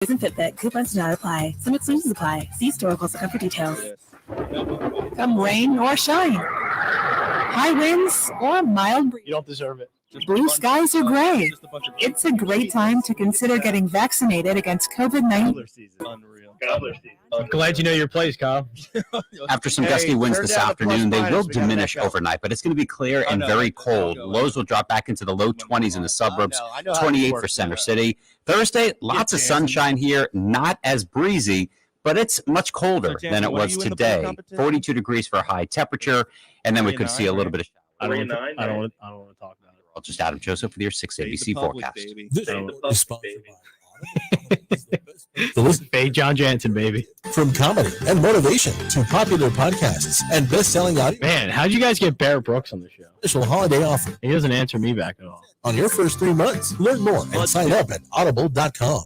Isn't Fitbit. Coupons do not apply. Some exclusions apply. See store for details. Come rain or shine. High winds or mild breeze. You don't deserve it. Blue skies or gray. It's a great time to consider getting vaccinated against COVID-19. I'm glad you know your place, Kyle. After some gusty winds this afternoon, they will diminish overnight, but it's going to be clear and very cold. Lows will drop back into the low 20s in the suburbs, 28 for Center City. Thursday, lots of sunshine here, not as breezy, but it's much colder than it was today. 42 degrees for a high temperature, and then we could see a little bit of I don't want to talk about it. I'll just Adam Joseph with your 6 ABC forecast. This is sponsored by Hey, John Jansen, baby. From comedy and motivation to popular podcasts and best-selling audio. Man, how'd you guys get Barrett Brooks on the show? Special holiday offer. He doesn't answer me back at all. On your first 3 months, learn more and sign up at audible.com.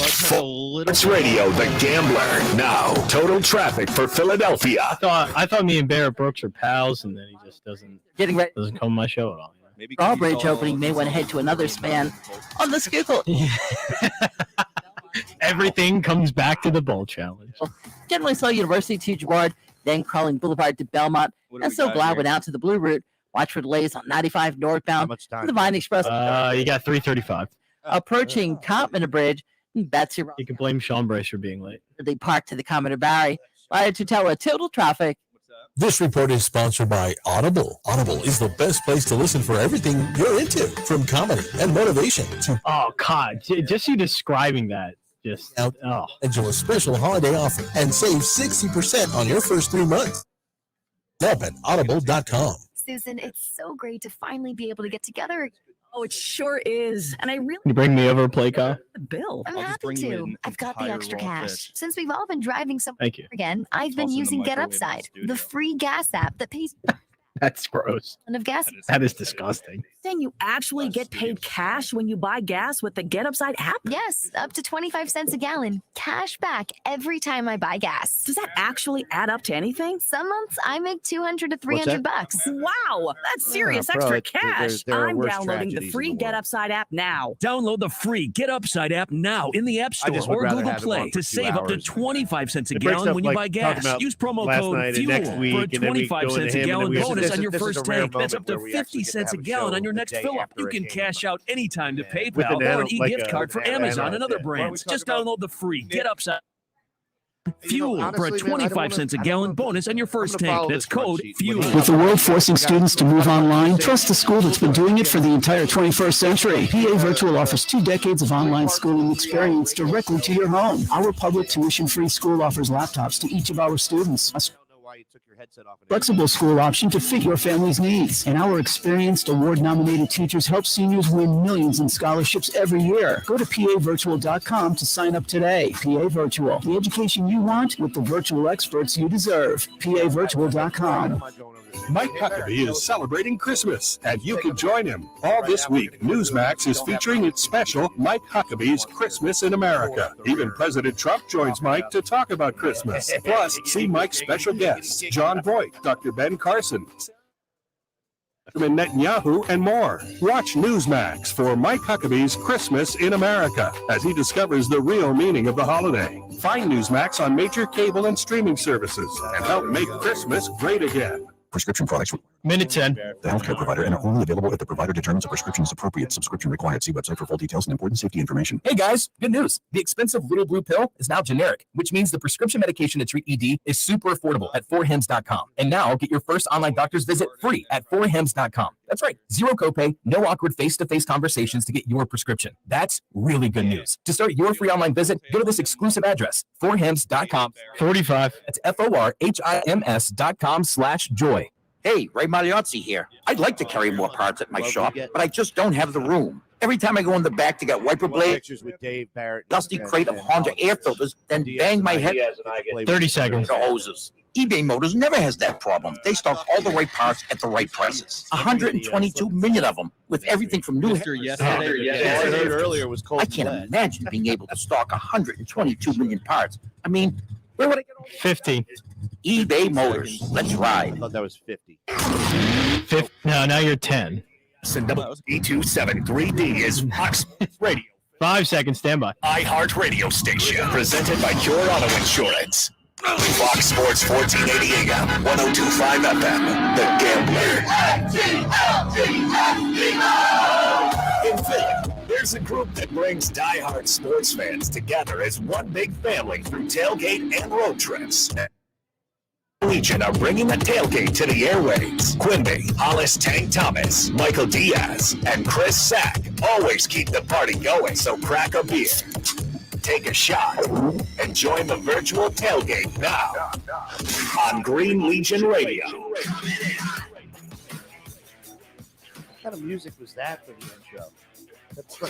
Sports Radio, The Gambler. Now, total traffic for Philadelphia. I thought me and Barrett Brooks are pals, and then he just doesn't come on my show at all. Drawbridge opening may want to head to another span on the Schuylkill. Everything comes back to the bowl challenge. Generally Slow University to Girard, then crawling Boulevard to Belmont, and so glad went out to the Blue Route. Watch for delays on 95 northbound to the Vine Express. You got 3:35. Approaching Cottman Bridge, Betsy Road. You can blame Sean Brace for being late. They park to the Commodore Barry. Prior to Tower total traffic. This report is sponsored by Audible. Audible is the best place to listen for everything you're into, from comedy and motivation to... Oh, God. Just you describing that. Enjoy a special holiday offer and save 60% on your first 3 months. Up at audible.com. Susan, it's so great to finally be able to get together. Oh, it sure is. And I really... Can you bring me over a play, Kyle? Bill. I'm happy to. I've got the extra cash. Since we've all been driving somewhere Thank you. again, I've been using GetUpside, the free gas app that pays That's gross. of gas. That is disgusting. Saying you actually get paid cash when you buy gas with the GetUpside app? Yes, up to 25 cents a gallon. Cash back every time I buy gas. Does that actually add up to anything? Some months I make $200 to $300. Wow, that's serious extra cash. I'm downloading the free GetUpside app now. Download the free GetUpside app now in the App Store or Google Play to save up to 25 cents a gallon when you buy gas. Use promo code FUEL for a 25 cents a gallon bonus on your first tank. That's up to 50 cents a gallon on your next fill up. You can cash out anytime to PayPal or an e-gift card for Amazon and other brands. Just download the free GetUpside Fuel for a 25 cents a gallon bonus on your first tank. That's code FUEL. With the world forcing students to move online, trust a school that's been doing it for the entire 21st century. PA Virtual offers 2 decades of online schooling experience directly to your home. Our public tuition-free school offers laptops to each of our students. Flexible school option to fit your family's needs. And our experienced award-nominated teachers help seniors win millions in scholarships every year. Go to pavirtual.com to sign up today. PA Virtual, the education you want with the virtual experts you deserve. pavirtual.com. Mike Huckabee is celebrating Christmas, and you can join him. All this week, Newsmax is featuring its special Mike Huckabee's Christmas in America. Even President Trump joins Mike to talk about Christmas. Plus, see Mike's special guests, John Voight, Dr. Ben Carson, Netanyahu, and more. Watch Newsmax for Mike Huckabee's Christmas in America as he discovers the real meaning of the holiday. Find Newsmax on major cable and streaming services and help make Christmas great again. Prescription products. Minute 10. The healthcare provider and are only available if the provider determines a prescription is appropriate. Subscription required. See website for full details and important safety information. Hey guys, good news. The expensive Little Blue pill is now generic, which means the prescription medication to treat ED is super affordable at 4hims.com. And now get your first online doctor's visit free at 4hims.com. That's right. Zero copay, no awkward face-to-face conversations to get your prescription. That's really good news. To start your free online visit, go to this exclusive address, 4hims.com. 45. That's FORHIMS.com/joy. Hey, Ray Magliozzi here. I'd like to carry more parts at my shop, but I just don't have the room. Every time I go in the back to get wiper blades, dusty crate of Honda air filters, then bang my head 30 seconds. The hoses. eBay Motors never has that problem. They stock all the right parts at the right prices. 122 million of them, with everything from new. Earlier was cold. I can't imagine being able to stock 122 million parts. I mean, where would I get all 50. eBay Motors. Let's ride. I thought that was 50. No, now you're 10. E273D is Fox Radio 5 seconds, standby. iHeart Radio Station, presented by Your Auto Insurance. Fox Sports 1480 AM, 102.5 FM, The Gambler. In Philly, there's a group that brings diehard sports fans together as one big family through tailgate and road trips. Legion are bringing the tailgate to the airwaves. Quimby, Hollis Tank Thomas, Michael Diaz, and Chris Sack always keep the party going, so crack a beer, take a shot, and join the virtual tailgate now on Green Legion Radio. What kind of music was that for the intro?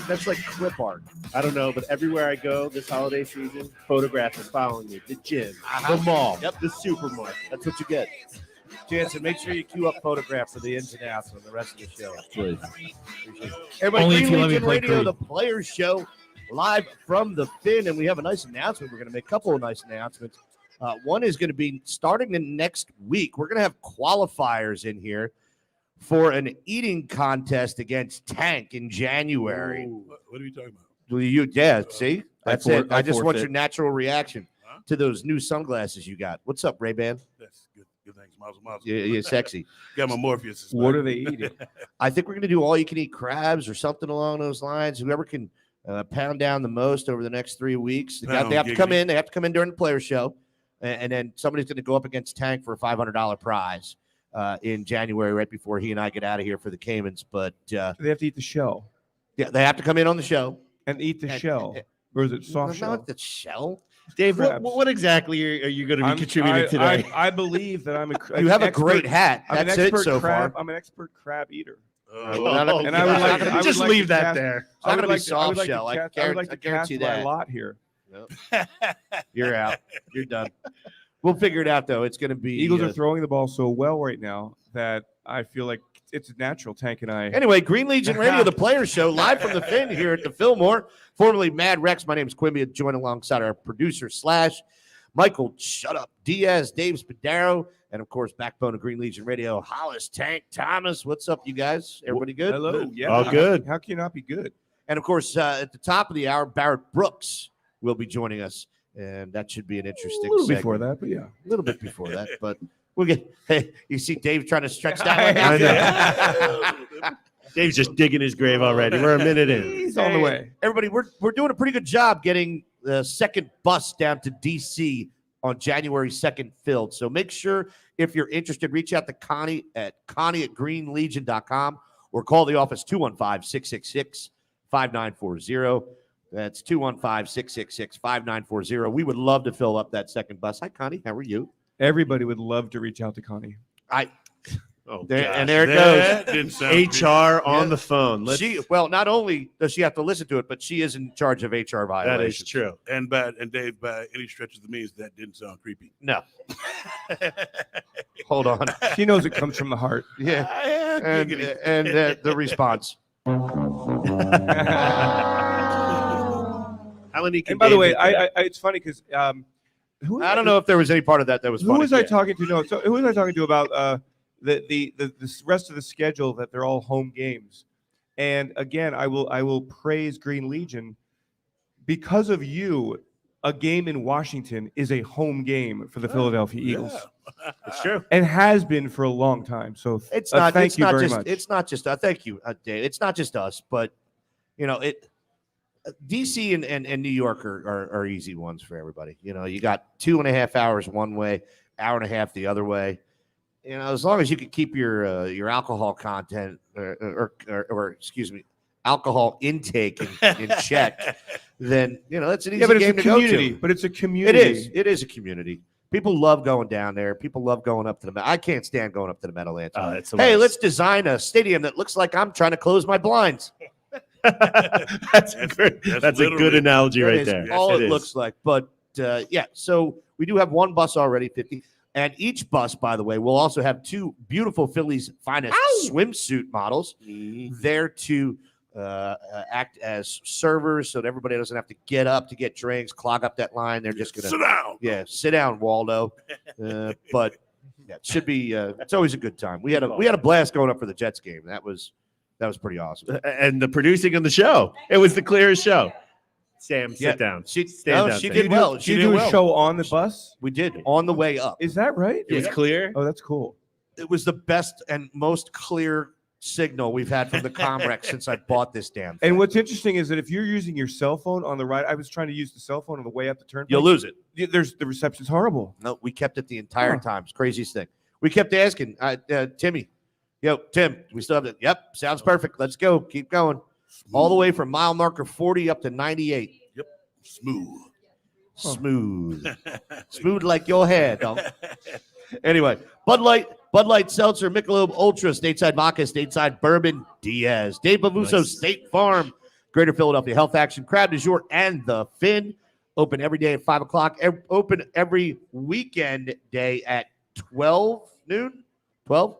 That's like clip art. I don't know, but everywhere I go this holiday season, photographs are following me. The gym, the mall, the supermarket. That's what you get. Jansen, make sure you queue up photograph for the ins and outs on the rest of the show. Please. Everybody, Only if Green you let me Legion play Radio, Creed. the Players Show, live from the Finn, and we have a nice announcement. We're going to make a couple of nice announcements. One is going to be starting the next week. We're going to have qualifiers in here for an eating contest against Tank in January. What are you talking about? See? That's it. I just want forfeit. your natural reaction to those new sunglasses you got. What's up, Ray-Ban? That's good. Good things. Mazel, mazel. You're sexy. Got my Morpheus. What are they eating? I think we're going to do all-you-can-eat crabs or something along those lines. Whoever can pound down the most over the next 3 weeks. They have to come in. They have to come in during the player show. And then somebody's going to go up against Tank for a $500 prize in January, right before he and I get out of here for the Caymans. But they have to eat the shell. Yeah, they have to come in on the show. And eat the shell. Or is it soft shell? Not the shell. Dave, Crabs. what exactly are you going to be contributing today? I believe that I'm a. You have a great hat. I'm That's an it expert so crab. far. I'm an expert crab eater. And I would like to just leave that there. It's not going to be soft shell. I guarantee that. A lot here. You're out. You're done. We'll figure it out, though. It's going to be. Eagles are throwing the ball so well right now that I feel like it's natural. Tank and I. Anyway, Green Legion Radio, the Players Show, live from the Finn here at the Fillmore, formerly Mad Rex. My name is Quimby. Joined alongside our producer / Michael Shut Up Diaz, Dave Spadaro, and of course, backbone of Green Legion Radio, Hollis Tank Thomas. What's up, you guys? Everybody good? Hello. Yeah. All good. How can you not be good? And of course, at the top of the hour, Barrett Brooks will be joining us, and that should be an interesting. A little segment. before that, but yeah, a little bit before that, but we'll get. Hey, you see Dave trying to stretch that one out. Dave's just digging his grave already. We're a minute in. He's on the way. Everybody, we're doing a pretty good job getting the second bus down to DC on January 2nd filled. So make sure if you're interested, reach out to Connie at greenlegion.com or call the office 215-666-5940. That's 215-666-5940. We would love to fill up that second bus. Hi, Connie. How are you? Everybody would love to reach out to Connie. There it goes. HR on the phone. Not only does she have to listen to it, but she is in charge of HR violations. That is true. And Dave, by any stretch of the means, that didn't sound creepy. No. Hold on. She knows it comes from the heart. Yeah. And the response. And by the way, it's funny because I don't know if there was any part of that was funny. Who was I talking to? No, so who was I talking to about the rest of the schedule, that they're all home games? And again, I will praise Green Legion because of you. A game in Washington is a home game for the Philadelphia Eagles. It's true, and has been for a long time. So it's not. Thank you very much. It's not just. Thank you, Dave. It's not just us, but DC and New York are easy ones for everybody. You got 2.5 hours one way, hour and a half the other way. As long as you can keep your alcohol content or excuse me, alcohol intake in check, then it's an easy game to go to. But it's a community. It is a community. People love going down there. People love going up to the. I can't stand going up to the Meadowlands. Hey, let's design a stadium that looks like I'm trying to close my blinds. That's a good analogy right there. All it looks like. But so we do have one bus already, 50. And each bus, by the way, will also have two beautiful Phillies finest swimsuit models there to act as servers, so that everybody doesn't have to get up to get drinks, clog up that line. They're just going to sit down. Yeah, sit down, Waldo. But it should be. It's always a good time. We had a blast going up for the Jets game. That was That was pretty awesome. And the producing of the show, it was the clearest show. Sam, sit down. She Stand down, did Sam. well. Did you do a show on the bus? We did on the way up. Is that right? It was clear. Oh, that's cool. It was the best and most clear signal we've had from the Comrex since I bought this damn thing. And what's interesting is that if you're using your cell phone on the ride, I was trying to use the cell phone on the way up the turnpike. You'll lose it. The reception's horrible. No, we kept it the entire time. It's the craziest thing. We kept asking Timmy, Tim, we still have it. Yep, sounds perfect. Let's go. Keep going. All the way from mile marker 40 up to 98. Yep, smooth. Smooth like your head. Anyway, Bud Light Seltzer, Michelob Ultra, Stateside Vodka, Stateside Bourbon, Diaz, Dave Bavuso, State Farm, Greater Philadelphia Health Action, Crab du Jour, and The Fin. Open every day at 5 o'clock. Open every weekend day at 12 noon. 12?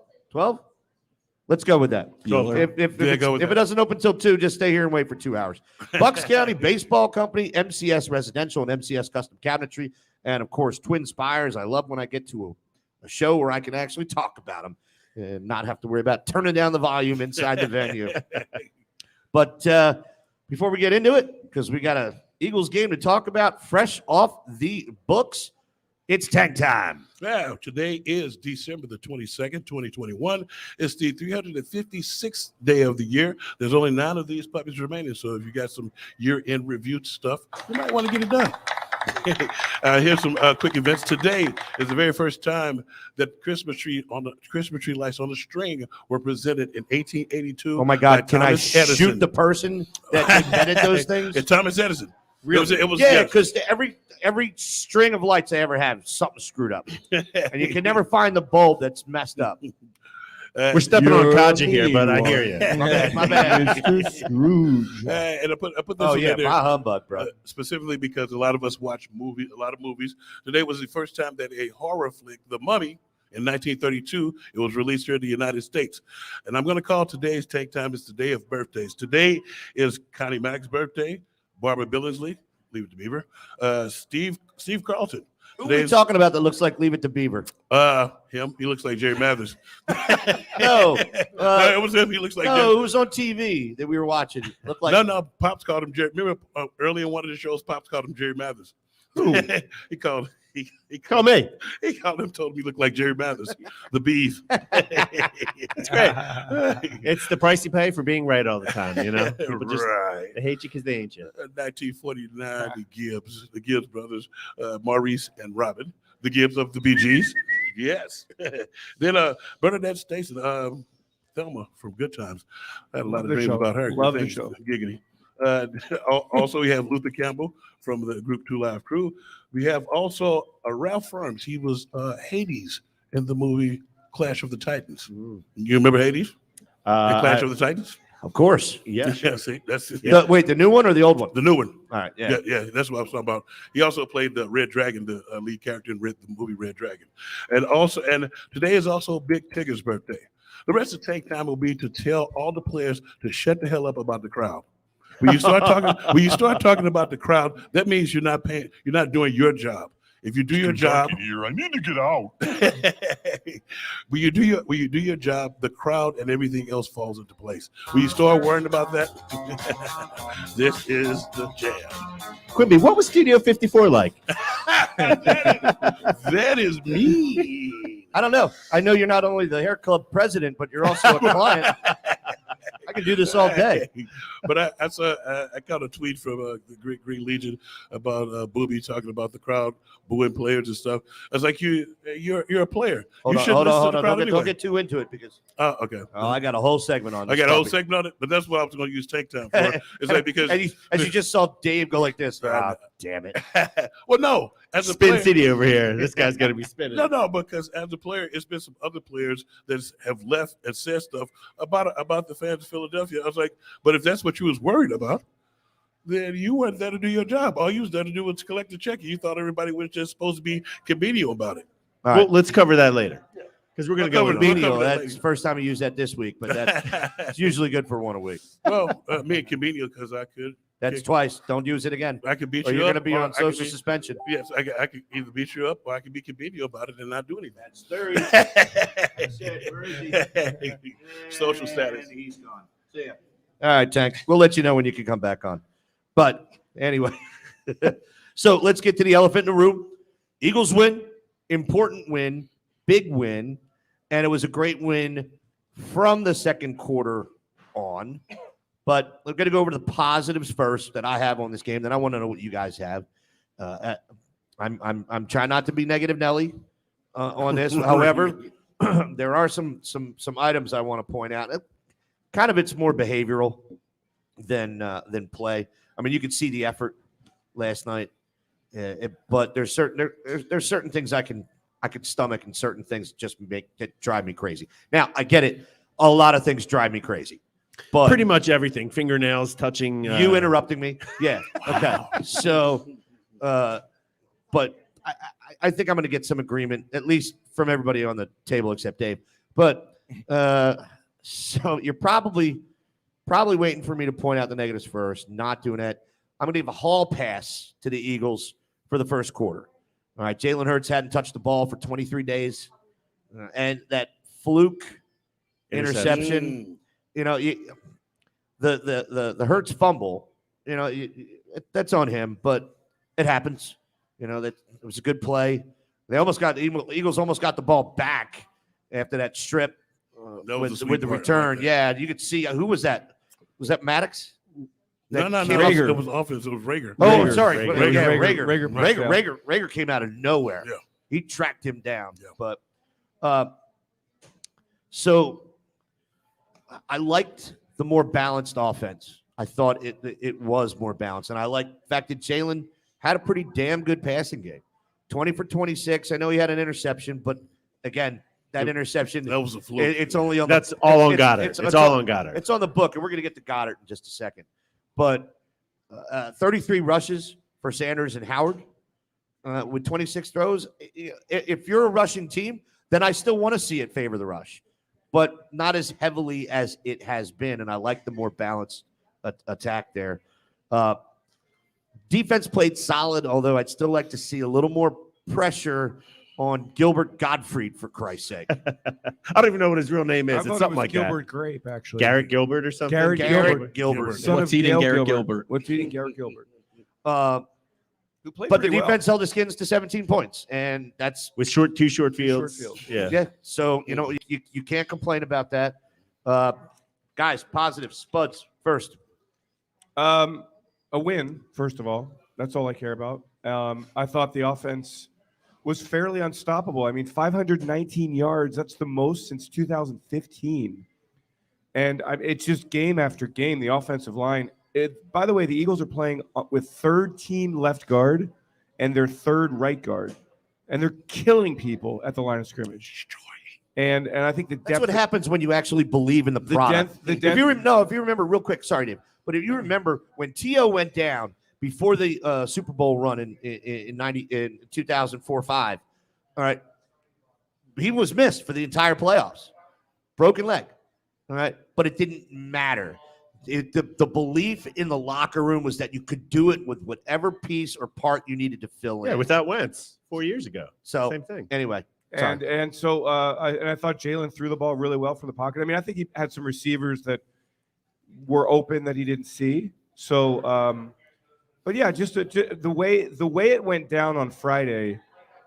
Let's go with that. If it doesn't open till 2, just stay here and wait for 2 hours. Bucks County Baseball Company, MCS Residential, and MCS Custom Cabinetry, and of course Twin Spires. I love when I get to a show where I can actually talk about them and not have to worry about turning down the volume inside the venue. But before we get into it, because we got a Eagles game to talk about fresh off the books, it's tank time. Now, today is December the 22nd, 2021. It's the 356th day of the year. There's only 9 of these puppies remaining, so if you got some year-end review stuff, you might want to get it done. Here's some quick events. Today is the very first time that Christmas tree lights on the string were presented in 1882. Oh my God! Can I shoot the person that invented those things? It's Thomas Edison. Really? It was because every string of lights I ever have, something screwed up, and you can never find the bulb that's messed up. We're stepping on Kaja here, but I hear you. My bad. Mr. Scrooge. And I put this in there my humbug, bro. Specifically because a lot of us watch a lot of movies. Today was the first time that a horror flick, The Mummy, in 1932, it was released here in the United States. And I'm going to call today's Take Time. It's the day of birthdays. Today is Connie Mack's birthday, Barbara Billingsley, Leave It to Beaver, Steve Carlton. Who are we talking about that looks like Leave It to Beaver? Him. He looks like Jerry Mathers. No, it was him. He looks like Jerry. It was on TV that we were watching. Looked like no. Pops called him Jerry. Remember early in one of the shows, Pops called him Jerry Mathers. Who? he called me. He called him, told him he looked like Jerry Mathers, the beef. It's great. It's the price you pay for being right all the time, you know? People just, Right. they hate you because they ain't you. 1949, the Gibbs brothers, Maurice and Robin, the Gibbs of the Bee Gees. Yes. Then Bernadette Stason, Thelma from Good Times. I had a lot of dreams about her. Love the show. Giggity. Also, we have Luther Campbell from the group 2 Live Crew. We have also Ralph Fiennes. He was Hades in the movie Clash of the Titans. You remember Hades? Clash of the Titans? Of course. Yeah, see, that's wait, the new one or the old one? The new one. All right, yeah. That's what I was talking about. He also played the Red Dragon, the lead character in the movie Red Dragon, and today is also Big Tigger's birthday. The rest of Take Time will be to tell all the players to shut the hell up about the crowd. When you start talking about the crowd, that means you're not doing your job. If you do your job, I need to get out. when you do your job, the crowd and everything else falls into place. When you start worrying about that, this is the jam. Quimby, what was Studio 54 like? That is me. I don't know. I know you're not only the hair club president, but you're also a client. I can do this all day. But I got a tweet from the Great Green Legion about Booby talking about the crowd booing players and stuff. I was like, you're a player. Hold on. Don't get too into it because. Oh, okay. Oh, I got a whole segment on this. I got a whole segment on it, but that's what I was going to use Take Time for. It's like because as you just saw Dave go like this. Damn it. Well, no. As a Spin player, City over here. This guy's going to be spinning. No, because as a player, it's been some other players that have left and said stuff about the fans of Philadelphia. I was like, but if that's what you was worried about, then you weren't there to do your job. All you was there to do was collect the check. You thought everybody was just supposed to be comedian about it. All right. Well, let's cover that later. Because we're going to go with Comedian. That's the first time I used that this week, but that's usually good for one a week. Well, me and comedian because I could. That's twice. Don't use it again. I could beat or you you're up. You're going to be on social suspension. Yes, I could either beat you up or I could be comedian about it and not do anything. That's 30. Social status. He's gone. See ya. All right, Tank. We'll let you know when you can come back on. But anyway, so let's get to the elephant in the room. Eagles win, important win, big win, and it was a great win from the second quarter on. But we're going to go over to the positives first that I have on this game. Then I want to know what you guys have. I'm trying not to be negative, Nelly, on this. However, there are some items I want to point out. Kind of, it's more behavioral than play. I mean, you could see the effort last night, but there's certain things I can stomach, and certain things just drive me crazy. Now, I get it. A lot of things drive me crazy. But pretty much everything, fingernails touching. You interrupting me? Yeah. Okay. So, but I think I'm going to get some agreement, at least from everybody on the table except Dave. But so you're probably waiting for me to point out the negatives first. Not doing that. I'm going to give a hall pass to the Eagles for the first quarter. All right. Jalen Hurts hadn't touched the ball for 23 days, and that fluke interception. You know, the Hurts fumble, you know, that's on him, but it happens. You know, that it was a good play. The Eagles almost got the ball back after that strip with the return. Yeah, you could see who was that? Was that Maddox? No. Rager. It was offense. It was Rager. Oh, Rager, sorry. Rager. Yeah, Rager. Rager came out of nowhere. Yeah. He tracked him down. Yeah. But so I liked the more balanced offense. I thought it was more balanced. And I liked the fact that Jalen had a pretty damn good passing game. 20 for 26. I know he had an interception, but again, that interception, that was a fluke. It's only on That's all on Goddard. It's all on Goddard. It's on the book, and we're going to get to Goddard in just a second. But 33 rushes for Sanders and Howard with 26 throws. If you're a rushing team, then I still want to see it favor the rush, but not as heavily as it has been. And I like the more balanced attack there. Defense played solid, although I'd still like to see a little more pressure on Gilbert Gottfried, for Christ's sake. I don't even know what his real name is. It's something like Gilbert that. Grape, actually. Garrett Gilbert or something? Garrett Gilbert. What's eating Garrett Gilbert? What's eating Garrett Gilbert? Who played But the pretty defense held the Skins to 17 points, and that's with two short fields. Yeah. So, you know, you can't complain about that. Guys, positive. Spuds first. A win, first of all. That's all I care about. I thought the offense was fairly unstoppable. I mean, 519 yards, that's the most since 2015. And it's just game after game, the offensive line. By the way, the Eagles are playing with third team left guard and their third right guard. And they're killing people at the line of scrimmage. And I think that's what happens when you actually believe in the product. If you remember real quick, sorry, Dave, but if you remember when T.O. went down before the Super Bowl run in 2004-05, all right, he was missed for the entire playoffs. Broken leg, all right, but it didn't matter. The belief in the locker room was that you could do it with whatever piece or part you needed to fill in. Yeah, without Wentz 4 years ago. So same thing. Anyway. And so I thought Jalen threw the ball really well from the pocket. I mean, I think he had some receivers that were open that he didn't see. So, but yeah, just the way it went down on Friday,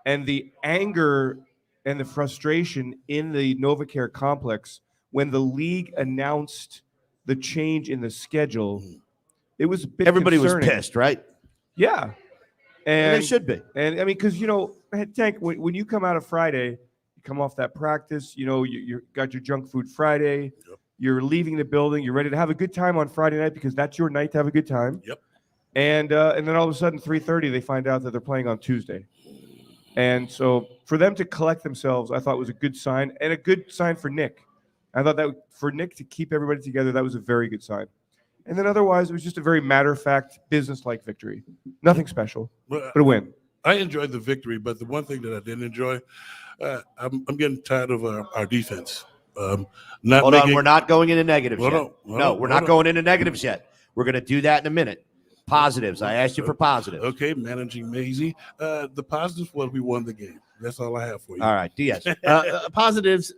and the anger and the frustration in the NovaCare complex when the league announced the change in the schedule, it was a bit everybody concerning. Was pissed, right? Yeah. And they should be. And I mean, because, you know, Tank, when you come out of Friday, you come off that practice, you know, you got your junk food Friday, you're leaving the building, you're ready to have a good time on Friday night because that's your night to have a good time. Yep. And then all of a sudden, 3:30, they find out that they're playing on Tuesday. And so for them to collect themselves, I thought was a good sign, and a good sign for Nick. I thought that for Nick to keep everybody together, that was a very good sign. And then otherwise, it was just a very matter-of-fact, business-like victory. Nothing special, but a win. I enjoyed the victory, but the one thing that I didn't enjoy, I'm getting tired of our defense. Hold on, we're not going into negatives yet. No, we're not going into negatives yet. We're going to do that in a minute. Positives. I asked you for positives. Okay, managing Maisie. The positives was we won the game. That's all I have for you. All right, Diaz. Positives.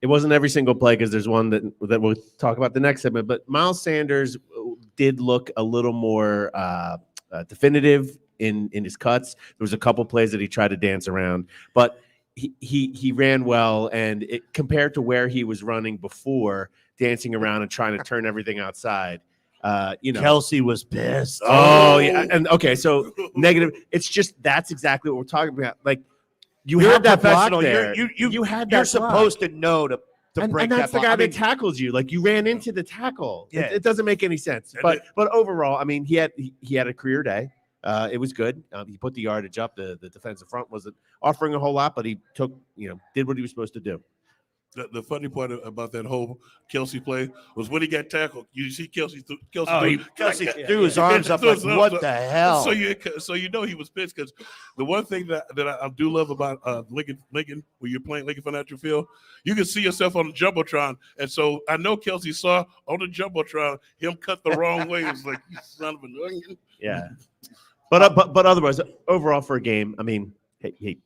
it wasn't every single play because there's one that we'll talk about the next segment. But Miles Sanders did look a little more definitive in his cuts. There was a couple plays that he tried to dance around, but he ran well, and compared to where he was running before, dancing around and trying to turn everything outside. Kelsey was pissed. Oh yeah, and okay, so negative. It's just that's exactly what we're talking about. Like you're had that block professional. there. You had that You're block. supposed to know to break and that's that the guy block. that tackled you. Like you ran into the tackle. Yeah. It doesn't make any sense. But overall, I mean, he had a career day. It was good. He put the yardage up. The defensive front wasn't offering a whole lot, but he took, did what he was supposed to do. The funny part about that whole Kelsey play was when he got tackled. You see Kelsey threw his arms up like, what the hell? So you know he was pissed because the one thing that I do love about Lincoln, when you're playing Lincoln Financial Field, you can see yourself on the Jumbotron. And so I know Kelsey saw on the Jumbotron him cut the wrong way. It was like, you son of an onion. Yeah. But otherwise, overall for a game, I mean, he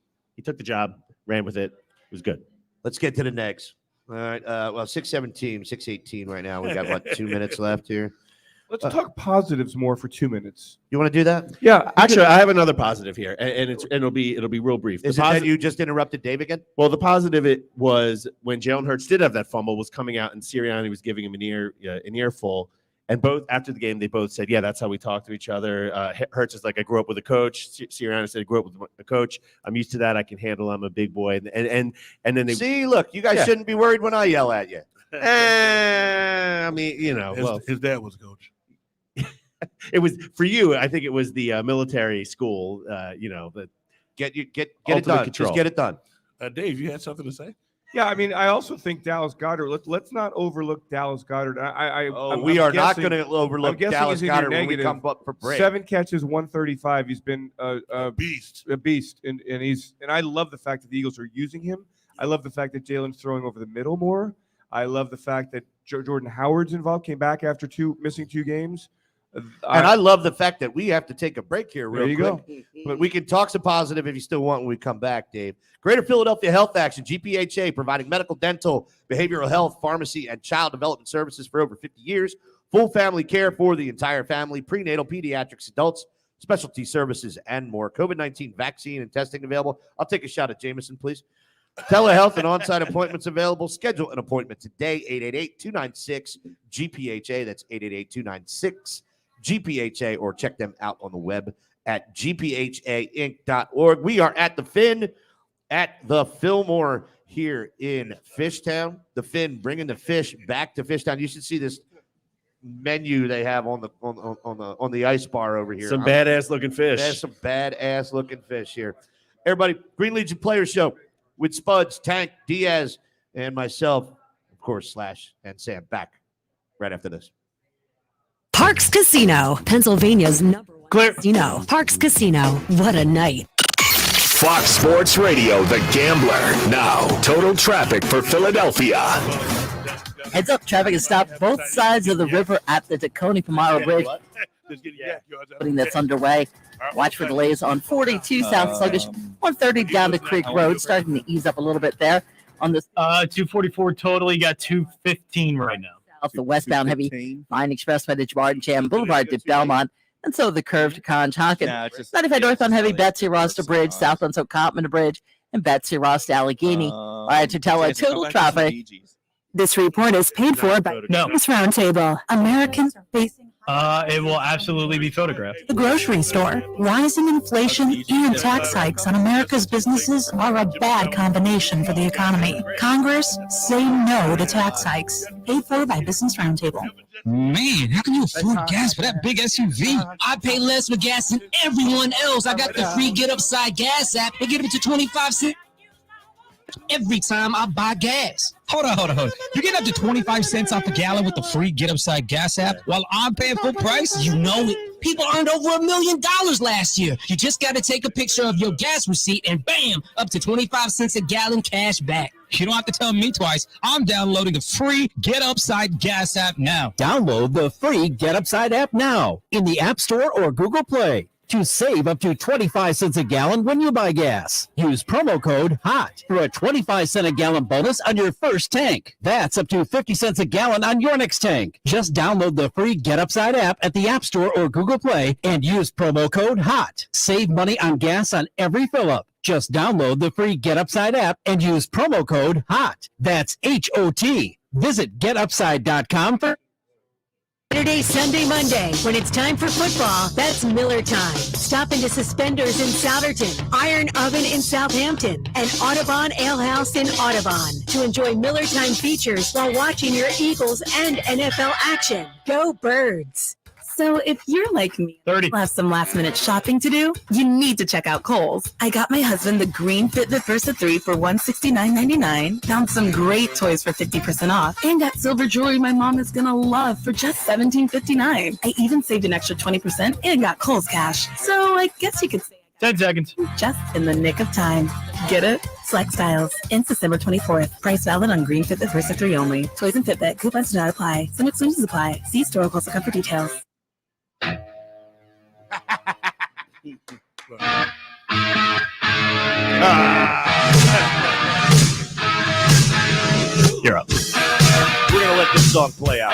took the job, ran with it. It was good. Let's get to the next. All right. 6:17, 6:18 right now. We got 2 minutes left here. Let's talk positives more for 2 minutes. You want to do that? Yeah. Actually, I have another positive here, and it'll be real brief. Is it that you just interrupted Dave again? Well, the positive it was when Jalen Hurts did have that fumble, was coming out, and Sirianni was giving him an earful. And both after the game, they both said, "Yeah, that's how we talk to each other." Hurts is like, "I grew up with a coach." Sirianni said, "I grew up with a coach. I'm used to that. I can handle. I'm a big boy." And then they see. Look, you guys shouldn't be worried when I yell at you. I mean, his dad was a coach. It was for you. I think it was the military school. That get it done. Control. Just get it done. Dave, you had something to say? Yeah, I mean, I also think Dallas Goedert. Let's not overlook Dallas Goedert. We are not going to overlook Dallas Goedert when we come up for break. 7 catches, 135. He's been a beast, and I love the fact that the Eagles are using him. I love the fact that Jalen's throwing over the middle more. I love the fact that Jordan Howard's involved. Came back after missing 2 games. And I love the fact that we have to take a break here real quick. Go. But we can talk some positive if you still want when we come back, Dave. Greater Philadelphia Health Action, GPHA, providing medical, dental, behavioral health, pharmacy, and child development services for over 50 years. Full family care for the entire family, prenatal, pediatrics, adults, specialty services, and more. COVID-19 vaccine and testing available. I'll take a shot at Jameson, please. Telehealth and on-site appointments available. Schedule an appointment today, 888-296-GPHA. That's 888-296-GPHA, or check them out on the web at gphainc.org. We are at the Finn at the Fillmore here in Fishtown. The Finn bringing the fish back to Fishtown. You should see this menu they have on the ice bar over here. Some badass looking fish. There's some badass looking fish here. Everybody, Green Legion Players Show with Spuds, Tank, Diaz, and myself, of course, Slash and Sam, back right after this. Parks Casino, Pennsylvania's #1 casino. Parks Casino, what a night. Fox Sports Radio, The Gambler. Now, total traffic for Philadelphia. Heads up, traffic is stopped both sides of the river at the Tacony-Pomaro Bridge. That's underway. Watch for delays on 42 South Sluggish, 130 down to Creek Road, starting to ease up a little bit there. On this 244 total, you got 215 right now. Off the westbound heavy line expressway to Jabard and Cham Boulevard to Belmont, and so the curve to Conshohocken. 95 northbound heavy Betsy Ross to Bridge, southbound to Cottman to Bridge, and Betsy Ross to Allegheny. All right, to tell total traffic. This report is paid for by Business Roundtable, American facing. It will absolutely be photographed. The grocery store. Rising inflation and tax hikes on America's businesses are a bad combination for the economy. Congress, say no to tax hikes. Paid for by Business Roundtable. Man, how can you afford gas for that big SUV? I pay less for gas than everyone else. I got the free Get Upside Gas app. They give it to 25 cents every time I buy gas. Hold on. You get up to 25 cents off a gallon with the free Get Upside Gas app while I'm paying full price? You know it. People earned over $1 million last year. You just got to take a picture of your gas receipt and bam, up to 25 cents a gallon cash back. You don't have to tell me twice. I'm downloading the free Get Upside Gas app now. Download the free Get Upside app now in the App Store or Google Play. to save up to 25 cents a gallon when you buy gas. Use promo code HOT for a 25-cent a gallon bonus on your first tank. That's up to 50 cents a gallon on your next tank. Just download the free Get Upside app at the App Store or Google Play and use promo code HOT. Save money on gas on every fill-up. Just download the free Get Upside app and use promo code HOT. That's HOT. Visit getupside.com for Saturday, Sunday, Monday. When it's time for football, that's Miller time. Stop into Suspenders in Souderton, Iron Oven in Southampton, and Audubon Ale House in Audubon to enjoy Miller time features while watching your Eagles and NFL action. Go Birds! So if you're like me, 30. have some last minute shopping to do, you need to check out Kohl's. I got my husband the green Fitbit Versa 3 for $169.99, found some great toys for 50% off, and got silver jewelry my mom is gonna love for just $17.59. I even saved an extra 20% and got Kohl's cash. So I guess you could say 10 seconds. Just in the nick of time. Get it? Select styles. Ends December 24th. Price valid on green Fitbit Versa 3 only. Toys and Fitbit. Coupons do not apply. Some exclusions apply. See store or Kohl's.com for details. You're up. We're gonna let this song play out.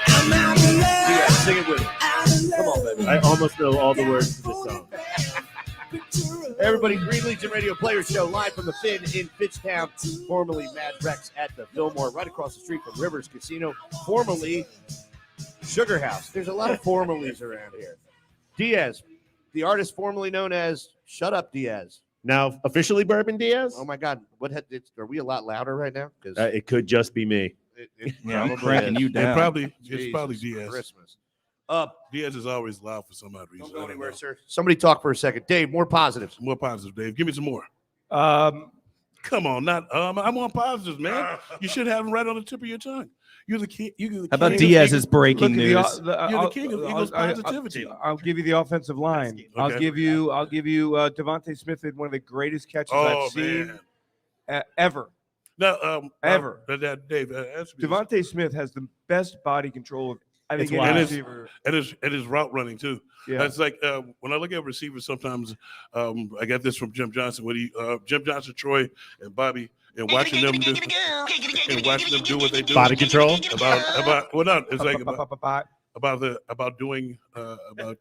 Everybody. Yeah, sing it with me. Come on, baby. I almost know all the words to this song. Everybody, Green Legion Radio Player Show live from the Finn in Fitchtown, formerly Mad Rex at the Fillmore, right across the street from Rivers Casino, formerly Sugar House. There's a lot of formalies around here. Diaz, the artist formerly known as Shut Up Diaz. Now officially Bourbon Diaz? Oh my God, are we a lot louder right now? Because it could just be me. Yeah, I'm cracking you down. It's probably Diaz. Christmas. Diaz is always loud for some odd reason. Don't go anywhere, sir. Somebody talk for a second. Dave, more positives. More positives, Dave. Give me some more. Come on, not I want positives, man. You should have them right on the tip of your tongue. You're the king. How about Diaz's breaking news? You're the king of Eagles positivity. I'll give you the offensive line. Okay. I'll give you Devontae Smith had one of the greatest catches I've seen ever. No, ever. Dave, Devontae Smith has the best body control of I think and any receiver. His route running too. Yeah. It's like when I look at receivers, sometimes I got this from Jim Johnson. When Jim Johnson, Troy, and Bobby, and watching them do what they do. Body control. About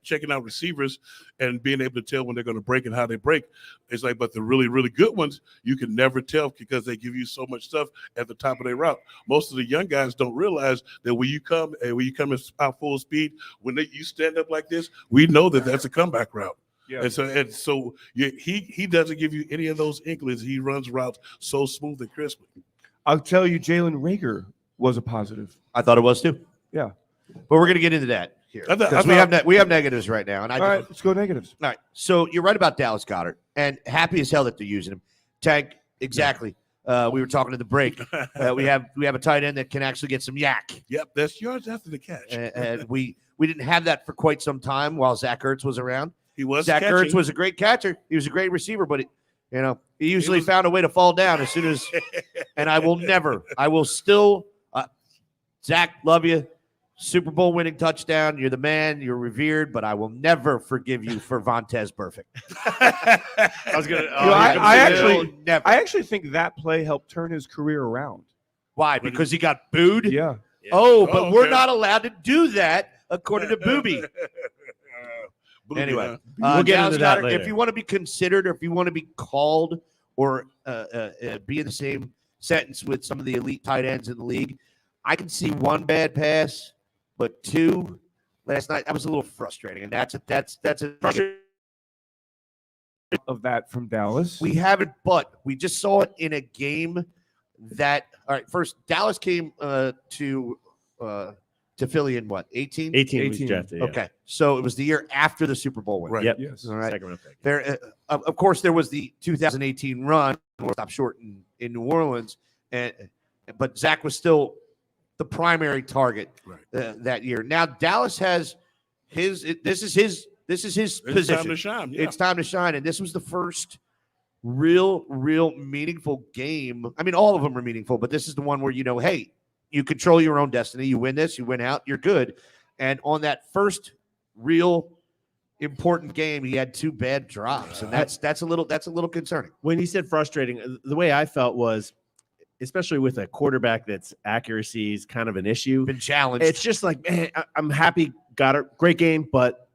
checking out receivers and being able to tell when they're going to break and how they break. It's like, but the really, really good ones, you can never tell because they give you so much stuff at the top of their route. Most of the young guys don't realize that when you come out full speed, when you stand up like this, we know that that's a comeback route. Yeah. And so he doesn't give you any of those inklings. He runs routes so smooth and crisply. I'll tell you, Jalen Reagor was a positive. I thought it was too. Yeah. But we're going to get into that here because we have negatives right now. And all right, let's go negatives. All right. So you're right about Dallas Goedert, and happy as hell that they're using him. Tank, exactly. Yeah. We were talking to the break. We have a tight end that can actually get some yak. Yep, that's yours after the catch. And we didn't have that for quite some time while Zach Ertz was around. Zach catching. Ertz was a great catcher. He was a great receiver, but he usually found a way to fall down as soon as. And I will still. Zach, love you. Super Bowl winning touchdown. You're the man. You're revered, but I will never forgive you for Vontaze Burfict. I actually think that play helped turn his career around. Why? Because he got booed? Yeah. Oh, but we're not allowed to do that according to Booby. Anyway, we'll get into that later. If you want to be considered or if you want to be called or be in the same sentence with some of the elite tight ends in the league, I can see one bad pass. But two, last night, that was a little frustrating, and that's a frustrating of that from Dallas. We haven't, but we just saw it in a game that. All right, first Dallas came to Philly in what 18? 18 was drafted. Yeah. Okay, so it was the year after the Super Bowl win. Right. Yep. Yes. All right. Second round pick. There, of course, there was the 2018 run, or stop short in New Orleans, but Zach was still the primary target that year. Now Dallas has this is his position. It's time to shine. Yeah. It's time to shine, and this was the first real meaningful game. I mean, all of them are meaningful, but this is the one where hey, you control your own destiny. You win this, you win out, you're good. And on that first real important game, he had 2 bad drops, and that's a little concerning. When he said frustrating, the way I felt was, especially with a quarterback that's accuracy is kind of an issue, been challenged. It's just like, man, I'm happy, got a great game, but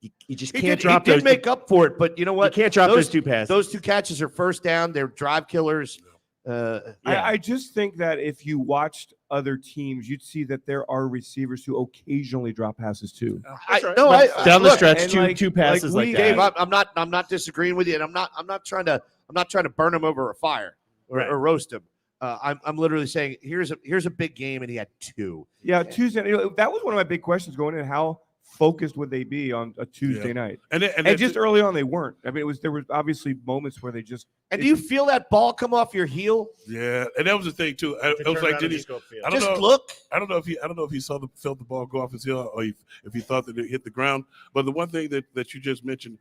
you just can't drop he those. did make up for it, but you know what? You can't drop those 2 passes. Those 2 catches are first down. They're drive killers. I just think that if you watched other teams, you'd see that there are receivers who occasionally drop passes too. Down the stretch, two passes like that. Dave, I'm not disagreeing with you, and I'm not trying to burn him over a fire or roast him. I'm literally saying here's a big game, and he had 2. Yeah, Tuesday. That was one of my big questions going in. How focused would they be on a Tuesday night? And just early on, they weren't. I mean, there was obviously moments where they just. And do you feel that ball come off your heel? Yeah, and that was the thing too. I was like, did he? I don't know. Look. I don't know if he felt the ball go off his heel, or if he thought that it hit the ground. But the one thing that you just mentioned,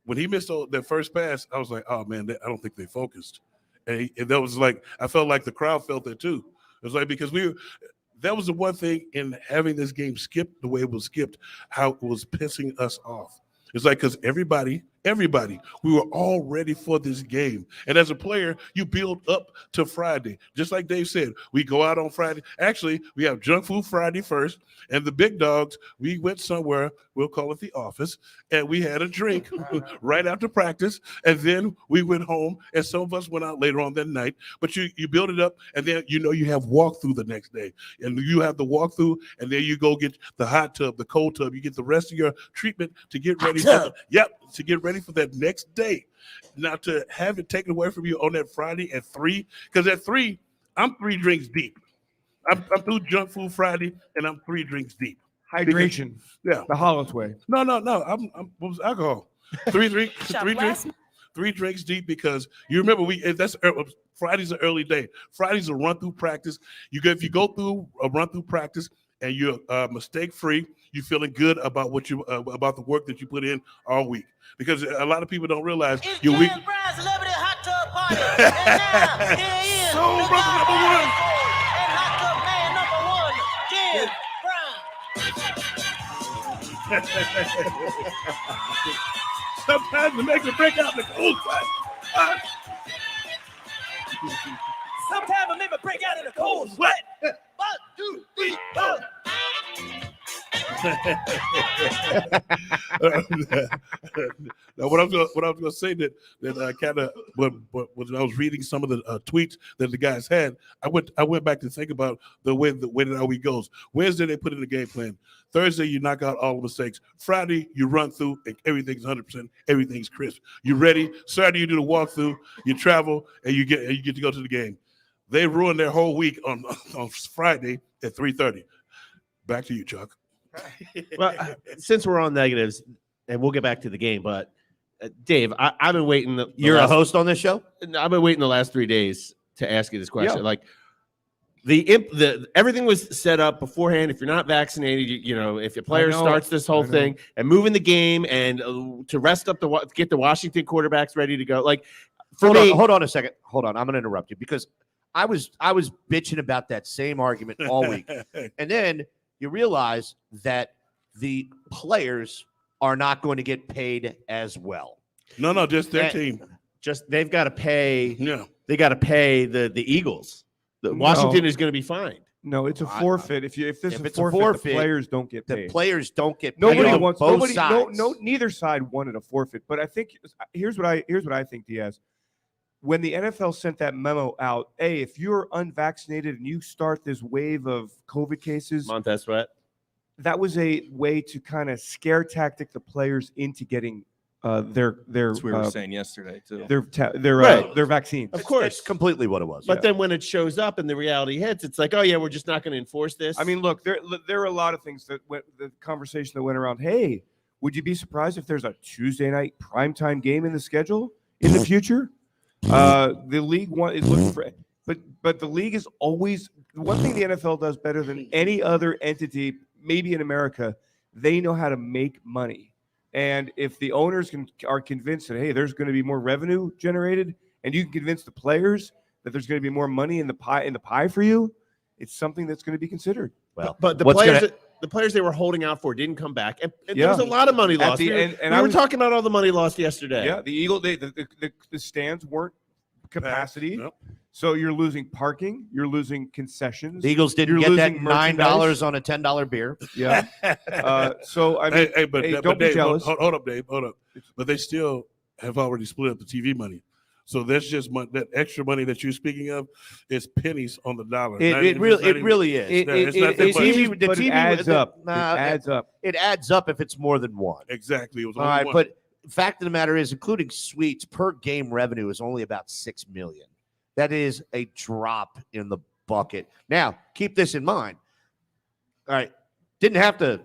when he missed that first pass, I was like, oh man, I don't think they focused. And that was like, I felt like the crowd felt that too. It was like, because that was the one thing in having this game skipped the way it was skipped, how it was pissing us off. It's like, because everybody, we were all ready for this game. And as a player, you build up to Friday. Just like Dave said, we go out on Friday. Actually, we have Junk Food Friday first. And the big dogs, we went somewhere, we'll call it the office, and we had a drink right after practice. And then we went home, and some of us went out later on that night. But you build it up, and then you have walkthrough the next day. And you have the walkthrough, and then you go get the hot tub, the cold tub. You get the rest of your treatment to get ready to get ready for that next day. Now, to have it taken away from you on that Friday at 3, because at 3, I'm 3 drinks deep. I'm through Junk Food Friday, and I'm 3 drinks deep. Hydration. Yeah. The Hollis way. No. I'm what was alcohol? 3 drinks deep, because you remember Friday's an early day. Friday's a run through practice. If you go through a run through practice and you're mistake free, you're feeling good about about the work that you put in all week. Because a lot of people don't realize your week. Sometimes it makes a break out in the cold sweat. Sometimes it makes a break out in the cold sweat. 1, 2, 3, 4. Now, what I was going to say that kind of when I was reading some of the tweets that the guys had, I went back to think about the way that our week goes. Wednesday they put in the game plan. Thursday you knock out all the mistakes. Friday you run through and everything's 100%. Everything's crisp. You ready? Saturday you do the walkthrough. You travel and you get to go to the game. They ruined their whole week on Friday at 3:30. Back to you, Chuck. Well, since we're on negatives, and we'll get back to the game, but Dave, I've been waiting. You're a host on this show? I've been waiting the last 3 days to ask you this question. Yeah. Like everything was set up beforehand. If you're not vaccinated, if your player starts this whole thing and moving the game and to rest up get the Washington quarterbacks ready to go. Like hold on a second. Hold on. I'm going to interrupt you because I was bitching about that same argument all week. And then you realize that the players are not going to get paid as well. No, just their team. Just they've got to pay. Yeah, they got to pay the Eagles. Washington is going to be fined. No, it's a forfeit. If it's a forfeit, the players don't get paid. The players don't get paid. Nobody sides. Neither side wanted a forfeit. But I think here's what I think, Diaz. When the NFL sent that memo out, if you're unvaccinated and you start this wave of COVID cases, Montez Sweat, that was a way to kind of scare tactic the players into getting their That's what we were saying yesterday too. Their vaccine. Of course, that's completely what it was. But then when it shows up and the reality hits, it's like, oh yeah, we're just not going to enforce this. I mean, look, there are a lot of things that the conversation that went around. Hey, would you be surprised if there's a Tuesday night primetime game in the schedule in the future? The league is looking for, but the league is always one thing the NFL does better than any other entity, maybe in America. They know how to make money, and if the owners are convinced that hey, there's going to be more revenue generated, and you can convince the players that there's going to be more money in the pie for you, it's something that's going to be considered. Well, but the players they were holding out for didn't come back, and there was a lot of money lost. We were talking about all the money lost yesterday. Yeah, the Eagle, the stands weren't capacity. Nope. So you're losing parking, you're losing concessions. The Eagles didn't get that $9 on a $10 beer. Yeah. So I mean, don't be jealous. Hold up, Dave. Hold up. But they still have already split up the TV money. So that's just that extra money that you're speaking of is pennies on the dollar. It really is. It adds up. It adds up. It adds up if it's more than one. Exactly. It was all right, but fact of the matter is, including suites, per game revenue is only about $6 million. That is a drop in the bucket. Now, keep this in mind. All right, didn't have to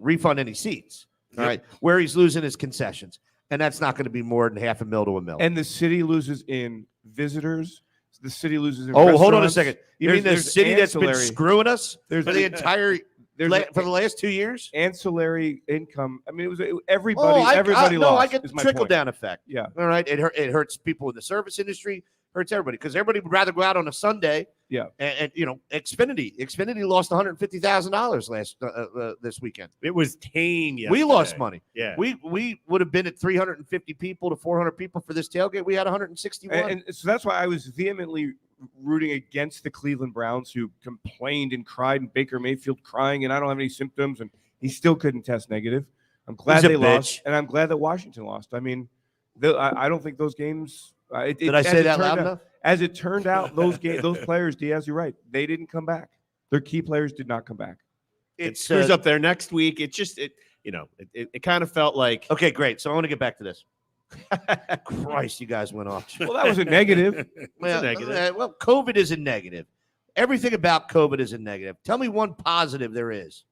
refund any seats. All right, where he's losing his concessions, and that's not going to be more than $500,000 to $1 million. And the city loses in visitors. The city loses in. Hold on a second. You mean the city that's been screwing us for the entire? For the last 2 years, ancillary income. I mean, it was everybody. Everybody lost. No, I get the trickle down effect. Yeah. All right. It hurts people in the service industry. Hurts everybody because everybody would rather go out on a Sunday. Yeah. And Xfinity lost $150,000 this weekend. It was tame. We lost money. Yeah. We would have been at 350 people to 400 people for this tailgate. We had 161. And so that's why I was vehemently rooting against the Cleveland Browns, who complained and cried, and Baker Mayfield crying, and I don't have any symptoms, and he still couldn't test negative. I'm glad they lost, and I'm glad that Washington lost. I mean, I don't think those games. Did I say that loud enough? As it turned out, those players, Diaz, you're right. They didn't come back. Their key players did not come back. It screws up there next week. It kind of felt like. Okay, great. So I want to get back to this. Christ, you guys went off. Well, that was a negative. Well, COVID is a negative. Everything about COVID is a negative. Tell me one positive there is.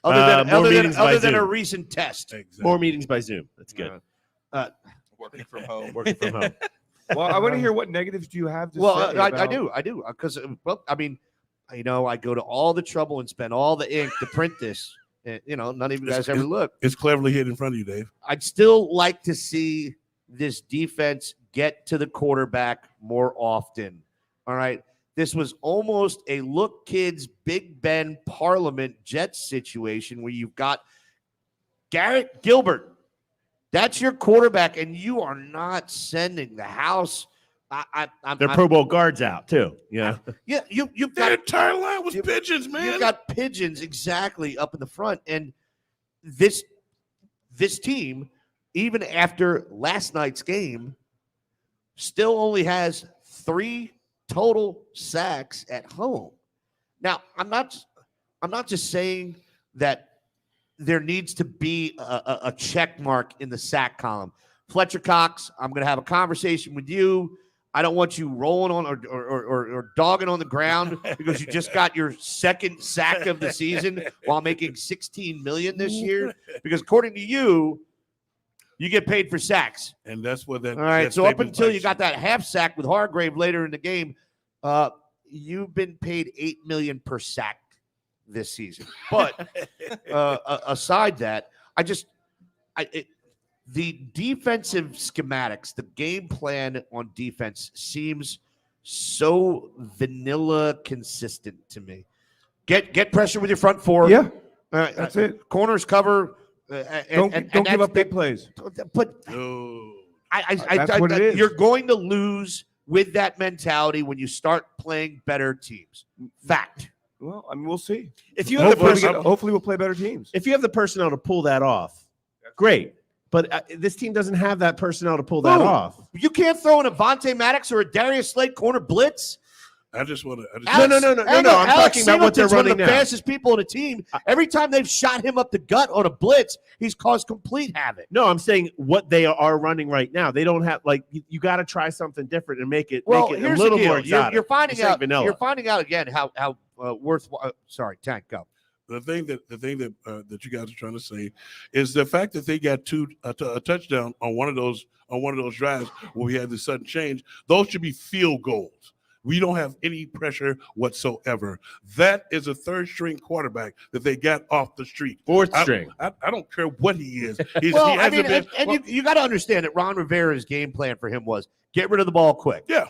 Other than a recent test. Exactly. More meetings by Zoom. That's good. Working from home. Well, I want to hear what negatives do you have to say I do. Because, I mean, I go to all the trouble and spend all the ink to print this. And, none of you guys ever look. It's cleverly hid in front of you, Dave. I'd still like to see this defense get to the quarterback more often. All right. This was almost a look, kids, Big Ben Parliament Jets situation where you've got Garrett Gilbert. That's your quarterback, and you are not sending the house. Their Pro Bowl guards out too. Yeah. Yeah. You've got their entire line was pigeons, man. You've got pigeons exactly up in the front, and this team, even after last night's game, still only has 3 total sacks at home. Now, I'm not just saying that there needs to be a check mark in the sack column. Fletcher Cox, I'm going to have a conversation with you. I don't want you rolling on or dogging on the ground because you just got your second sack of the season while making $16 million this year. Because according to you, you get paid for sacks. And that's what that. All right. So up until you got that half sack with Hargrave later in the game, you've been paid $8 million per sack this season. But aside that, the defensive schematics, the game plan on defense seems so vanilla consistent to me. Get pressure with your front four. Yeah, that's it. Corners cover. Don't give up big plays. But that's what it is. You're going to lose with that mentality when you start playing better teams. Fact. Well, I mean, we'll see. If you have hopefully we'll play better teams. If you have the personnel to pull that off, great. But this team doesn't have that personnel to pull that off. You can't throw in a Vontae Maddox or a Darius Slade corner blitz. I just want to. No. I'm talking about what they're running one of the fastest people on the team. Every time they've shot him up the gut on a blitz, he's caused complete havoc. No, I'm saying what they are running right now. They don't have you got to try something different and make it a little more exotic. You're finding out again how worthwhile. Sorry, Tank, go. The thing that you guys are trying to say is the fact that they got a touchdown on one of those drives where we had the sudden change. Those should be field goals. We don't have any pressure whatsoever. That is a third string quarterback that they got off the street. Fourth string. I don't care what he is. You got to understand that Ron Rivera's game plan for him was get rid of the ball quick. Yeah.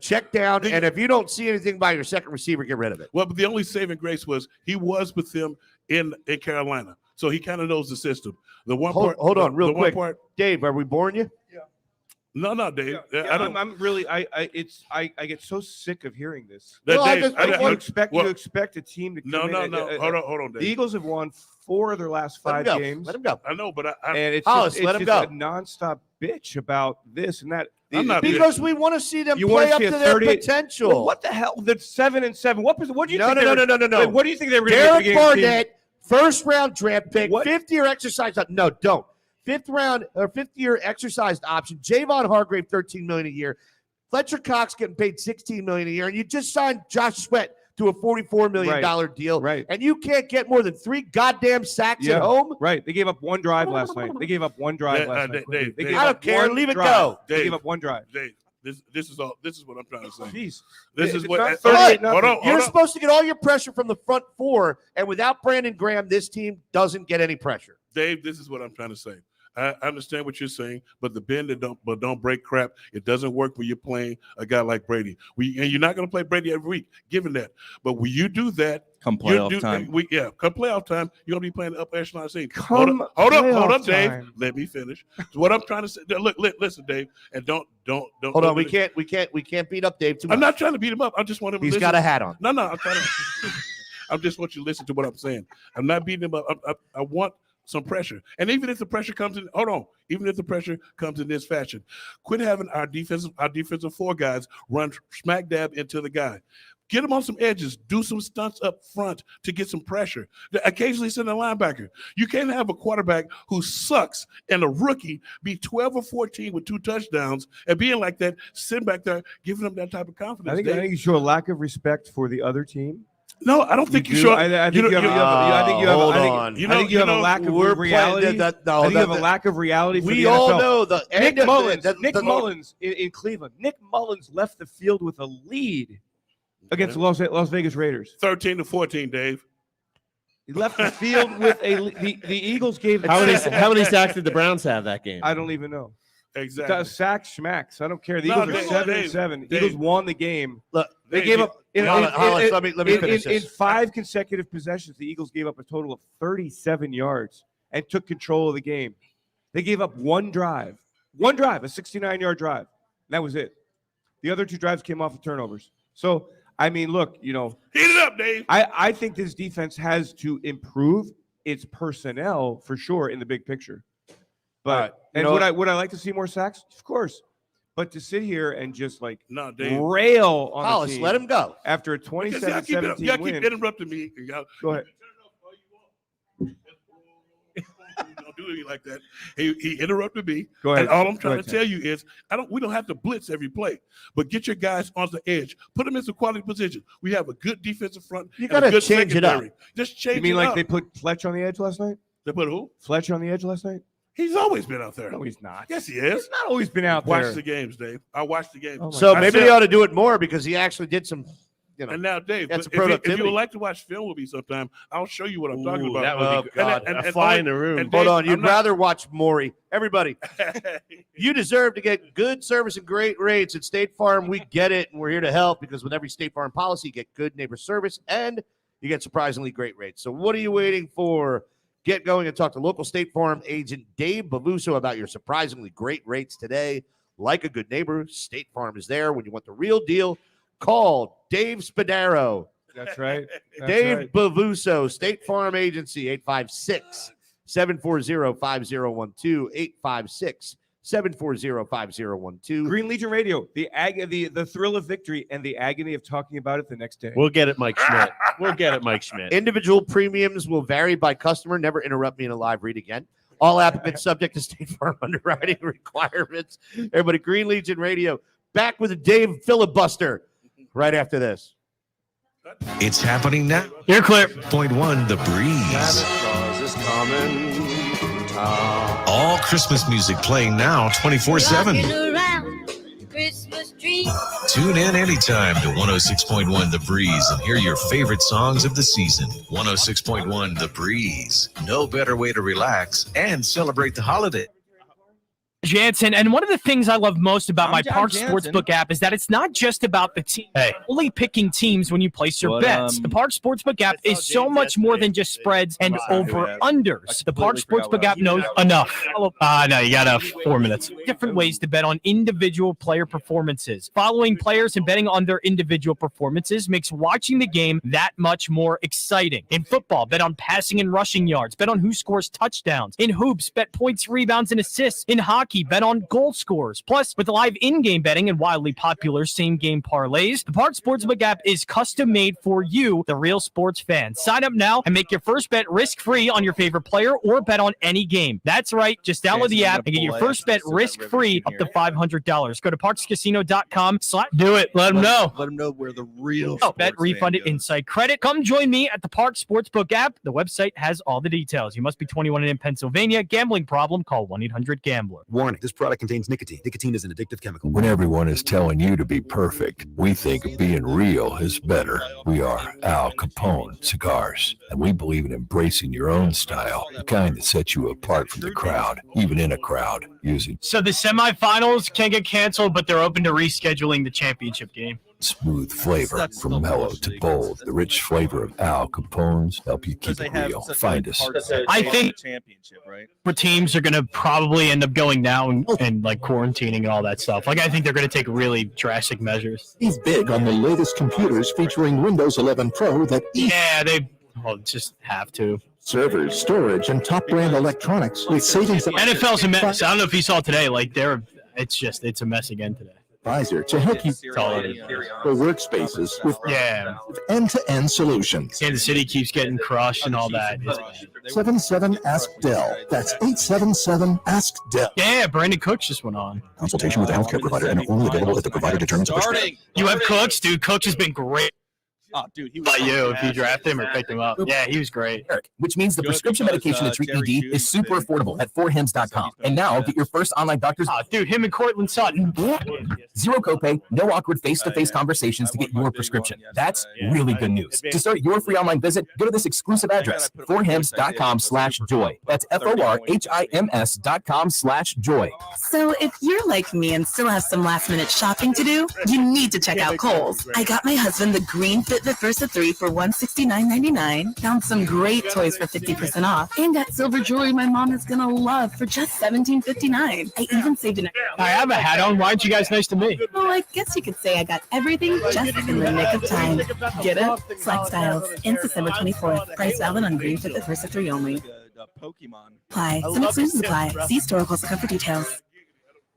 check down, and if you don't see anything by your second receiver, get rid of it. Well, but the only saving grace was he was with them in Carolina, so he kind of knows the system. The one part. Hold on, real quick, part, Dave. Are we boring you? No, Dave. I don't. I'm really. I get so sick of hearing this. Dave, You expect a team to. No. Hold on, Dave. The Eagles have won 4 of their last 5 games. Let him go. I know, but and it's Hollis, just, let him it's just go. a nonstop bitch about this and that. Because we want to see them play up to their potential. Well, what the hell? They're 7-7. What do you think? No. Wait, what do you think they were going to Derek Barnett, first round draft pick, 5th-year exercise. No, don't. 5th-year exercised option. Javon Hargrave, $13 million a year. Fletcher Cox getting paid $16 million a year, and you just signed Josh Sweat to a $44 million deal. Right. And you can't get more than 3 goddamn sacks at home. Right. They gave up 1 drive last night. They gave up 1 drive last night. Dave, I don't care. Leave it go. They gave up 1 drive. Dave, this is what I'm trying to say. Jeez. This is It's what. not Hold on. You're supposed to get all your pressure from the front 4, and without Brandon Graham, this team doesn't get any pressure. Dave, this is what I'm trying to say. I understand what you're saying, but the bend and don't break crap. It doesn't work when you're playing a guy like Brady. And you're not going to play Brady every week, given that. But when you do that, come playoff time, come playoff time, you're going to be playing the upper echelon scene. Hold up, Dave. Let me finish. So what I'm trying to say, look, listen, Dave, and don't. Hold on, we can't beat up Dave too much. I'm not trying to beat him up. I just want him. He's to got a hat on. No, I'm trying to. I just want you to listen to what I'm saying. I'm not beating him up. I want some pressure. And even if the pressure comes in, even if the pressure comes in this fashion, quit having our defensive 4 guys run smack dab into the guy. Get them on some edges. Do some stunts up front to get some pressure. Occasionally send a linebacker. You can't have a quarterback who sucks and a rookie be 12 or 14 with 2 touchdowns and being like that, sitting back there, giving them that type of confidence. I think you show a lack of respect for the other team. No, I don't think you should. I think you have a lack of reality. I think you have a lack of reality. We all know the Nick Mullins in Cleveland. Nick Mullins left the field with a lead against the Las Vegas Raiders. 13-14, Dave. He left the field with the Eagles gave. How many sacks did the Browns have that game? I don't even know. Exactly. Sack schmacks. I don't care. The Eagles are 7-7. The Eagles won the game. Look, they gave up. Let me finish in this. 5 consecutive possessions, the Eagles gave up a total of 37 yards and took control of the game. They gave up 1 drive, a 69-yard drive. That was it. The other 2 drives came off of turnovers. So, I mean, look, heat it up, Dave. I think this defense has to improve its personnel for sure in the big picture. But would I like to see more sacks? Of course. But to sit here and just rail on Hollis, the team let him go after a 27-17 y'all win. keep interrupting me. Go ahead. Don't do it like that. He interrupted me. Go ahead. And all I'm trying to tell you is we don't have to blitz every play, but get your guys on the edge. Put them in some quality position. We have a good defensive front. You got to change it up. Just change it up. You mean like they put Fletch on the edge last night? They put who? Fletch on the edge last night? He's always been out there. No, he's not. Yes, he is. He's not always been out there. Watch the games, Dave. I watched the game. So maybe they ought to do it more because he actually did some. And now, Dave, that's if you would like to watch film with me sometime, I'll show you what I'm talking about. That would be God. A fly in the room. Hold on, you'd rather watch Maury. Everybody, you deserve to get good service and great rates at State Farm. We get it, and we're here to help because with every State Farm policy, you get good neighbor service and you get surprisingly great rates. So what are you waiting for? Get going and talk to local State Farm agent Dave Bavuso about your surprisingly great rates today. Like a good neighbor, State Farm is there when you want the real deal. Call Dave Spadaro. That's right. Dave Bavuso, State Farm Agency, 856-740-5012, 856-740-5012. Green Legion Radio, the thrill of victory and the agony of talking about it the next day. We'll get it, Mike Schmidt. Individual premiums will vary by customer. Never interrupt me in a live read again. All applicants subject to State Farm underwriting requirements. Everybody, Green Legion Radio, back with a Dave filibuster right after this. It's happening now. You're clear. Point 1, The Breeze. All Christmas music playing now 24/7. Tune in anytime to 106.1 The Breeze and hear your favorite songs of the season. 106.1 The Breeze. No better way to relax and celebrate the holiday. Jansen, and one of the things I love most about my John Park Jansen. Sportsbook app is that it's not just about the team. Only picking teams when you place your bets. The Park Sportsbook app is so much more than just spreads and over-unders. The Park Sportsbook app knows enough. No, you got 4 minutes. Different ways to bet on individual player performances. Following players and betting on their individual performances makes watching the game that much more exciting. In football, bet on passing and rushing yards. Bet on who scores touchdowns. In hoops, bet points, rebounds, and assists. In hockey, bet on goal scorers. Plus, with live in-game betting and wildly popular same-game parlays, the Park Sportsbook app is custom-made for you, the real sports fan. Sign up now and make your first bet risk-free on your favorite player or bet on any game. That's right. Just download the app and get your first bet risk-free up to $500. Go to parkscasino.com. Do it. Let them know. Let them know where the real bet refunded inside credit. Come join me at the Park Sportsbook app. The website has all the details. You must be 21 and in Pennsylvania. Gambling problem? Call 1-800-GAMBLER. Warning, this product contains nicotine. Nicotine is an addictive chemical. When everyone is telling you to be perfect, we think being real is better. We are Al Capone Cigars, and we believe in embracing your own style, the kind that sets you apart from the crowd, even in a crowd, using So the semifinals can get canceled, but they're open to rescheduling the championship game. smooth flavor from mellow to bold. The rich flavor of Al Capone's help you keep it real. Find us. I think championship, right? for teams are going to probably end up going down and like quarantining and all that stuff. Like I think they're going to take really drastic measures. He's big on the latest computers featuring Windows 11 Pro that they just have to. servers, storage, and top brand electronics with savings. NFL's a mess. I don't know if you saw today. Like it's a mess again today. Advisor to help you That's all it is. for workspaces with end-to-end solutions. Kansas City keeps getting crushed and all that. 77 Ask Dell. That's 877 Ask Dell. Yeah, Brandon Cooks just went on. Consultation with a healthcare provider and only available if the provider determines a prescription. You have Cooks, dude. Cooks has been great. Oh, dude, he was By you, if you draft him or picked him up. Yeah, he was great. Which means the prescription medication to treat ED is super affordable at 4hims.com. And now get your first online doctor's. Dude, him and Cortland Sutton. Zero copay, no awkward face-to-face conversations to get your prescription. That's really good news. To start your free online visit, go to this exclusive address, 4hims.com/joy. That's FORHIMS.com/joy. So if you're like me and still have some last-minute shopping to do, you need to check out Kohl's. I got my husband the green Fitbit Versa 3 for $169.99. Found some great toys for 50% off, and got silver jewelry my mom is gonna love for just $17.59. I even saved an. I have a hat on. Why aren't you guys nice to me? Well, I guess you could say I got everything just in the nick of time. Get it? Slack Styles. Ends December 24th. Price valid on green Fitbit Versa 3 only. Pokemon. Apply. Some exclusions apply. See store closer for details.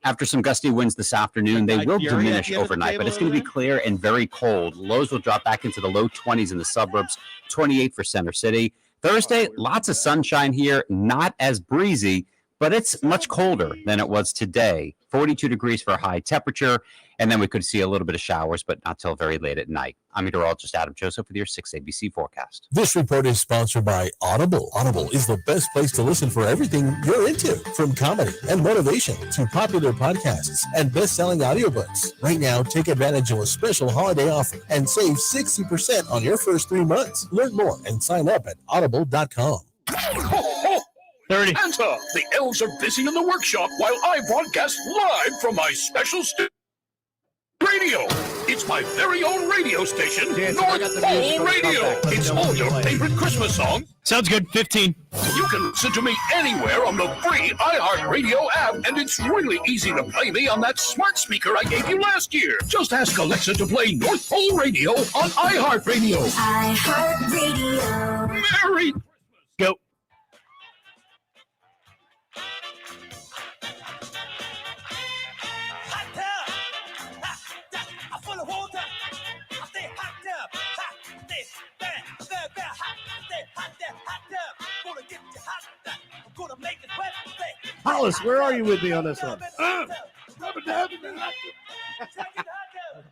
After some gusty winds this afternoon, they will diminish overnight, but it's going to be clear and very cold. Lows will drop back into the low 20s in the suburbs, 28 for Center City. Thursday, lots of sunshine here, not as breezy, but it's much colder than it was today. 42 degrees for a high temperature, and then we could see a little bit of showers, but not till very late at night. I'm meteorologist Adam Joseph with your 6 ABC forecast. This report is sponsored by Audible. Audible is the best place to listen for everything you're into, from comedy and motivation to popular podcasts and best-selling audiobooks. Right now, take advantage of a special holiday offer and save 60% on your first 3 months. Learn more and sign up at audible.com. 30. Santa, the elves are busy in the workshop while I broadcast live from my special radio. It's my very own radio station, North Pole Radio. It's all your favorite Christmas songs. Sounds good. 15. You can listen to me anywhere on the free iHeartRadio app, and it's really easy to play me on that smart speaker I gave you last year. Just ask Alexa to play North Pole Radio on iHeartRadio. iHeartRadio. Merry Go. Hollis, where are you with me on this one?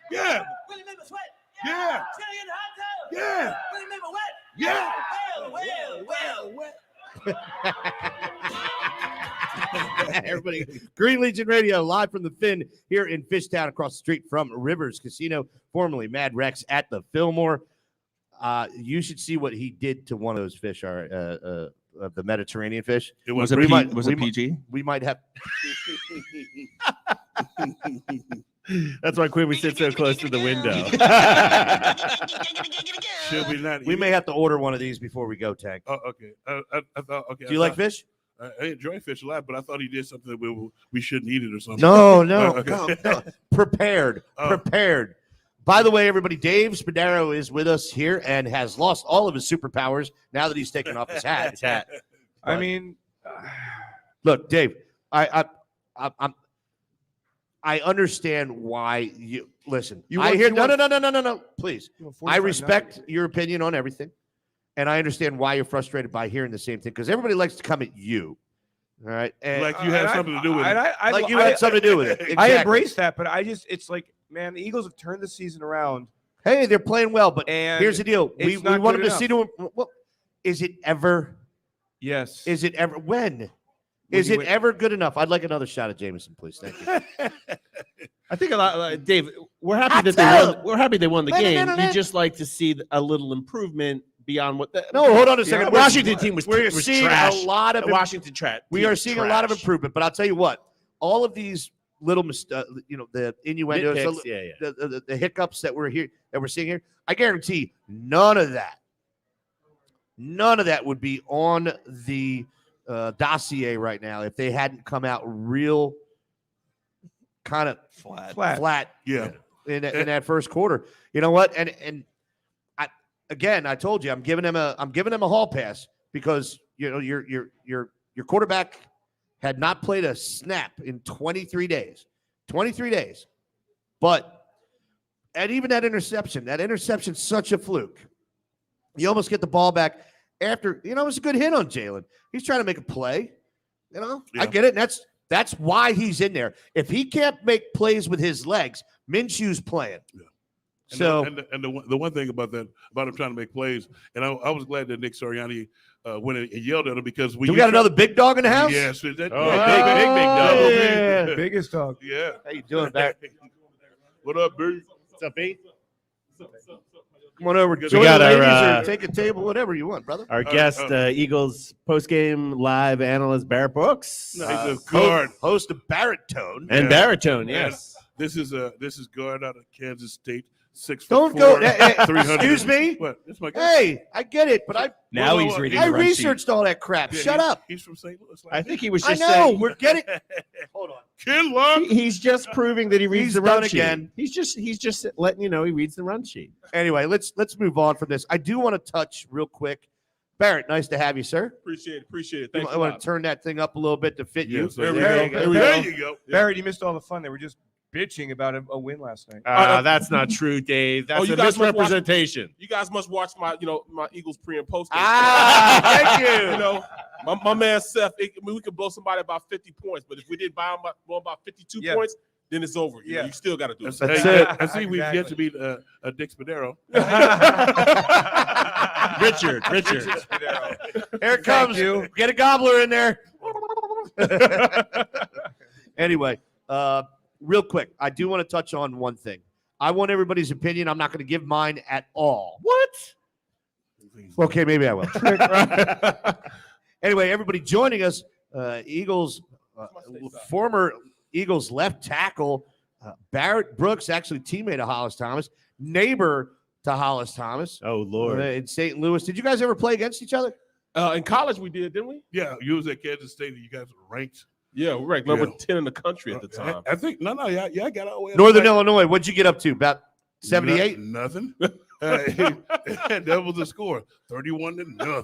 Yeah. Yeah. Yeah. Yeah. Everybody, Green Legion Radio, live from the Finn here in Fishtown, across the street from Rivers Casino, formerly Mad Rex at the Fillmore. You should see what he did to one of those fish. the Mediterranean fish. It Was was. it We P- was we it PG? We might have. That's why Quimby sits so close to the window. Should we not? We eat may it? have to order one of these before we go, Tank. Oh, okay. I thought. Okay. Do you like fish? I enjoy fish a lot, but I thought he did something that we shouldn't eat it or something. No, no, Okay. no. Prepared. Prepared. By the way, everybody, Dave Spadaro is with us here and has lost all of his superpowers now that he's taken off his hat. I mean, Look, Dave, I understand why you listen. You I want- hear you no, want- no. Please, You want I 45 respect your opinion on everything, and I understand why you're frustrated by hearing the same thing because everybody likes to come at you. All right, and Like you had something to do with it. like you had something to do with it. I Exactly. embrace that, but it's like, man, the Eagles have turned the season around. Hey, they're playing well, but And here's the deal: we it's not want them good to see to. Well, is it ever? Yes. Is it ever? When? Is you it win- ever good enough? I'd like another shot at Jameson, please. Thank you. I think a lot, Dave. We're happy I that tell they won. We're happy they won the game. No. You just like to see a little improvement beyond what the No, hold on a second. The Washington team was. We're was seeing trash. a lot of The Washington trash. We are seeing a lot of improvement, but I'll tell you what: all of these little, the innuendos, Nitpicks, yeah. the hiccups that we're seeing here. I guarantee none of that would be on the dossier right now if they hadn't come out real kind of flat Yeah. in that first quarter. You know what? And I told you I'm giving them a hall pass because your quarterback had not played a snap in 23 days. 23 days. But even that interception's such a fluke. You almost get the ball back after, it was a good hit on Jalen. He's trying to make a play. I get it. And that's why he's in there. If he can't make plays with his legs, Minshew's playing. Yeah. So the one thing about him trying to make plays, and I was glad that Nick Sirianni went and yelled at him because we got another big dog in the house. Yes, big big dog. Yeah. Biggest dog. Yeah. How you doing, back? What up, B? What's up, B? Come on over. We Join got the our, ladies or take a table, whatever you want, brother. Our guest, Eagles post-game live analyst Barrett Brooks, Nice guard. Host of Baritone. and Baritone. And Yes. This is guard out of Kansas State. 6'4", Don't go. 300. Excuse me. What? That's my guy. Hey, I get it, but I researched all that crap. Yeah, Shut up. He's from St. Louis. I think he was I just know. saying. We're getting. Hold on. Ken Long. He's just proving that he reads He's the run done sheet. again. He's just letting you know he reads the run sheet. Anyway, let's move on from this. I do want to touch real quick. Barrett, nice to have you, sir. Appreciate it. I Thank you. want to turn that thing up a little bit to fit you. Yes, There there we we go. go. There you go. Barrett, you missed all the fun. They were just bitching about a win last night. That's not true, Dave. That's you a guys must watch- misrepresentation. You guys must watch my Eagles pre and post. Thank you. My man Seth. We could blow somebody about 50 points, but if we did buy them about 52 points, then it's over. You know, you still got to do it. That's it. I see we've yet to beat Dick Spadaro. Richard. Here it comes. Get a gobbler in there. Anyway, real quick, I do want to touch on one thing. I want everybody's opinion. I'm not going to give mine at all. What? Okay, maybe I will. Anyway, everybody joining us, Eagles, former Eagles left tackle, Barrett Brooks, actually teammate of Hollis Thomas, neighbor to Hollis Thomas. Oh, Lord. In St. Louis. Did you guys ever play against each other? In college, we did, didn't we? Yeah, you was at Kansas State. And you guys were ranked. Yeah, we're ranked number 10 in the country at the time. I think no, yeah, I got all the way. Northern Illinois. What'd you get up to? About 78? Nothing. That was the score, 31-0.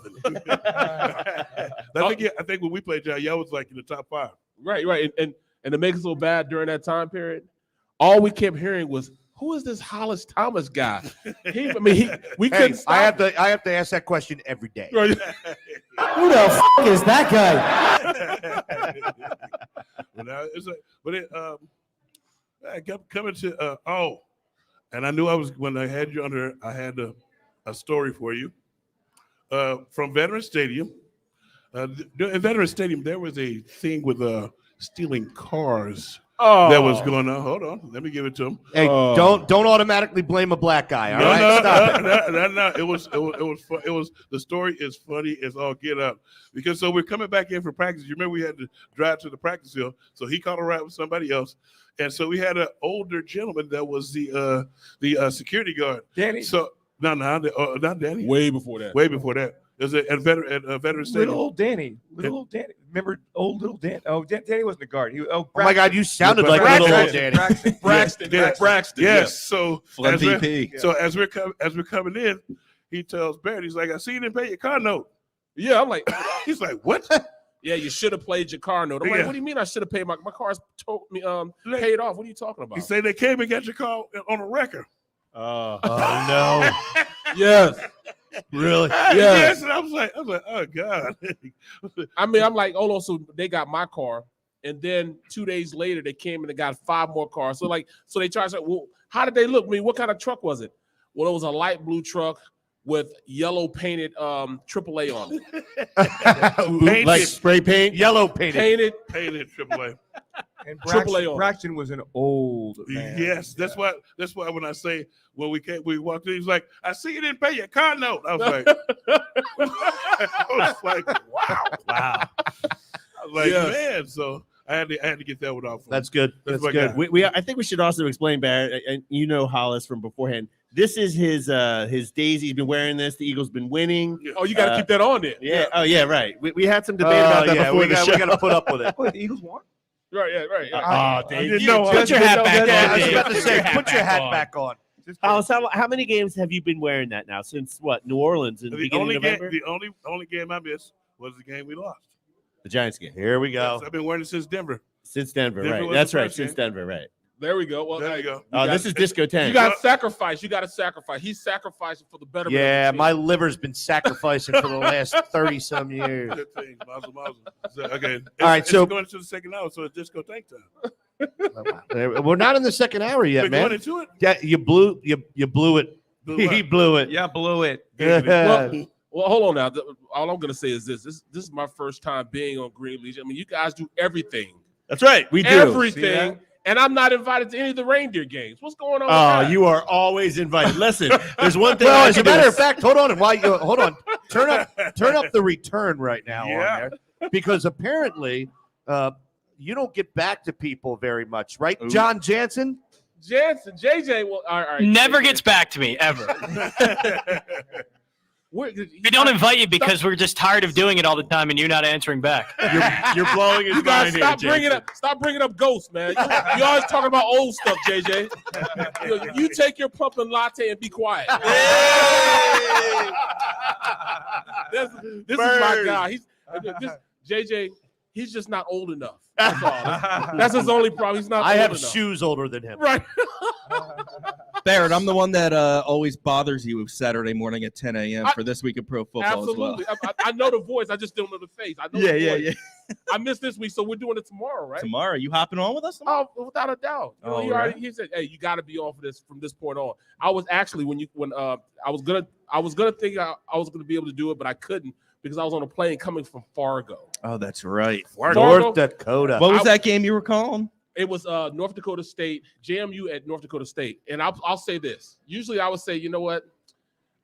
I think when we played y'all was like in the top 5. Right. And to make us so bad during that time period, all we kept hearing was, "Who is this Hollis Thomas guy?" We couldn't stop. I have to ask that question every day. Right. Who the f- is that guy? I kept coming to and I knew when I had you under, I had a story for you from Veterans Stadium. In Veterans Stadium, there was a thing with stealing cars that was going on. Hold on, let me give it to him. Hey, don't automatically blame a black guy. All right, stop it. No. It was the story is funny as all get up because so we're coming back in for practice. You remember we had to drive to the practice field, so he caught a ride with somebody else, and so we had an older gentleman that was the security guard. Danny. So not Danny. Way before that. Way before that. There's a veteran stadium. Little old Danny. Little old Danny. Remember old little Dan? Oh, Danny wasn't a guard. Oh my God, you sounded like little old Danny. Braxton. Yes. So as MVP. we're coming in, he tells Barrett, he's like, I see you didn't pay your car note. Yeah, I'm like, he's like, what? Yeah, you should have played your car note. I'm like, what do you mean I should have paid my car's paid off? What are you talking about? He said they came and got your car on a record. Oh no. Yes. Really? Yes. And I was like, oh God. I mean, I'm like, oh no, so they got my car, and then 2 days later they came and they got 5 more cars. So they charged. Well, how did they look? I mean, what kind of truck was it? Well, it was a light blue truck with yellow painted AAA on it. Like spray paint, yellow painted. Painted AAA. And AAA on. Braxton was an old man. Yes, that's why when I say when we walked in, he's like, I see you didn't pay your car note. I was like, wow. I was like, man, so I had to get that one off. That's good. That's my good. guy. I think we should also explain, Barrett, and you know Hollis from beforehand. This is his days. He's been wearing this. The Eagles been winning. Oh, you got to keep that on there. Yeah. Oh, yeah. Right. We had some debate about that before the show. We got to put up with it. Wait, the Eagles won? Right. Yeah. Right. Oh, Dave. Put your hat back on. I was about to say, put your hat back on. Hollis, how many games have you been wearing that now? Since what? New Orleans in the beginning of November? The only game I missed was the game we lost. The Giants game. Here we go. Yes, I've been wearing it since Denver. Since Denver, Denver right. was That's the right. first Since game. Denver, right. There we go. Well, there you go. Oh, this is Disco Tank. You got to sacrifice. You got to sacrifice. He's sacrificing for the betterment. Yeah, of the my team. liver's been sacrificing for the last 30-some years. Good thing. Mazel. So, okay. All right, so- it's going to the second hour, so it's disco tank time. We're not in the second hour yet, We're man. going into it? Yeah, you blew it. Blew He what? blew it. Yeah, blew it. Well, hold on now. All I'm going to say is this is my first time being on Green Legion. I mean, you guys do everything. That's right. We do. Everything. And I'm not invited to any of the reindeer games. What's going on? Oh, with that? you are always invited. Listen, there's one thing. Well, as a matter of fact, hold on. Hold on. Turn up the return right now on there, because apparently you don't get back to people very much, right, John Jansen? JJ will. All right. Never gets back to me ever. We don't invite you because we're just tired of doing it all the time, and you're not answering back. You're blowing his You guys mind here, stop bringing up ghosts, man. You always talking about old stuff, JJ. You take your pumpkin latte and be quiet. This is my guy. JJ. He's just not old enough. That's all. That's his only problem. He's not. I old have enough. shoes older than him. Right. Barrett, I'm the one that always bothers you Saturday morning at 10 a.m. for This Week in Pro Football Absolutely. as well. I know the voice. I just don't know the face. I know the voice. Yeah. I missed this week, so we're doing it tomorrow, right? Tomorrow, you hopping on with us tomorrow? Oh, without a doubt. You know, All right. he said, "Hey, you got to be on for this from this point on." I was actually I was gonna think I was gonna be able to do it, but I couldn't because I was on a plane coming from Fargo. Oh, that's right. Fargo? North Dakota. What was that game you were calling? It was North Dakota State, JMU at North Dakota State. And I'll say this. Usually I would say, you know what?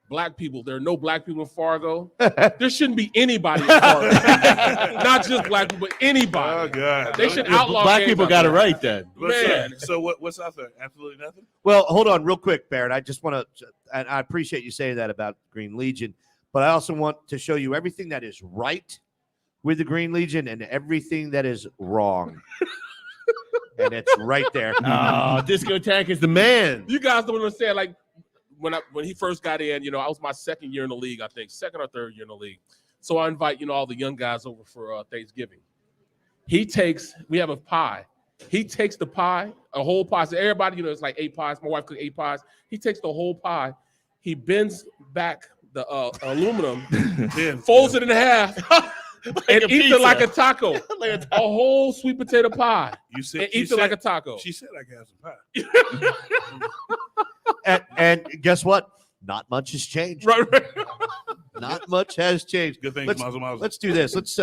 Black people. There are no black people in Fargo. There shouldn't be anybody in Fargo. Not just black people, but anybody. Oh God. They should outlaw Black games people out got it there. right then. Man. So what's out there? Absolutely nothing. Well, hold on real quick, Barrett. I just want to, and I appreciate you saying that about Green Legion, but I also want to show you everything that is right with the Green Legion and everything that is wrong. And it's right there. Oh, Disco Tank is the man. You guys don't understand. Like when he first got in, I was my second year in the league, I think, second or third year in the league. So I invite all the young guys over for Thanksgiving. We have a pie. He takes the pie, a whole pie. So everybody, it's like 8 pies. My wife cooked 8 pies. He takes the whole pie. He bends back the aluminum, folds it in half, and eats it like a taco. A whole sweet potato pie. You said and eats it like a taco. She said I can have some pie. And guess what? Not much has changed. Right. Not much has changed. Good thing. Let's do this. Let's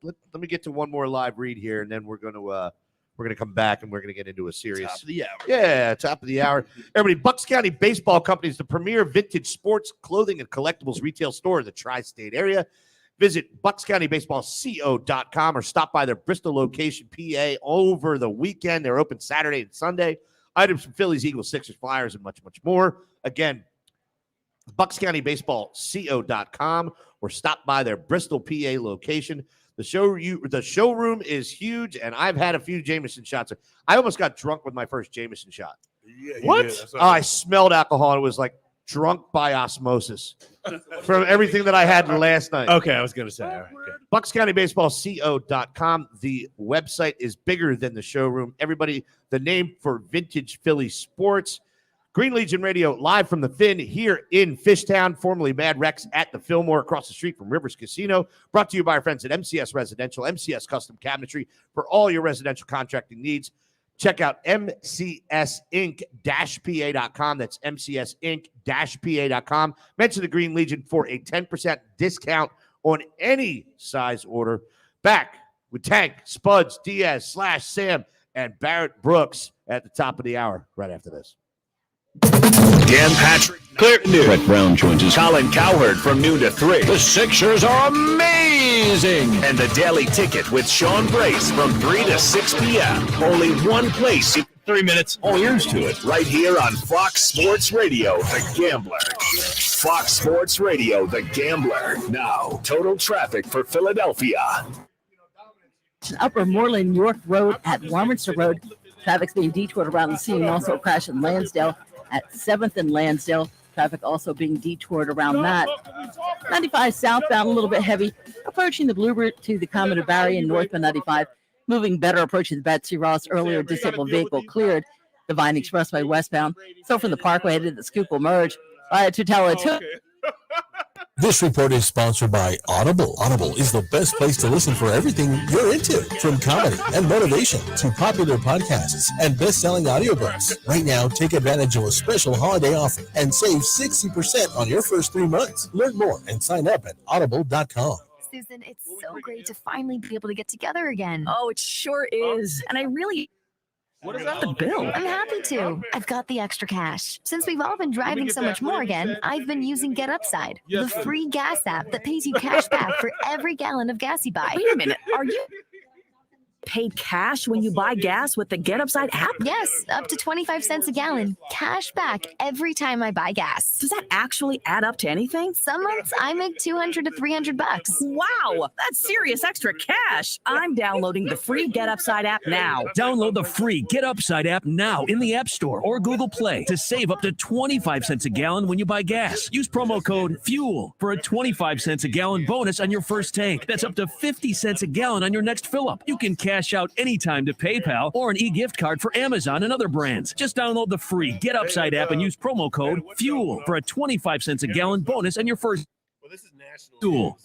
let me get to one more live read here, and then we're going to We're going to come back and we're going to get into a serious. Top of the hour. Yeah, top of the hour. Everybody, Bucks County Baseball Company is the premier vintage sports, clothing, and collectibles retail store in the tri-state area. Visit buckscountybaseballco.com or stop by their Bristol location, PA, over the weekend. They're open Saturday and Sunday. Items from Phillies, Eagles, Sixers, Flyers, and much, much more. Again, buckscountybaseballco.com or stop by their Bristol, PA location. The showroom is huge, and I've had a few Jameson shots. I almost got drunk with my first Jameson shot. Yeah, What? I smelled alcohol. And it was like drunk by osmosis from everything that I had last night. Okay, I was going to say. All right, good. buckscountybaseballco.com. The website is bigger than the showroom. Everybody, the name for vintage Philly sports. Green Legion Radio, live from the Finn here in Fishtown, formerly Mad Rex at the Fillmore across the street from Rivers Casino. Brought to you by our friends at MCS Residential, MCS Custom Cabinetry for all your residential contracting needs. Check out MCSinc-PA.com. That's MCSinc-PA.com. Mention the Green Legion for a 10% discount on any size order. Back with Tank, Spuds, Diaz, Sam, and Barrett Brooks at the top of the hour right after this. Dan Patrick, clear news. Brett Brown joins us. Colin Cowherd from noon to 3. The Sixers are amazing. And the Daily Ticket with Sean Brace from 3 to 6 p.m. Only one place. 3 minutes. All ears to it. Right here on Fox Sports Radio, The Gambler. Fox Sports Radio, The Gambler. Now, total traffic for Philadelphia. Upper Moreland York Road at Warminster Road. Traffic's being detoured around the scene. Also a crash in Lansdale at 7th and Lansdale. Traffic also being detoured around that. 95 southbound, a little bit heavy. Approaching the Blue Route to the Commodore Barry and northbound 95. Moving better, approaching the Betsy Ross. Earlier disabled vehicle cleared. The Vine Expressway westbound. So from the Parkway headed to the Schuylkill Merge. To tell it too. This report is sponsored by Audible. Audible is the best place to listen for everything you're into, from comedy and motivation to popular podcasts and best-selling audiobooks. Right now, take advantage of a special holiday offer and save 60% on your first 3 months. Learn more and sign up at audible.com. Susan, it's so great to finally be able to get together again. Oh, it sure is. And I really... What is that? The bill. I'm happy to. I've got the extra cash. Since we've all been driving so much more again, I've been using Get Upside, the free gas app that pays you cash back for every gallon of gas you buy. Wait a minute. Are you paid cash when you buy gas with the Get Upside app? Yes, up to 25 cents a gallon. Cash back every time I buy gas. Does that actually add up to anything? Some months I make $200 to $300. Wow, that's serious extra cash. I'm downloading the free Get Upside app now. Download the free Get Upside app now in the App Store or Google Play to save up to 25 cents a gallon when you buy gas. Use promo code FUEL for a 25 cents a gallon bonus on your first tank. That's up to 50 cents a gallon on your next fill up. You can cash out anytime to PayPal or an e-gift card for Amazon and other brands. Just download the free Get Upside app and use promo code FUEL for a 25 cents a gallon bonus on your first tool.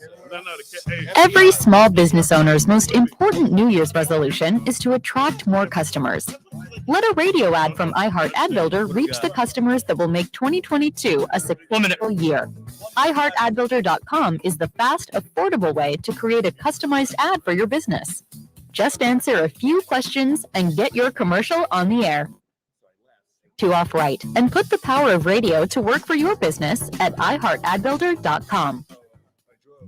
Every small business owner's most important New Year's resolution is to attract more customers. Let a radio ad from iHeart Ad Builder reach the customers that will make 2022 a successful year. iHeartAdBuilder.com is the fast, affordable way to create a customized ad for your business. Just answer a few questions and get your commercial on the air. To off right and put the power of radio to work for your business at iHeartAdBuilder.com.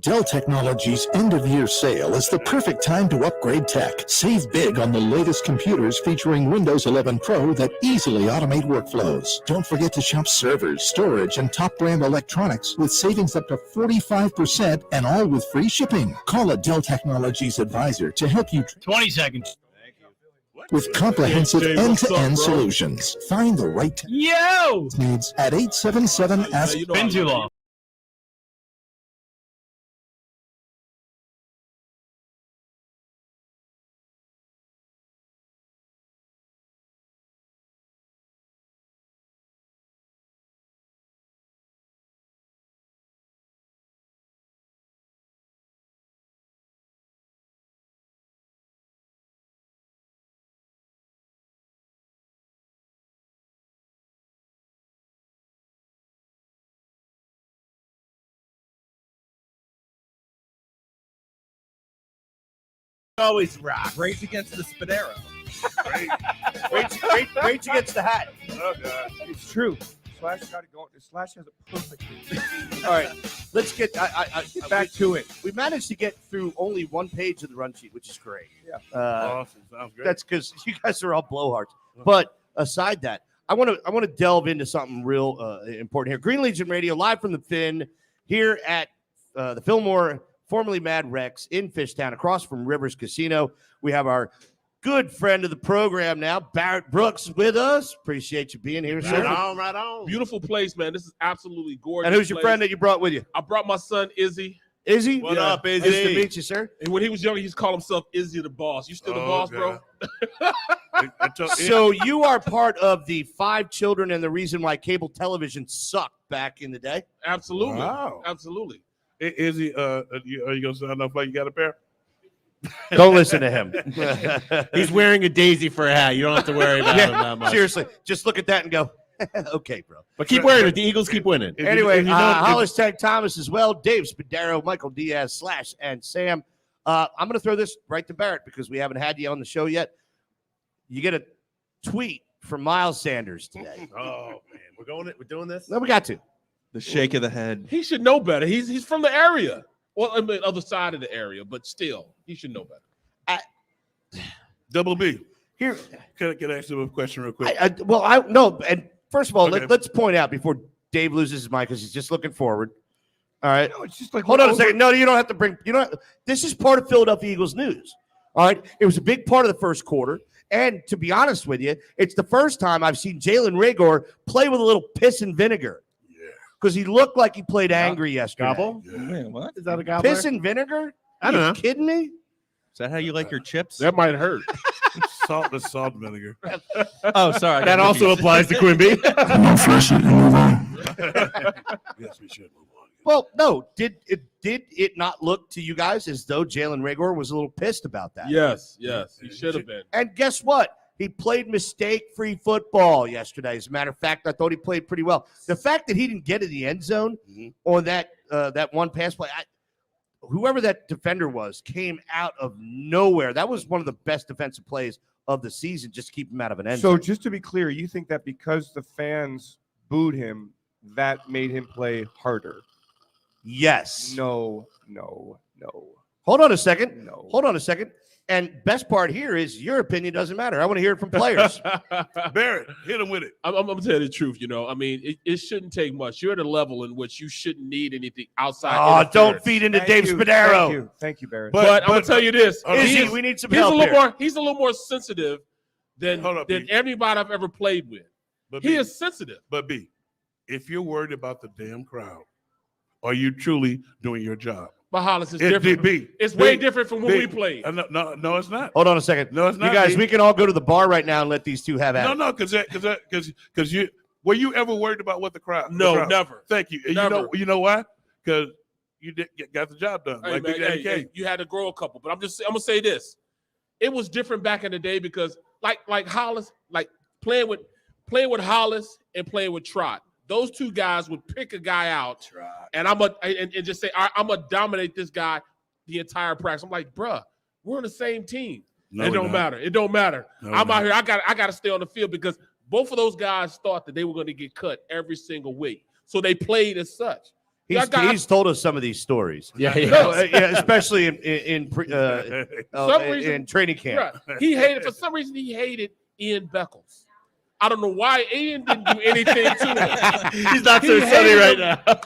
Dell Technologies' end-of-year sale is the perfect time to upgrade tech. Save big on the latest computers featuring Windows 11 Pro that easily automate workflows. Don't forget to shop servers, storage, and top-brand electronics with savings up to 45% and all with free shipping. Call a Dell Technologies advisor to help you 20 seconds. With comprehensive end-to-end solutions. Find the right needs at 877-ASK. Been too long. Always rock. Race against the Spadero. Rage against the hat. Oh, God. It's true. Slash got it going. Slash has it perfectly. All right, let's get Get back to it. We managed to get through only one page of the run sheet, which is great. Yeah. Awesome. Sounds great. That's because you guys are all blowhards. But aside that, I want to delve into something real important here. Green Legion Radio, live from the Finn, here at the Fillmore, formerly Mad Rex, in Fishtown, across from Rivers Casino. We have our good friend of the program now, Barrett Brooks, with us. Appreciate you being here, sir. Right on. Beautiful place, man. This is absolutely gorgeous. And who's your place. friend that you brought with you? I brought my son, Izzy. Izzy? What up, Izzy? Nice to meet you, sir. And when he was younger, he used to call himself Izzy the Boss. You still the boss, bro? So you are part of the 5 children and the reason why cable television sucked back in the day? Absolutely. Wow. Absolutely. Is he? Are you gonna sound off like you got a pair? Don't listen to him. He's wearing a daisy for a hat. You don't have to worry about him that much. Seriously, just look at that and go, okay, bro. But keep wearing it. The Eagles keep winning. Anyway, Hollis Tag Thomas as well, Dave Spadaro, Michael Diaz, Slash, and Sam. I'm going to throw this right to Barrett because we haven't had you on the show yet. You get a tweet from Miles Sanders today. Oh man, we're doing this. No, we got to. The shake of the head. He should know better. He's from the area. Well, I mean, other side of the area, but still, he should know better. Double B. Here, can I ask you a question real quick? No. And first of all, Okay. let's point out before Dave loses his mic because he's just looking forward. All right. No, it's just like Hold on a second. No, you don't have to bring. You know, this is part of Philadelphia Eagles news. All right. It was a big part of the first quarter. And to be honest with you, it's the first time I've seen Jalen Reagor play with a little piss and vinegar. Because he looked like he played angry yesterday. Gobble? Man, what? Is that a gobbler? Piss and vinegar? I don't Are you know. kidding me? Is that how you like your chips? That might hurt. Salt and vinegar. Oh, sorry. That also applies to Quimby. Yes, we should move on. Well, no. Did it not look to you guys as though Jalen Reagor was a little pissed about that? Yes. He should have been. And guess what? He played mistake-free football yesterday. As a matter of fact, I thought he played pretty well. The fact that he didn't get in the end zone on that one pass play, whoever that defender was came out of nowhere. That was one of the best defensive plays of the season, just to keep him out of an end So zone. just to be clear, you think that because the fans booed him, that made him play harder? Yes. No. Hold on a second. No. Hold on a second. And best part here is your opinion doesn't matter. I want to hear it from players. Barrett, hit him with it. I'm going to tell you the truth. You know, I mean, it shouldn't take much. You're at a level in which you shouldn't need anything outside. Oh, don't interference. feed into Thank Dave you, Spadaro. Thank you, Barrett. But I'm going to tell you this. Izzy, we need some he's help a little here. more. He's a little more sensitive than Pete. everybody I've ever played with. But He B, is sensitive. But B, if you're worried about the damn crowd, are you truly doing your job? But Hollis is It's different. B. It's B. way different from when B. we played. No, it's not. Hold on a second. No, it's not. You guys, B. we can all go to the bar right now and let these two have at it. No, because you were you ever worried about what the crowd? No, the crowd- never. Thank you. And Never. you know why? Because you got the job done. Hey, like man, Big Daddy hey, Kane. you had to grow a couple. But I'm gonna say this. It was different back in the day because like Hollis, like playing with Hollis and playing with Trot. Those two guys would pick a guy out, and and just say, I'm gonna dominate this guy the entire practice. I'm like, bruh, we're on the same team. No, it we're don't not. matter. It don't matter. No, I'm we're out here. I got to stay on the field because both of those guys thought that they were going to get cut every single week, so they played as such. He's told us some of these stories. Yeah, especially in training camp. Right. He hated for some reason. He hated Ian Beckles. I don't know why Ian didn't do anything to him. He's not so sunny right now.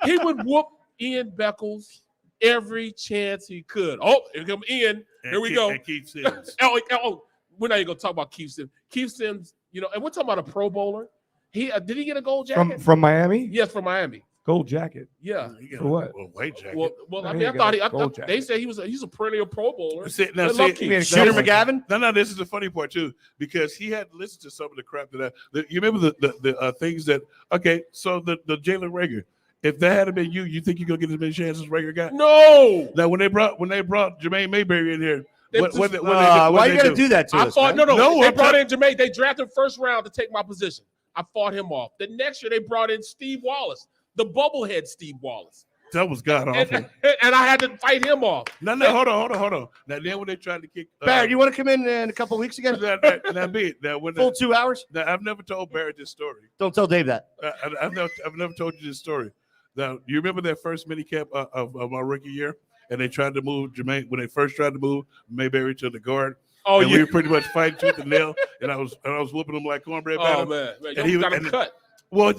He would whoop Ian Beckles every chance he could. Oh, here comes Ian. Here we go. And Keith Sims. We're not even going to talk about Keith Sims. Keith Sims, and we're talking about a Pro Bowler. Did he get a gold jacket? From Miami? Yes, from Miami. Gold jacket. Yeah. For what? White jacket. Well, I No, mean, I gold thought jacket. they said he's a perennial Pro Bowler. Shooter McGavin? No, this is the funny part too, because he had to listen to some of the crap you remember the things that. Okay, so the Jalen Reagor. If that had been you think you're gonna get as many chances as Reagor got? No. Now when they brought Jermaine Mayberry in here, why you gotta do that to I us? fought man? they brought in Jermaine. They drafted first round to take my position. I fought him off. The next year they brought in Steve Wallace, the bubblehead Steve Wallace. That was god awful. And I had to fight him off. No, hold on. Now then, when they tried to kick Barrett, you want to come in a couple weeks again? Full 2 hours? Now, I've never told Barrett this story. Don't tell Dave that. I've never told you this story. Now, you remember that first minicamp of my rookie year, and they tried to move Jermaine when they first tried to move Mayberry to the guard. Oh, and yeah. we were pretty much fighting tooth and nail, and I was whooping him like cornbread batter. Oh man, and you got him cut. Well,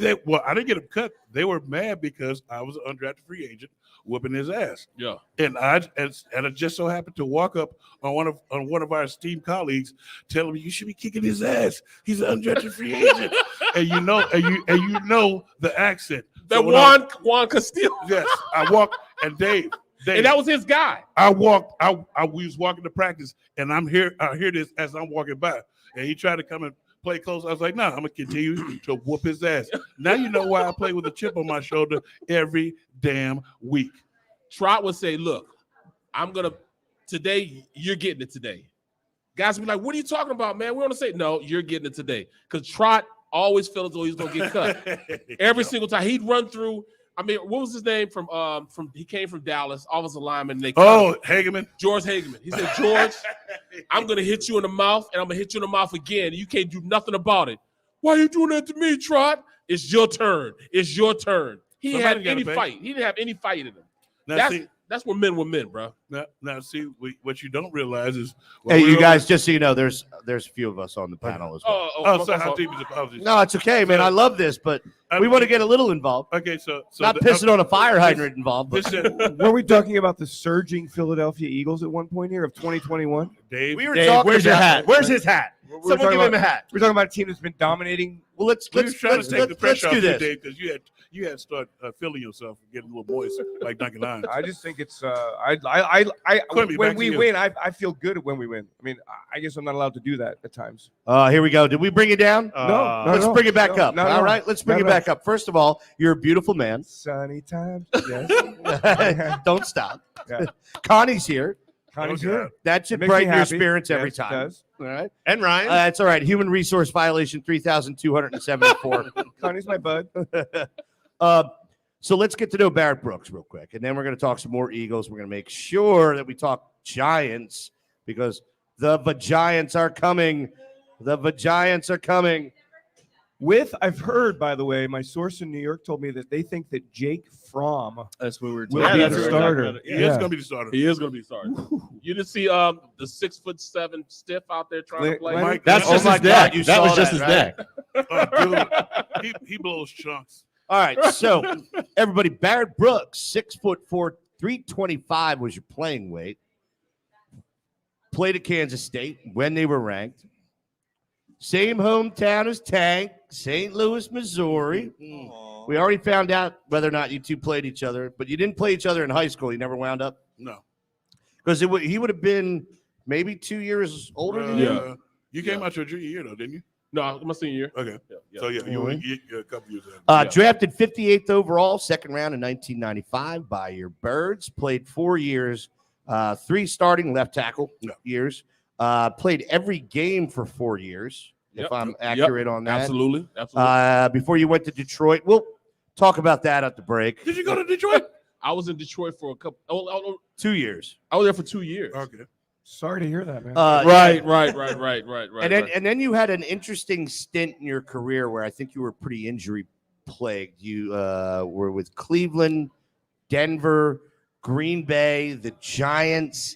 I didn't get him cut. They were mad because I was an undrafted free agent whooping his ass. Yeah. And I just so happened to walk up on one of our esteemed colleagues, telling me you should be kicking his ass. He's an undrafted free agent, and you know the accent. That Juan Castillo. Yes, I walked and Dave, and that was his guy. We was walking to practice, and I hear this as I'm walking by, and he tried to come and play close. I was like, nah, I'm gonna continue to whoop his ass. Now you know why I play with a chip on my shoulder every damn week. Trot would say, look, today, you're getting it today. Guys would be like, what are you talking about, man? We want to say, no, you're getting it today. Because Trot always felt as though he's gonna get cut. Every single time. He'd run through. I mean, what was his name he came from Dallas, offensive lineman. Hageman. George Hageman. He said, George, I'm going to hit you in the mouth, and I'm going to hit you in the mouth again. You can't do nothing about it. Why are you doing that to me, Trot? It's your turn. It's your turn. He didn't have any fight. He didn't have any fight in him. That's where men were men, bro. Now see, what you don't realize is... Hey, you guys, just so you know, there's a few of us on the panel as well. So how deep is the apology? No, it's okay, man. I love this, but we want to get a little involved. Okay, so not pissing on a fire hydrant involved. But Were we talking about the surging Philadelphia Eagles at one point here of 2021? Dave, we were talking. Where's your hat? Where's his hat? Someone give him a hat. We're talking about a team that's been dominating. Well, let's take the pressure off do you, this. Dave, because you had to start feeling yourself and getting a little moist like Duncan Hines. I just think it's Quimby, when back we to you. win, I feel good when we win. I mean, I guess I'm not allowed to do that at times. Here we go. Did we bring it down? No, Let's bring it back up. no, All no. right, let's bring it back up. First of all, you're a beautiful man. Sunny times. Yes. Don't stop. Yeah. Connie's here. Connie's here. That should Makes me brighten your happy. spirits every Yes, it time. does. All right. And Ryan. That's all right. Human resource violation 3,274. Connie's my bud. So let's get to know Barrett Brooks real quick, and then we're going to talk some more Eagles. We're going to make sure that we talk Giants because the Giants are coming. The Giants are coming. I've heard, by the way, my source in New York told me that they think that Jake Fromm That's what we were will talking be about. the starter. He is going to be the starter. He is going to be the starter. You didn't see the 6'7" stiff out there trying to play? Mike, That's just his neck. That was just his neck. Dude, he blows chunks. All right, so everybody, Barrett Brooks, 6'4", 325 was your playing weight. Played at Kansas State when they were ranked. Same hometown as Tank, St. Louis, Missouri. We already found out whether or not you two played each other, but you didn't play each other in high school. You never wound up? No. Because he would have been maybe 2 years older than you. You came out your junior year, though, didn't you? No, my senior year. Okay. Yeah. So, you're a couple years in. Drafted 58th overall, second round in 1995 by your Birds. Played 4 years, 3 starting left tackle years. Played every game for 4 years, if I'm accurate on that. Absolutely. Before you went to Detroit. We'll talk about that at the break. Did you go to Detroit? I was in Detroit for 2 years. I was there for 2 years. Okay. Sorry to hear that, man. Right. And then you had an interesting stint in your career where I think you were pretty injury plagued. You were with Cleveland, Denver, Green Bay, the Giants,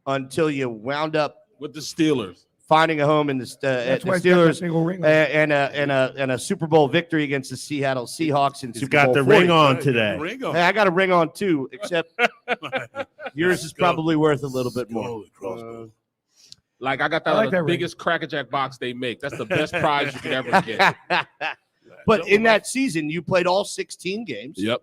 until you wound up with the Steelers, finding a home in the That's why Steelers, he's got that big old ring on. and a Super Bowl victory against the Seattle Seahawks in He's Super got Bowl the 40. ring on today. Ring on. Hey, I got a ring on too, except yours is probably worth a little bit more. Like I got that, like on the that ring. biggest Cracker-Jack box they make. That's the best prize you could ever get. But in that season, you played all 16 games. Yep.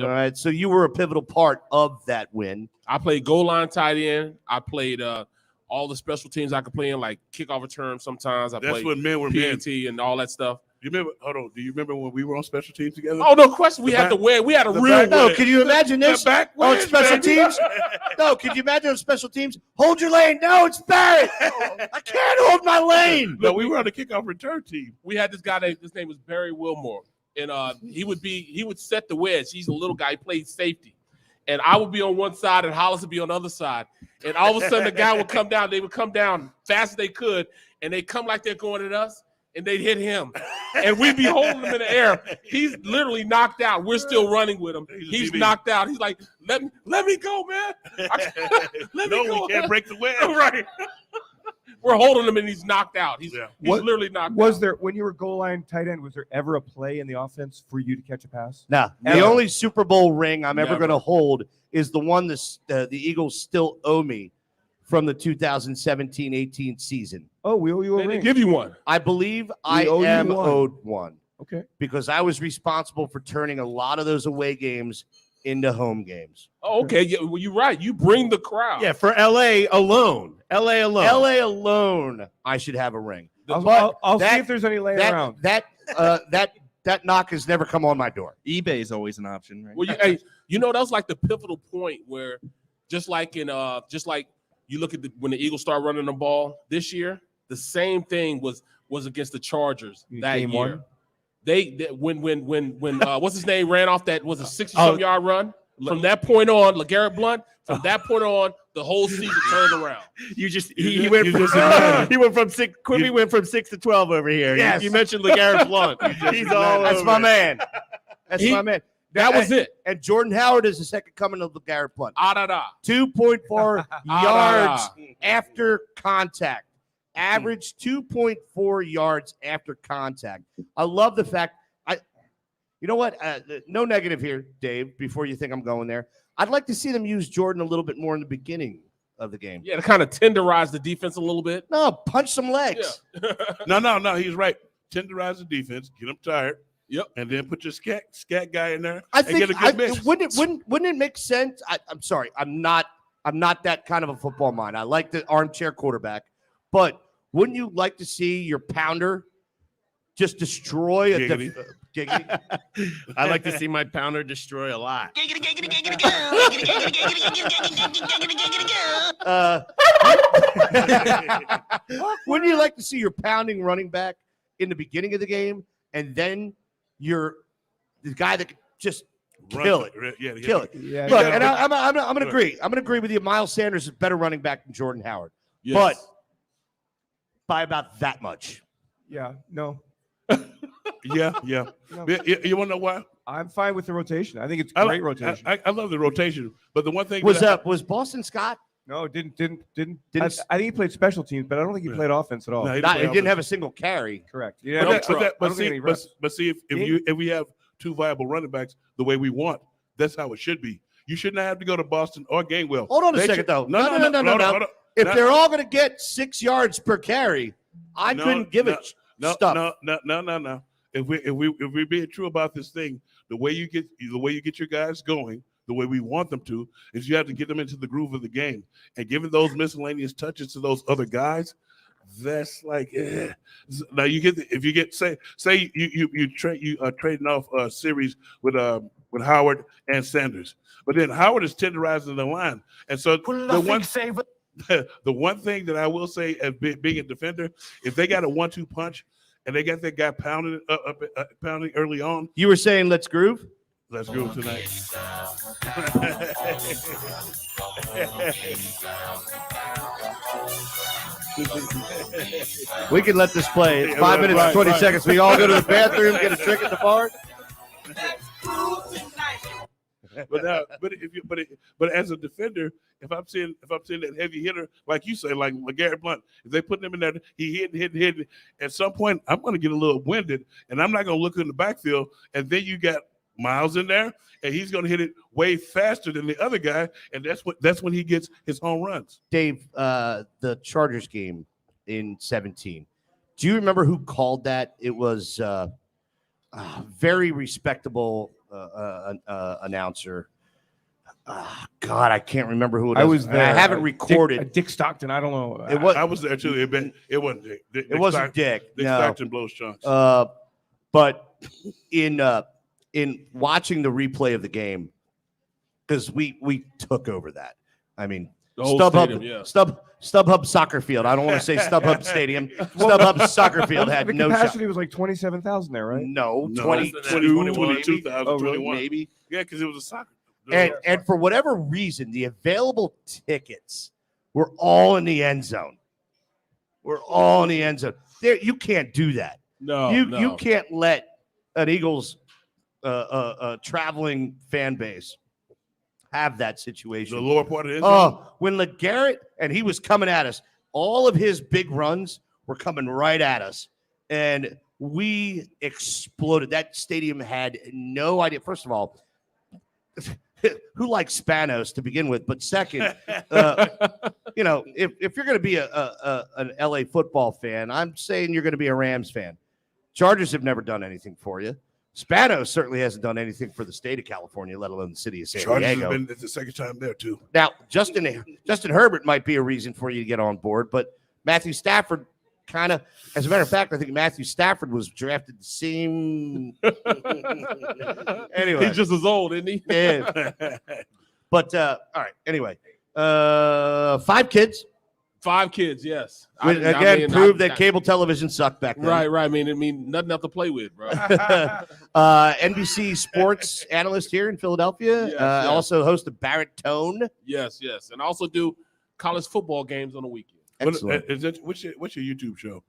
All right, so you were a pivotal part of that win. I played goal line tight end. I played all the special teams I could play in, like kickoff return sometimes. I That's played when men were men. PAT and all that stuff. You remember? Hold on. Do you remember when we were on special teams together? Oh, no question. We had to wear. We had a real. No, can you imagine this? On special teams? No, can you imagine on special teams? Hold your lane. No, it's Barrett. I can't hold my lane. No, we were on the kickoff return team. We had this guy named, his name was Barry Wilmore, and he would set the wedge. He's a little guy. He played safety. and I would be on one side and Hollis would be on the other side. And all of a sudden the guy would come down. They would come down fast as they could, and they come like they're going at us, and they'd hit him. And we'd be holding him in the air. He's literally knocked out. We're still running with him. He's knocked out. He's like, let me go, man. Let me go. We can't break the web. Right. We're holding him, and he's knocked out. He's literally knocked out. Was there, when you were goal line tight end, was there ever a play in the offense for you to catch a pass? Nah, the only Super Bowl ring I'm ever going to hold is the one the Eagles still owe me from the 2017-18 season. Oh, we owe you a They ring. didn't give you one. I believe We owe you am one. owed one. Okay. Because I was responsible for turning a lot of those away games into home games. Oh, okay. Yeah, well, you're right. You bring the crowd. Yeah, for LA alone. LA alone, I should have a ring. I'll see if there's any laying around. That knock has never come on my door. eBay is always an option, right? Well, that was like the pivotal point where, just like you look at when the Eagles start running the ball this year, the same thing was against the Chargers that game year. one? They when what's his name ran off that was a 60-some yard run. From that point on, LeGarrette Blount. From that point on, the whole season turned around. He went from 6. Quibi went from 6 to 12 over here. Yes. You mentioned LeGarrette Blount. He's all That's over my it. man. That's my man. That was it. And Jordan Howard is the second coming of LeGarrette Blount. 2.4 Ah, yards after contact. Average 2.4 yards after contact. I love the fact. You know what? No negative here, Dave. Before you think I'm going there, I'd like to see them use Jordan a little bit more in the beginning of the game. Yeah, to kind of tenderize the defense a little bit. No, punch some legs. No. He's right. Tenderize the defense, get them tired. Yep. And then put your scat guy in there I and think get a good miss. wouldn't it make sense? I'm sorry, I'm not that kind of a football mind. I like the armchair quarterback, but wouldn't you like to see your pounder just destroy a Giggity. I like to see my pounder destroy a lot. Wouldn't you like to see your pounding running back in the beginning of the game, and then the guy that could just kill it? Kill it. Yeah, Look, yeah. and I'm going to agree. I'm going to agree with you. Miles Sanders is a better running back than Jordan Howard, but by about that much. Yeah, no. Yeah. You want to know why? I'm fine with the rotation. I think it's great rotation. I love the rotation, but the one thing was Boston Scott? No, didn't. I think he played special teams, but I don't think he played offense at all. No, He didn't have a single carry. Correct. But see, if we have two viable running backs the way we want, that's how it should be. You should not have to go to Boston or Gainwell. Hold on a second, though. No. Hold on. If they're all going to get 6 yards per carry, I couldn't give it stuff. No. If we're being true about this thing, the way you get your guys going, the way we want them to, is you have to get them into the groove of the game. And giving those miscellaneous touches to those other guys, that's like now you get if you get say you trading off a series with Howard and Sanders, but then Howard is tenderizing the line, and so the one thing that I will say as being a defender, if they got a 1-2 punch and they got that guy pounding pounding early on, You were saying let's groove? let's go tonight. We can let this play. It's 5 minutes and 20 seconds. We all go to the bathroom, get a drink at the bar. But as a defender, if I'm seeing that heavy hitter, like you say, like LeGarrette Blount, if they put him in there, he hit. At some point, I'm going to get a little winded, and I'm not going to look in the backfield. And then you got Miles in there, and he's going to hit it way faster than the other guy, and that's when he gets his home runs. Dave, the Chargers game in 17. Do you remember who called that? It was very respectable announcer. God, I can't remember who it was. I was there. I haven't recorded. Dick Stockton. I don't know. I was there too. It wasn't Dick. It wasn't Dick. Dick No. Stockton blows chunks. But in watching the replay of the game, because we took over that. I mean, The whole StubHub, stadium, yeah. StubHub Soccer Field. I don't want to say StubHub Stadium. StubHub Soccer Field had the no shot. capacity was like 27,000 there, right? No, No, 22, 22,000, maybe. 21. Maybe. Yeah, because it was a soccer. And for whatever reason, the available tickets were all in the end zone. We're all in the end zone. There, you can't do that. No, you can't let an Eagles traveling fan base have that situation. The lower part of the end zone? When LeGarrette, and he was coming at us, all of his big runs were coming right at us. And we exploded. That stadium had no idea. First of all, who likes Spanos to begin with? But second, you know, if you're going to be an LA football fan, I'm saying you're going to be a Rams fan. Chargers have never done anything for you. Spanos certainly hasn't done anything for the state of California, let alone the city of San Chargers Diego. have been it's the second time there too. Now, Justin Herbert might be a reason for you to get on board, but Matthew Stafford kind of, as a matter of fact, I think Matthew Stafford was drafted the same. Anyway, he's just as old, isn't he? Yeah. But all right. Anyway, 5 kids. 5 kids, yes. Proved that cable television sucked back then. Right. I mean, nothing else to play with, bro. NBC sports analyst here in Philadelphia. Yes. Also host of Barrett Tone. Yes, and I also do college football games on the weekend. Excellent. What's your YouTube show?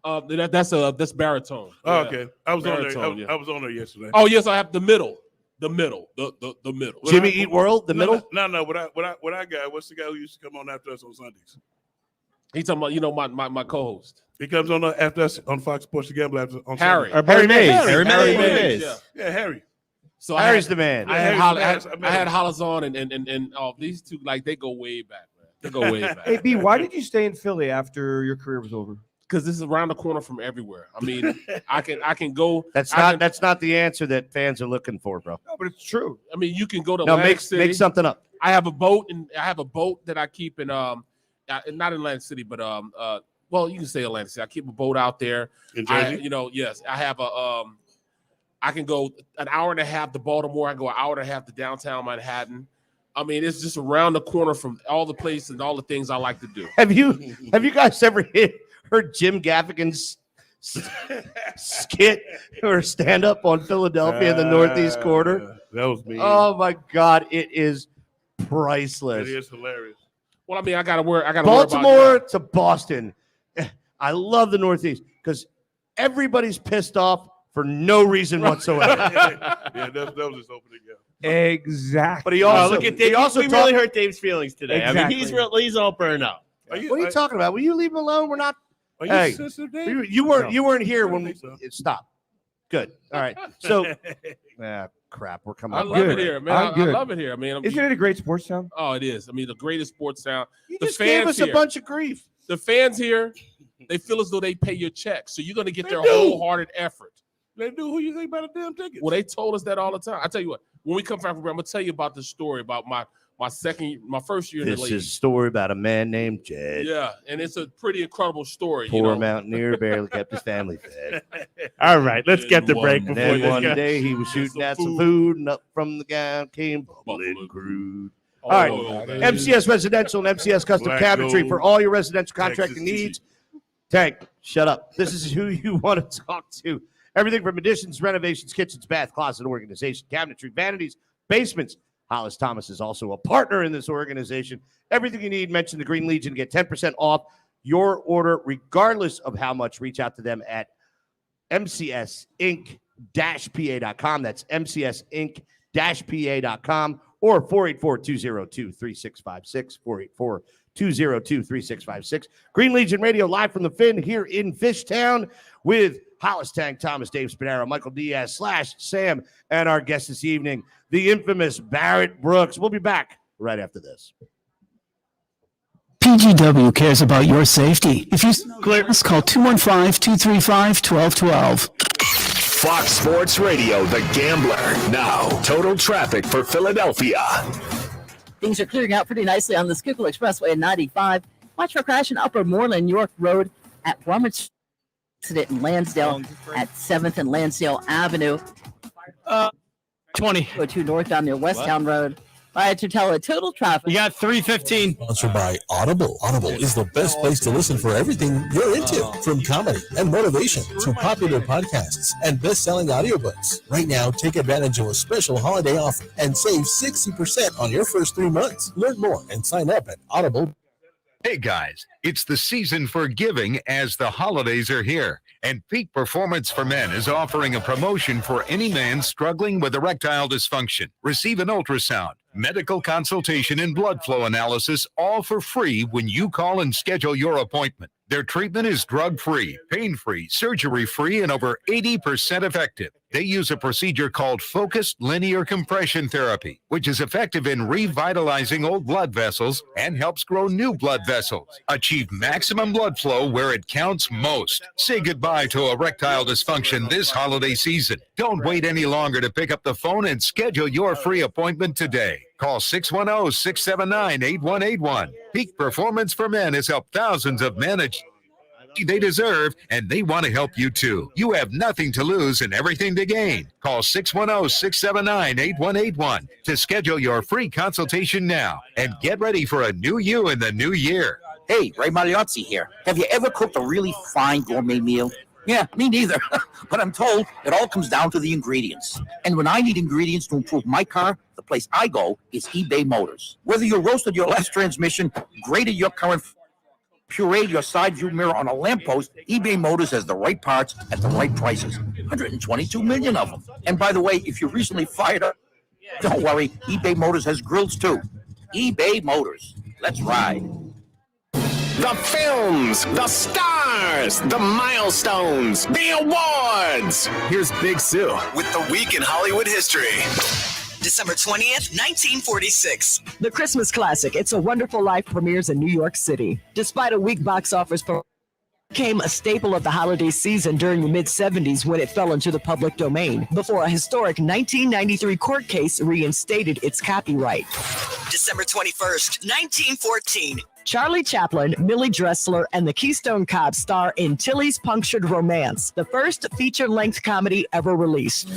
That's Baritone. Oh, okay. I was Baritone, on there. I was on there yesterday. Oh yes, I have the middle. The middle. Jimmy Eat World, the middle? No. What I got, what's the guy who used to come on after us on Sundays? He's talking about, my co-host. He comes on after us on Fox Sports the Gambler on Harry. Sunday. Harry Mays. Harry Mays. Yeah, Harry. So Harry's the man. I had Hollis on and these two, like, they go way back, man. They go way back. Hey, B, why did you stay in Philly after your career was over? Because this is around the corner from everywhere. I mean, I can go. That's not the answer that fans are looking for, bro. No, but it's true. I mean, you can go to No, Atlantic City. make something up. I have a boat that I keep in not in Atlantic City, but well, you can say Atlantic City. I keep a boat out there. In Jersey? Yes, I have I can go an hour and a half to Baltimore. I can go an hour and a half to downtown Manhattan. I mean, it's just around the corner from all the places and all the things I like to do. Have you guys ever heard Jim Gaffigan's skit or stand up on Philadelphia in the Northeast Corner? That was me. Oh my God, it is priceless. It is hilarious. Well, I mean, I gotta worry Baltimore to Boston. I love the Northeast because everybody's pissed off for no reason whatsoever. Yeah, that was his opening. Yeah. Exactly. But he also look at Dave. We really hurt Dave's feelings today. Exactly. I mean, he's all burned up. What are you talking about? Will you leave him alone? We're not. Are you Hey, sensitive, Dave? you weren't here when think so. Stop. Good. All right. So, crap. We're coming. I up. love it here, man. I love it here. I mean, Isn't it a great sports town? Oh, it is. I mean, the greatest sports town. You The just gave us fans a bunch of grief. The fans here, they feel as though they pay your check, so you're gonna get their do. wholehearted effort. They do. Who you think about the damn tickets? Well, they told us that all the time. I tell you what, when we come back from break, I'm gonna tell you about the story about my first year in the This league. is a story about a man named Jed. Yeah, and it's a pretty incredible story. Poor mountaineer barely kept his family fed. All right, let's get the break And before then this one guy- day he was shooting at some food, and up from the ground came bubbling crude. All right, MCS Residential and MCS Custom Black Cabinetry Gold, for all your residential Texas contracting Tea. needs. Tank, shut up. This is who you want to talk to. Everything from additions, renovations, kitchens, bath, closet organization, cabinetry, vanities, basements. Hollis Thomas is also a partner in this organization. Everything you need, mention the Green Legion, get 10% off your order, regardless of how much. Reach out to them at mcsinc-pa.com. That's mcsinc-pa.com or 484-202-3656, 484-202-3656. Green Legion Radio live from the Finn here in Fishtown with Hollis Tank Thomas, Dave Spadaro, Michael Diaz / Sam, and our guest this evening, the infamous Barrett Brooks. We'll be back right after this. PGW cares about your safety. If you clear us, call 215-235-1212. Fox Sports Radio, The Gambler. Now, total traffic for Philadelphia. Things are clearing out pretty nicely on the Schuylkill Expressway at 95. Watch for a crash in Upper Moreland York Road at Warmich. Accident in Lansdale at 7th and Lansdale Avenue. 20. Go to northbound near Westtown Road. All right, Tortella, total traffic. You got 315. Sponsored by Audible. Audible is the best place to listen for everything you're into, from comedy and motivation to popular podcasts and best-selling audiobooks. Right now, take advantage of a special holiday offer and save 60% on your first 3 months. Learn more and sign up at Audible. Hey guys, it's the season for giving as the holidays are here. And Peak Performance for Men is offering a promotion for any man struggling with erectile dysfunction. Receive an ultrasound, medical consultation, and blood flow analysis all for free when you call and schedule your appointment. Their treatment is drug-free, pain-free, surgery-free, and over 80% effective. They use a procedure called focused linear compression therapy, which is effective in revitalizing old blood vessels and helps grow new blood vessels. Achieve maximum blood flow where it counts most. Say goodbye to erectile dysfunction this holiday season. Don't wait any longer to pick up the phone and schedule your free appointment today. Call 610-679-8181. Peak Performance for Men has helped thousands of men achieve they deserve, and they want to help you too. You have nothing to lose and everything to gain. Call 610-679-8181 to schedule your free consultation now and get ready for a new you in the new year. Hey, Ray Magliozzi here. Have you ever cooked a really fine gourmet meal? Yeah, me neither. But I'm told it all comes down to the ingredients. And when I need ingredients to improve my car, the place I go is eBay Motors. Whether you roasted your last transmission, graded your current, pureed your side view mirror on a lamppost, eBay Motors has the right parts at the right prices. 122 million of them. And by the way, if you recently fired up, don't worry, eBay Motors has grills too. eBay Motors. Let's ride. The films, the stars, the milestones, the awards. Here's Big Sue with the Week in Hollywood History. December 20th, 1946. The Christmas classic, It's a Wonderful Life, premieres in New York City. Despite a weak box office, it became a staple of the holiday season during the mid-70s when it fell into the public domain, before a historic 1993 court case reinstated its copyright. December 21st, 1914. Charlie Chaplin, Millie Dressler, and the Keystone Cops star in Tilly's Punctured Romance, the first feature-length comedy ever released.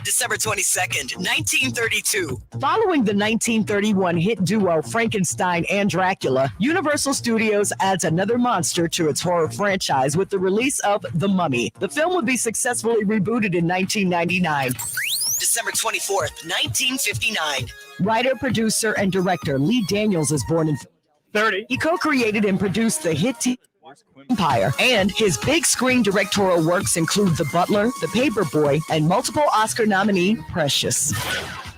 December 22nd, 1932. Following the 1931 hit duo Frankenstein and Dracula, Universal Studios adds another monster to its horror franchise with the release of The Mummy. The film would be successfully rebooted in 1999. December 24th, 1959. Writer, producer, and director Lee Daniels is born in 30. He co-created and produced the hit TV Empire, and his big screen directorial works include The Butler, The Paperboy, and multiple Oscar nominee Precious.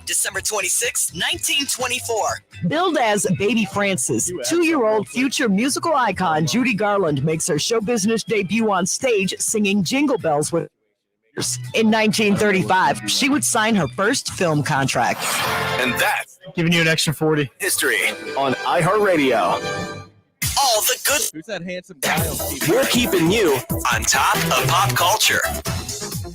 December 26, 1924. Billed as Baby Frances, 2-year-old future musical icon Judy Garland makes her show business debut on stage singing Jingle Bells with in 1935. She would sign her first film contract. And that's giving you an extra 40. History on iHeartRadio. All the good. Who's that handsome guy on TV? We're keeping you on top of pop culture.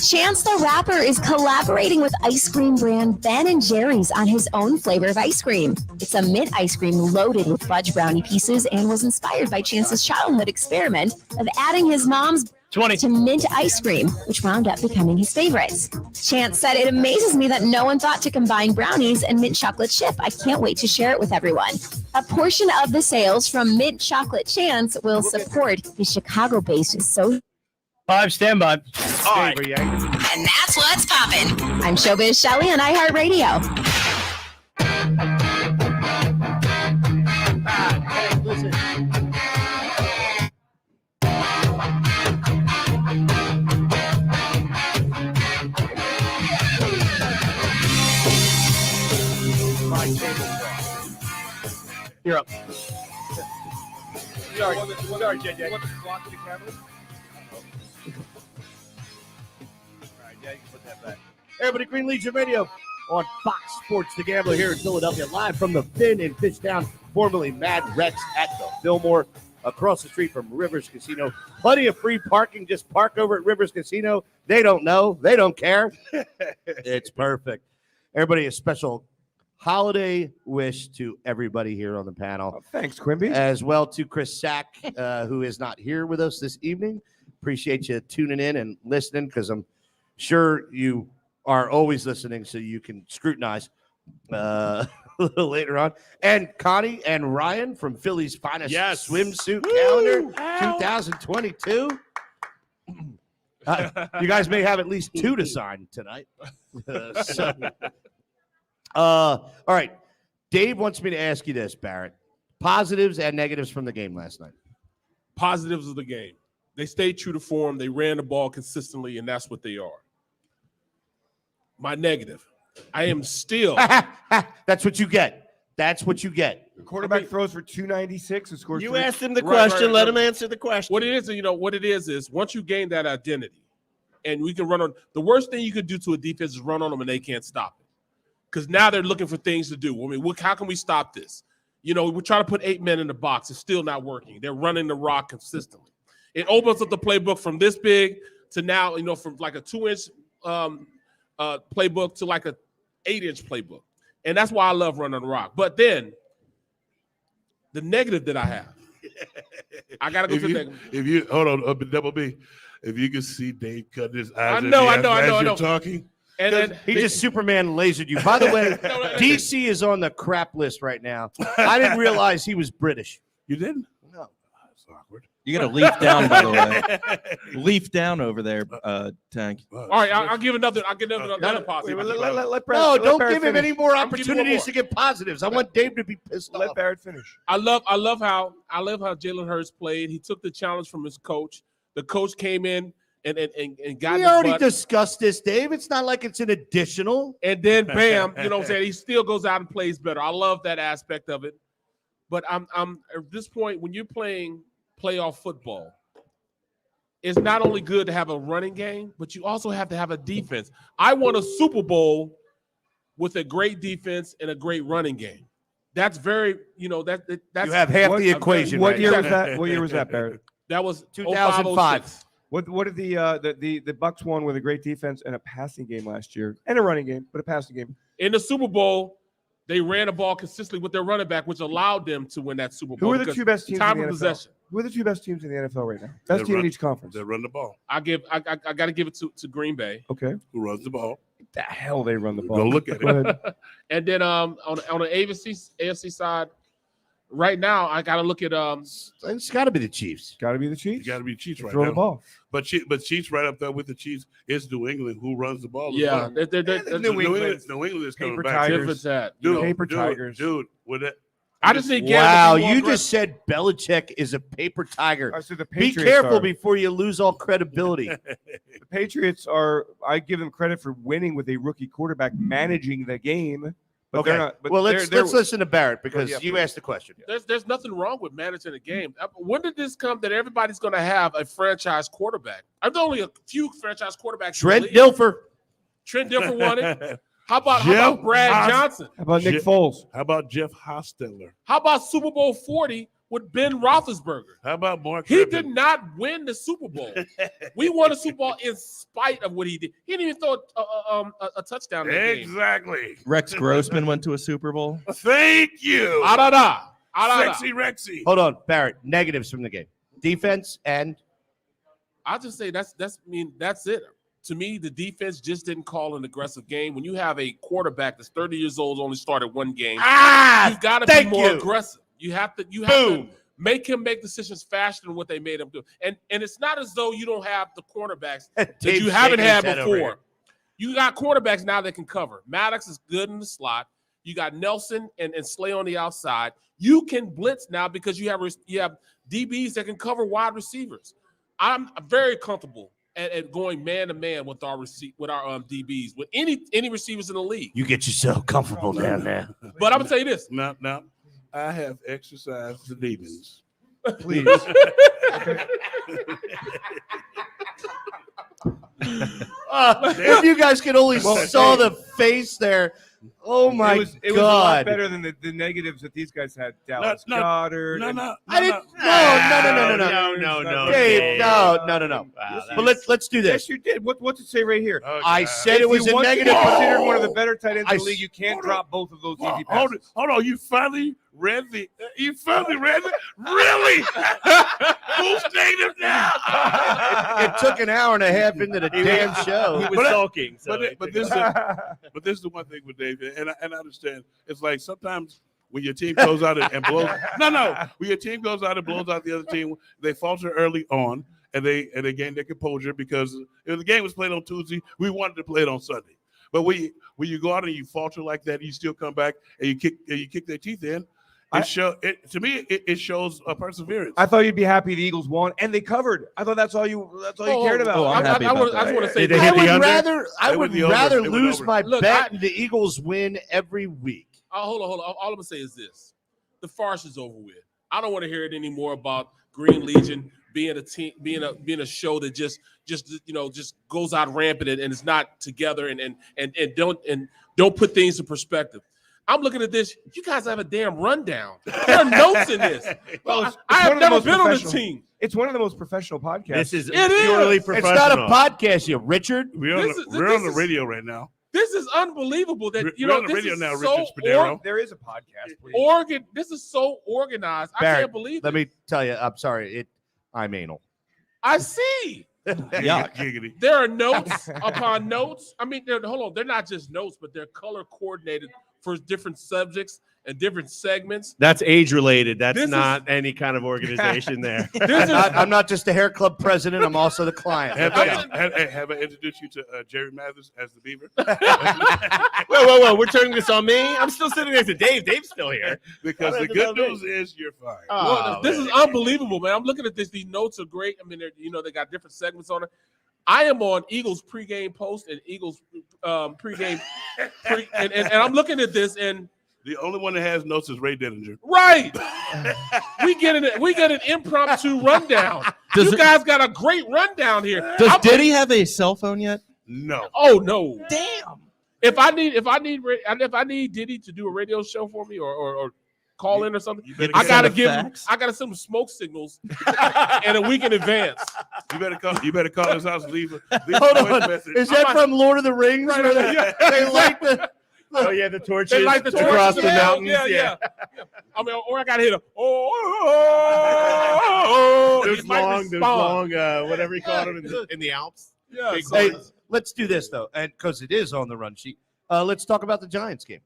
Chance the Rapper is collaborating with ice cream brand Ben & Jerry's on his own flavor of ice cream. It's a mint ice cream loaded with fudge brownie pieces and was inspired by Chance's childhood experiment of adding his mom's 20 to mint ice cream, which wound up becoming his favorites. Chance said, "It amazes me that no one thought to combine brownies and mint chocolate chip. I can't wait to share it with everyone." A portion of the sales from Mint Chocolate Chance will support the Chicago-based social. 5 standby. All right. And that's what's poppin'. I'm Showbiz Shelley on iHeartRadio. You're up. Sorry, JJ. You want the clock to the camera? Yeah, you can put that back. Everybody, Green Legion Radio on Fox Sports The Gambler here in Philadelphia, live from the Finn and Fish Town, formerly Mad Rex at the Fillmore, across the street from Rivers Casino. Plenty of free parking. Just park over at Rivers Casino. They don't know. They don't care. It's perfect. Everybody, a special holiday wish to everybody here on the panel. Thanks, Quimby. As well to Chris Sack, who is not here with us this evening. Appreciate you tuning in and listening, because I'm sure you are always listening so you can scrutinize a little later on. And Connie and Ryan from Philly's Finest Yes. Swimsuit Calendar 2022. You guys may have at least 2 to sign tonight. All right. Dave wants me to ask you this, Barrett. Positives and negatives from the game last night. Positives of the game. They stayed true to form. They ran the ball consistently, and that's what they are. My negative. I am still. That's what you get. That's what you get. The quarterback throws for 296 and scores. You asked him the question. Let him answer the question. What it is, what it is once you gain that identity, and we can run on. The worst thing you could do to a defense is run on them, and they can't stop it. Because now they're looking for things to do. I mean, how can we stop this? We're trying to put 8 men in the box. It's still not working. They're running the rock consistently. It opens up the playbook from this big to now, from like a 2-inch playbook to like a 8-inch playbook. And that's why I love running the rock. But then the negative that I have, I got to go to the negative. If you hold on, Double B, if you can see Dave cut his eyes, I know. as you're talking. And then he just Superman lasered you. By the way, DC is on the crap list right now. I didn't realize he was British. You didn't? No. That's awkward. You got a leaf down, by the way. Leaf down over there, Tank. All right, I'll give another positive. No, don't give him any more opportunities to get positives. I want Dave to be pissed off. Let Barrett finish. I love how Jalen Hurts played. He took the challenge from his coach. The coach came in and got. We already discussed this, Dave. It's not like it's an additional. And then bam, you know what I'm saying? He still goes out and plays better. I love that aspect of it. But I'm at this point, when you're playing playoff football, it's not only good to have a running game, but you also have to have a defense. I won a Super Bowl with a great defense and a great running game. That's very, that's you have half the equation. What right year now. was that? What year was that, Barrett? That was 2005. What did the Bucks won with a great defense and a passing game last year, and a running game, but a passing game. In the Super Bowl, they ran the ball consistently with their running back, which allowed them to win that Super Bowl. Who are the two best teams time in the of NFL? possession? Who are the two best teams in the NFL right now? Best team in each conference. They run the ball. I got to give it to Green Bay. Okay. Who runs the ball? The hell they run the ball. Go look at Go it. ahead. And then on the AFC side, right now I got to look at It's got to be the Chiefs. Got to be the Chiefs. You got to be Chiefs right Throw now. the ball. But Chiefs right up there with the Chiefs is New England, who runs the ball. Yeah, New England. England is coming Paper back. Tigers. Paper Tigers. Dude, with it. I just think Wow, you just said Belichick is a paper tiger. So the Be Patriots careful are- before you lose all credibility. The Patriots are. I give them credit for winning with a rookie quarterback managing the game. But Okay. they're not. But Well, they're- let's listen to Barrett because yeah, you asked the question. There's nothing wrong with managing a game. When did this come that everybody's going to have a franchise quarterback? There's only a few franchise quarterbacks. Trent Dilfer. Trent Dilfer won it. How about Brad Johnson? How about Nick Foles? How about Jeff Hostetler? How about Super Bowl 40 with Ben Roethlisberger? How about Mark? He Griffin? did not win the Super Bowl. We won the Super Bowl in spite of what he did. He didn't even throw a touchdown in the game. Exactly. Rex Grossman went to a Super Bowl. Thank you. Sexy Rexy. Hold on, Barrett. Negatives from the game. Defense and I'll just say that's it. To me, the defense just didn't call an aggressive game. When you have a quarterback that's 30 years old, only started one game, you've got to be more aggressive. You have to make him make decisions faster than what they made him do. And it's not as though you don't have the cornerbacks that Dave's you haven't shaking his had head over here. before. You got quarterbacks now that can cover. Maddox is good in the slot. You got Nelson and Slay on the outside. You can blitz now because you have DBs that can cover wide receivers. I'm very comfortable at going man to man with our DBs, with any receivers in the league. you get yourself comfortable down there. But I'm gonna tell you this. Now, I have exercised the demons. Please. If you guys could only saw the face there. Oh my it was a lot God. better than the negatives that these guys had. Dallas Goddard. I didn't. No. Dave, no. But let's do this. Yes, you did. What's it say right here? I said If it was you a want to be negative. considered one of the better tight ends in I the league, you can't drop both of those easy Hold passes. on. You finally read the. Really? Who's negative now? It took an hour and a half into the damn show. He was sulking. So But this is the one thing with David, and I understand. It's like sometimes when your team goes out and blows. When your team goes out and blows out the other team, they falter early on, and they gain their composure because if the game was played on Tuesday, we wanted to play it on Sunday. But when you go out and you falter like that, you still come back and you kick their teeth in. To me, it shows a perseverance. I thought you'd be happy the Eagles won, and they covered. I thought that's all you cared about. I'm happy about that. I just want to say, I would rather lose my bet and the Eagles win every week. Hold on. All I'm gonna say is this: the farce is over with. I don't want to hear it anymore about Green Legion being a team, being a show that just goes out rampant and is not together and don't put things in perspective. I'm looking at this. You guys have a damn rundown. There are notes in this. I have never been on this team. It's one of the most professional podcasts. This is purely professional. It's not a podcast, you Richard. We're on the radio right now. This is unbelievable. That We're on the this radio is now, so Richard Spadero. There is a podcast. Please. This is so organized. I Barrett, can't believe let it. me tell you, I'm sorry. I'm anal. I see. Giggity. There are notes upon notes. I mean, hold on. They're not just notes, but they're color coordinated for different subjects and different segments. That's age related. That's This not any kind of organization there. I'm not just the hair club president. I'm also the client. Have I introduced you to Jerry Mathers as the Beaver? Whoa! We're turning this on me. I'm still sitting next to Dave. Dave's still here. Because the good news is you're fired. Well, this is unbelievable, man. I'm looking at this. These notes are great. I mean, they got different segments on it. I am on Eagles pregame post and Eagles pregame, and I'm looking at this, and the only one that has notes is Ray Denninger. Right, we get an impromptu rundown. You guys got a great rundown here. Does Diddy have a cell phone yet? No. Oh no! Damn. If I need Diddy to do a radio show for me or call in or something, I gotta send him smoke signals and a week in advance. You better call his house and leave a Hold voice on. message. Is that from Lord of the Rings? Right, where right, they light the Oh yeah, the torches They light the torches across the down. mountains. Yeah. I mean, or I gotta hit a Those long, whatever you call them in the Alps. Yeah. Big So, Hey, let's do this though, and because it is on the run sheet. Let's talk about the Giants game.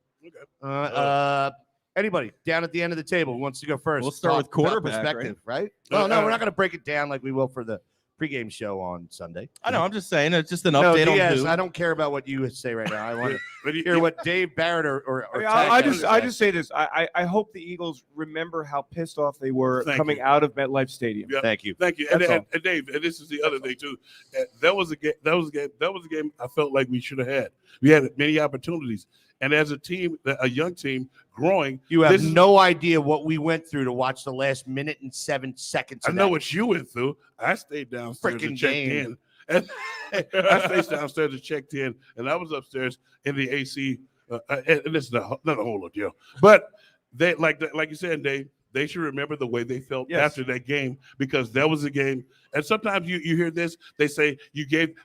Okay. Anybody down at the end of the table who wants to go first? We'll start Talk with about quarterback, perspective, right? No, we're not going to break it down like we will for the pregame show on Sunday. I know. I'm just saying. It's just an No, update Diaz, on who. I don't care about what you say right now. I want to hear what Dave Barrett or I Tag just say this. I hope the Eagles remember how pissed off they were Thank coming you. out of MetLife Stadium. Yeah. Thank you. Thank you. That's And all. Dave, and this is the other thing too. That was a game I felt like we should have had. We had many opportunities. And as a team, a young team growing, You have this is- no idea what we went through to watch the last minute and 7 seconds. I of know that. what you went through. I stayed downstairs Frickin' and checked game. in. And I stayed downstairs and checked in, and I was upstairs in the AC. And this is not a whole lot deal, but they like you said, Dave. They should remember the way they felt Yes. after that game because that was a game. And sometimes you hear this, they say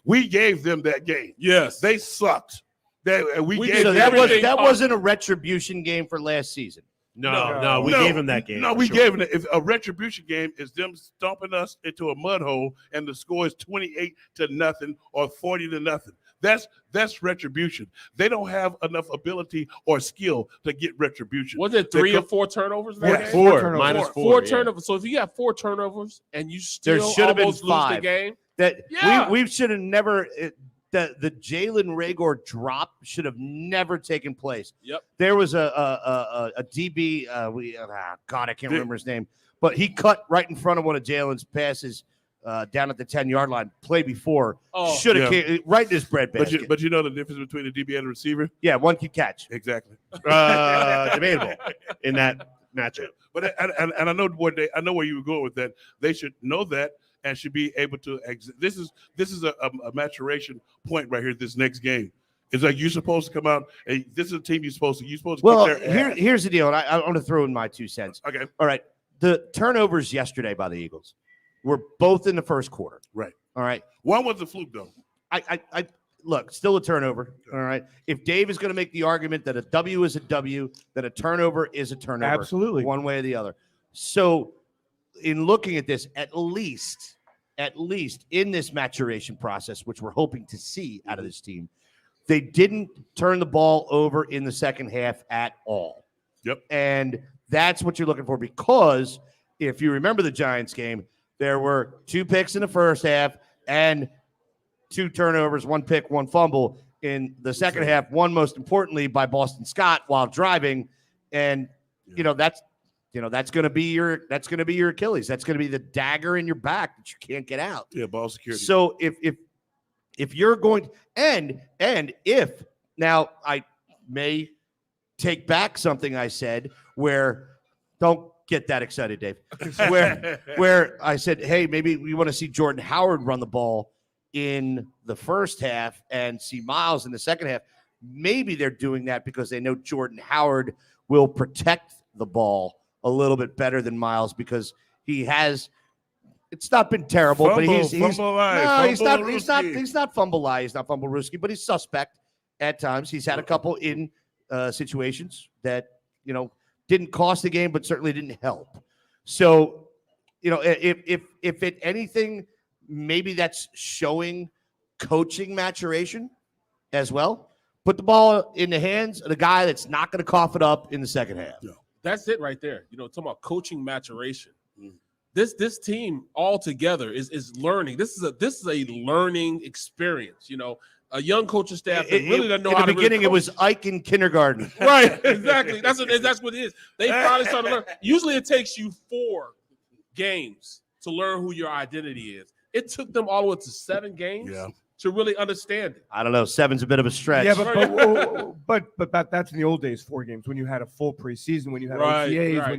we gave them that game. yes. They sucked. We gave So them everything that up. wasn't a retribution game for last season. No, we gave him that game. No, for we sure. gave them a retribution game is them stomping us into a mud hole, and the score is 28-0 or 40-0. That's retribution. They don't have enough ability or skill to get retribution. Was it 3 or 4 turnovers? in that Yes. game? Four, turnovers. minus Four four. yeah. turnovers. So if you have 4 turnovers and you There still should have been almost lose the 5. game, That Yeah. we should have never. The Jalen Reagor drop should have never taken place. Yep. There was a DB. God, I can't remember his name, but he cut right in front of one of Jalen's passes down at the 10-yard line. Play before Oh, should have yeah. came right in his breadbasket. But you know the difference between a DB and a receiver? Yeah, one can catch. Exactly. Debatable in that matchup. But I know where you were going with that. They should know that and should be able to exit. This is a maturation point right here. This next game, it's like you're supposed to come out. And this is a team you're supposed to. Well, kick their ass. here's the deal, and I want to throw in my 2 cents. Okay. All right. The turnovers yesterday by the Eagles were both in the first quarter. Right. All right. One was a fluke though. I look, still a turnover. All right. If Dave is going to make the argument that a W is a W, that a turnover is a turnover. Absolutely. One way or the other. So in looking at this, at least at least in this maturation process, which we're hoping to see out of this team, they didn't turn the ball over in the second half at all. Yep. And that's what you're looking for, because if you remember the Giants game, there were 2 picks in the first half and 2 turnovers, 1 pick, 1 fumble in the second half, one most importantly by Boston Scott while driving. And that's going to be your Achilles. That's going to be the dagger in your back that you can't get out. Yeah, ball security. So if you're going and if now I may take back something I said, where don't get that excited, Dave, where I said, hey, maybe we want to see Jordan Howard run the ball in the first half and see Miles in the second half. Maybe they're doing that because they know Jordan Howard will protect the ball a little bit better than Miles, because he has. It's not been terrible, but he's not fumble-eye. He's not fumble-risky, but he's suspect at times. He's had a couple in situations that didn't cost the game, but certainly didn't help. So, if it anything, maybe that's showing coaching maturation as well. Put the ball in the hands of the guy that's not going to cough it up in the second half. No. That's it right there. Talking about coaching maturation. This team all together is learning. This is a learning experience. A young coaching staff that really doesn't know how to. In the beginning, it was Ike in kindergarten. Right, exactly. That's what it is. They finally started to learn. Usually, it takes you 4 games to learn who your identity is. It took them all the way to 7 games to really understand it. I don't know. 7's a bit of a stretch. Yeah, but that's in the old days. 4 games when you had a full preseason, when you had OTAs,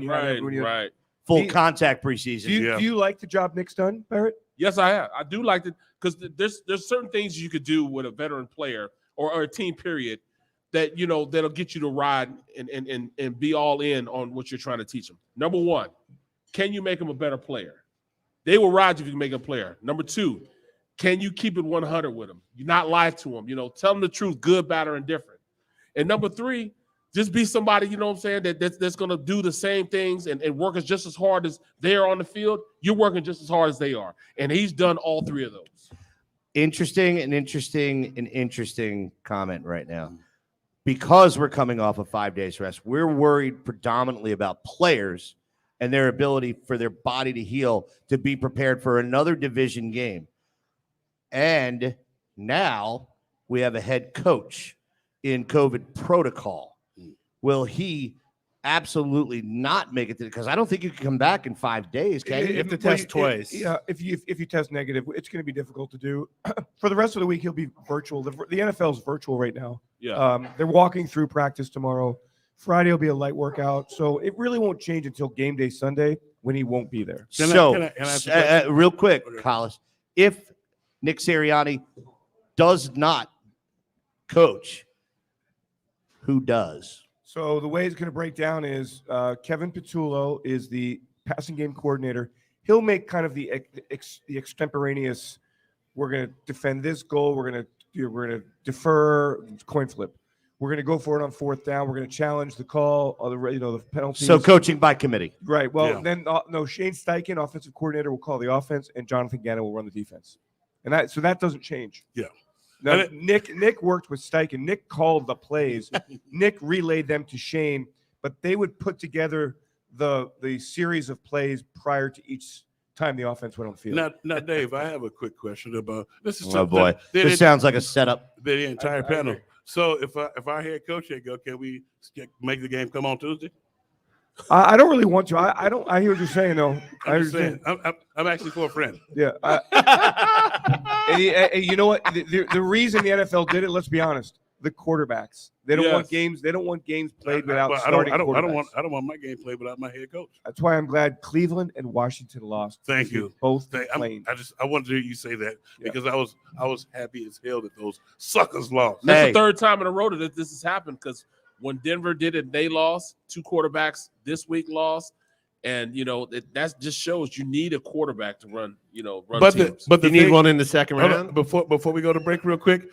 when you had full contact preseason. Do you like the job Nick's done, Barrett? Yes, I have. I do like it because there's certain things you could do with a veteran player or a team period that that'll get you to ride and be all in on what you're trying to teach them. Number 1, can you make them a better player? They will ride you if you can make a player. Number 2, can you keep it 100 with them? You not lie to them. Tell them the truth, good, bad, or indifferent. And number 3, just be somebody, that's going to do the same things and work just as hard as they are on the field. You're working just as hard as they are. And he's done all 3 of those. Interesting comment right now. Because we're coming off of 5 days rest, we're worried predominantly about players and their ability for their body to heal, to be prepared for another division game. And now we have a head coach in COVID protocol. Will he absolutely not make it? Because I don't think you can come back in 5 days, can you? You have to test twice. If you test negative, it's going to be difficult to do. For the rest of the week, he'll be virtual. The NFL is virtual right now. Yeah. They're walking through practice tomorrow. Friday will be a light workout, so it really won't change until game day Sunday when he won't be there. Real quick, Collis, if Nick Sirianni does not coach, who does? So the way it's going to break down is Kevin Patullo is the passing game coordinator. He'll make kind of the extemporaneous. We're going to defend this goal. We're going to defer, coin flip. We're going to go for it on 4th down. We're going to challenge the call, the penalties. So coaching by committee, right? Well, then Shane Steichen, offensive coordinator, will call the offense, and Jonathan Gannon will run the defense. And that doesn't change. Yeah. Now, Nick worked with Steichen. Nick called the plays. Nick relayed them to Shane, but they would put together the series of plays prior to each time the offense went on the field. Now, Dave, I have a quick question about this. Oh boy, this sounds like a setup. The entire panel. So if our head coach here go, can we make the game come on Tuesday? I don't really want to. I don't. I hear what you're saying, though. I'm actually for a friend. Yeah. And you know what? The reason the NFL did it, let's be honest, the quarterbacks. They don't want games. They don't want games played without starting quarterbacks. I don't want my game played without my head coach. That's why I'm glad Cleveland and Washington lost. Thank you. Both I wanted to hear you say that because I was happy as hell that those suckers lost. That's the 3rd time in a row that this has happened, because when Denver did it, they lost. 2 quarterbacks this week lost. And that just shows you need a quarterback to run But teams. the You need thing- one in the second Hold on, round? before we go to break real quick,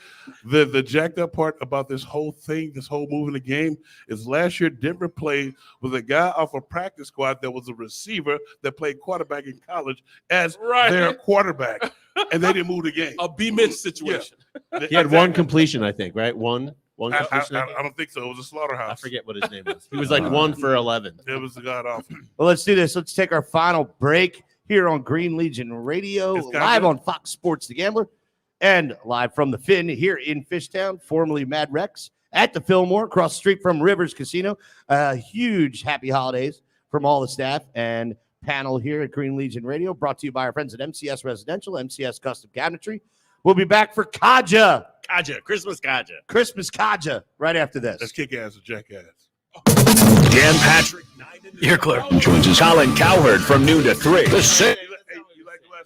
the jacked up part about this whole thing, this whole move in the game, is last year Denver played with a guy off a practice squad that was a receiver that played quarterback in college as their quarterback, and they didn't move the game. A B-Mitch situation. He had one completion, I think, right? One completion. I don't think so. It was a slaughterhouse. I forget what his name was. He was like 1 for 11. It was god awful. Well, let's do this. Let's take our final break here on Green Legion Radio, live on Fox Sports The Gambler, and live from the Finn here in Fishtown, formerly Mad Rex, at the Fillmore, across the street from Rivers Casino. Huge happy holidays from all the staff and panel here at Green Legion Radio, brought to you by our friends at MCS Residential, MCS Custom Cabinetry. We'll be back for Kaja. Christmas Kaja. Christmas Kaja right after this. Let's kick ass and jackass. Dan Patrick. You're clear. Joins us. Colin Cowherd from noon to 3.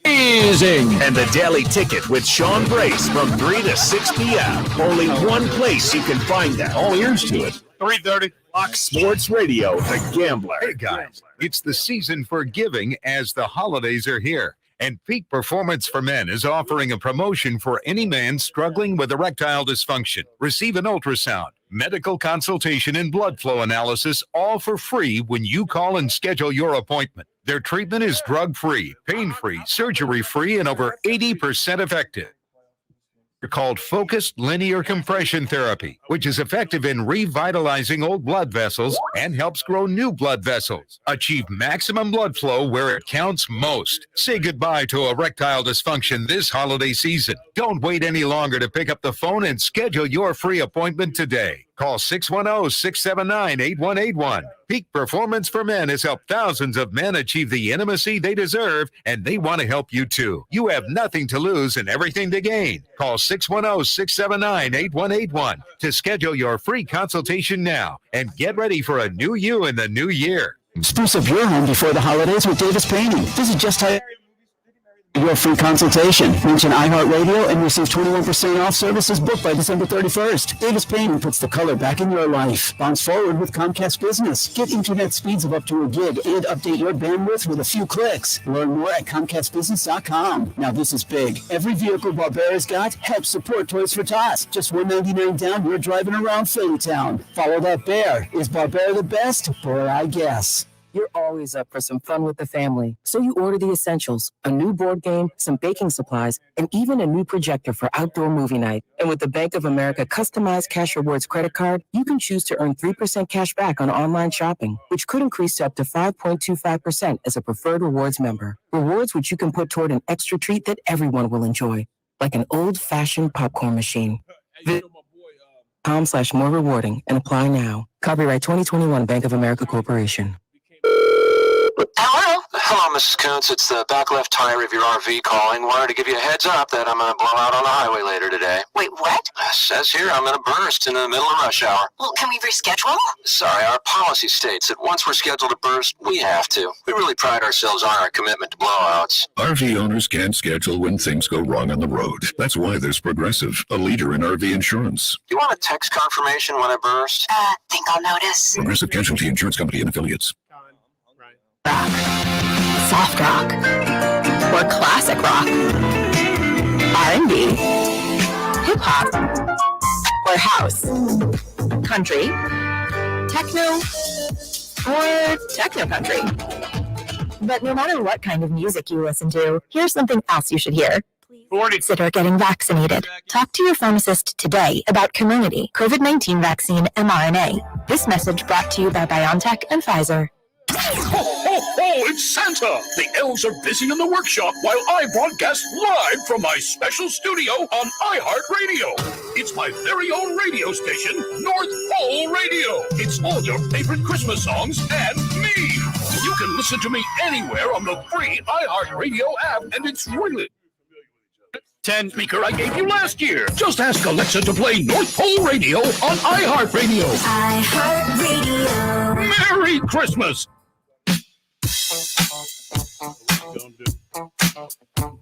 Amazing. And the Daily Ticket with Sean Brace from 3 to 6 p.m. Only one place you can find that. All ears to it. 3:30. Fox Sports Radio, The Gambler. Hey guys, it's the season for giving as the holidays are here. And Peak Performance for Men is offering a promotion for any man struggling with erectile dysfunction. Receive an ultrasound, medical consultation, and blood flow analysis, all for free when you call and schedule your appointment. Their treatment is drug-free, pain-free, surgery-free, and over 80% effective. Called Focused Linear Compression Therapy, which is effective in revitalizing old blood vessels and helps grow new blood vessels. Achieve maximum blood flow where it counts most. Say goodbye to erectile dysfunction this holiday season. Don't wait any longer to pick up the phone and schedule your free appointment today. Call 610-679-8181. Peak Performance for Men has helped thousands of men achieve the intimacy they deserve, and they want to help you too. You have nothing to lose and everything to gain. Call 610-679-8181 to schedule your free consultation now and get ready for a new you in the new year. Spruce up your home before the holidays with Davis Painting. This is just how your free consultation. Mention iHeartRadio and receive 21% off services booked by December 31st. Davis Painting puts the color back in your life. Bounce forward with Comcast Business. Get internet speeds of up to a gig and update your bandwidth with a few clicks. Learn more at ComcastBusiness.com. Now this is big. Every vehicle Barbera's got helps support Toys for Tots. Just $199 down, you're driving around Phillytown. Follow that bear. Is Barbera the best? Boy, I guess. You're always up for some fun with the family, so you order the essentials, a new board game, some baking supplies, and even a new projector for outdoor movie night. And with the Bank of America customized Cash Rewards credit card, you can choose to earn 3% cash back on online shopping, which could increase to up to 5.25% as a preferred rewards member. Rewards which you can put toward an extra treat that everyone will enjoy, like an old-fashioned popcorn machine. .com/more rewarding and apply now. Copyright 2021 Bank of America Corporation. Hello, Mrs. Kuntz. It's the back left tire of your RV calling. Wanted to give you a heads up that I'm going to blow out on the highway later today. Wait, what? Says here I'm going to burst in the middle of rush hour. Well, can we reschedule? Sorry, our policy states that once we're scheduled to burst, we have to. We really pride ourselves on our commitment to blowouts. RV owners can't schedule when things go wrong on the road. That's why there's Progressive, a leader in RV insurance. Do you want a text confirmation when I burst? Think I'll notice. Progressive Casualty Insurance Company and Affiliates. Soft rock, or classic rock, R&B, hip-hop, or house, country, techno, or techno-country. But no matter what kind of music you listen to, here's something else you should hear. Consider getting vaccinated. Talk to your pharmacist today about Comirnaty, COVID-19 vaccine mRNA. This message brought to you by BioNTech and Pfizer. Ho, ho, ho, it's Santa! The elves are busy in the workshop while I broadcast live from my special studio on iHeartRadio. It's my very own radio station, North Pole Radio. It's all your favorite Christmas songs and me. You can listen to me anywhere on the free iHeartRadio app, and it's really 10 speaker I gave you last year. Just ask Alexa to play North Pole Radio on iHeartRadio. iHeartRadio. Merry Christmas.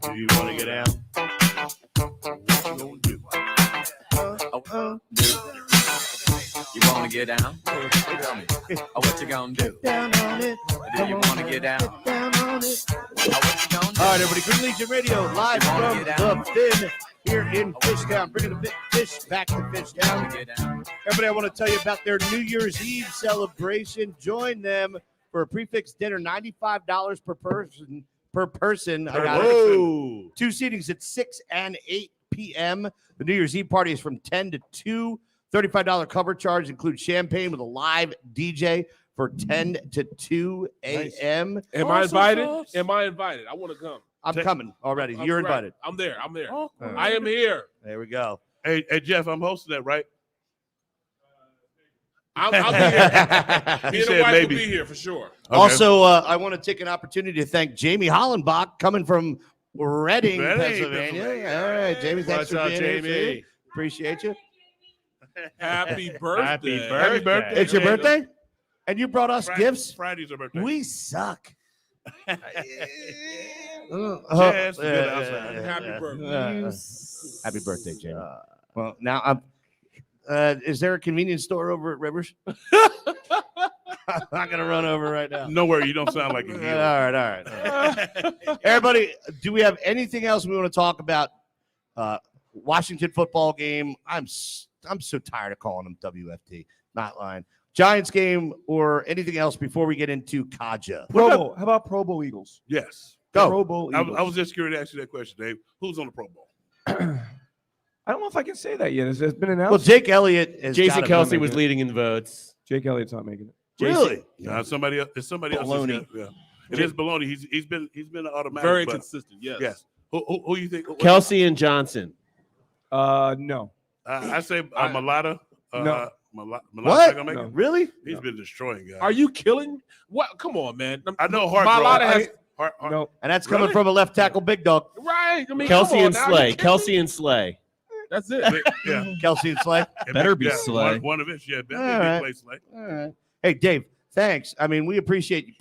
Do you want to get out? You want to get down? Tell me, what you gonna do? Down on it. Do you wanna get down? Down on it. What you gonna do? All right, everybody. Green Legion Radio live from the Fin here in Fishtown. Bringing the fish back to Fishtown. Everybody, I want to tell you about their New Year's Eve celebration. Join them for a prefix dinner, $95 per person. I got it. 2 seatings at 6 and 8 p.m. The New Year's Eve party is from 10 to 2. $35 cover charge includes champagne with a live DJ for 10 to 2 a.m. Am I invited? Am I invited? I want to come. I'm coming already. You're right. invited. I'm there. I'm there. Oh, I am here. There we go. Hey, Jeff, I'm hosting that, right? I'll be here. He Me and the said wife maybe. will be here for sure. Also, I want to take an opportunity to thank Jamie Hollenbach coming from Reading, Pennsylvania. All right, Jamie, thanks for being here. Jamie? Appreciate you. Happy birthday. Happy birthday. It's your birthday? And you brought us gifts? Friday's our birthday. We suck. Yes, good outside. Happy birthday. Happy birthday, Jamie. Well, now I'm. Is there a convenience store over at Rivers? I'm not gonna run over right now. No worry, you don't sound like a All hero. right. Everybody, do we have anything else we want to talk about? Washington football game. I'm so tired of calling them WFT. Not lying. Giants game or anything else before we get into Kaja. Pro Bowl. How about Pro Bowl Eagles? Yes. Go. Pro Bowl Eagles. I was just curious to ask you that question, Dave. Who's on the Pro Bowl? I don't know if I can say that yet. It's been announced. Well, Jake Elliott has Jason gotta Kelsey make was it. leading in the votes. Jake Elliott's not making it. Really? Somebody else. It's somebody else. Baloney. Yeah. It is baloney. He's been an automatic. Very but- consistent. Yes. Yes. Who you think? Kelsey and Johnson. No. I say Malata. No. Malata's What? not gonna make No. it. Really? He's been destroying guys. Are you killing? What? Come on, man. I know Hart. Malata bro. has Hart. No. And that's coming Really? from a left tackle big dog. right. I mean, Kelsey come on and now. Slay. You Kelsey and Slay. That's it. Yeah. Kelsey and Slay. Better be Yeah, Slay. One of it. Yeah. All right. Play Slay. All right. Hey, Dave, thanks. I mean, we appreciate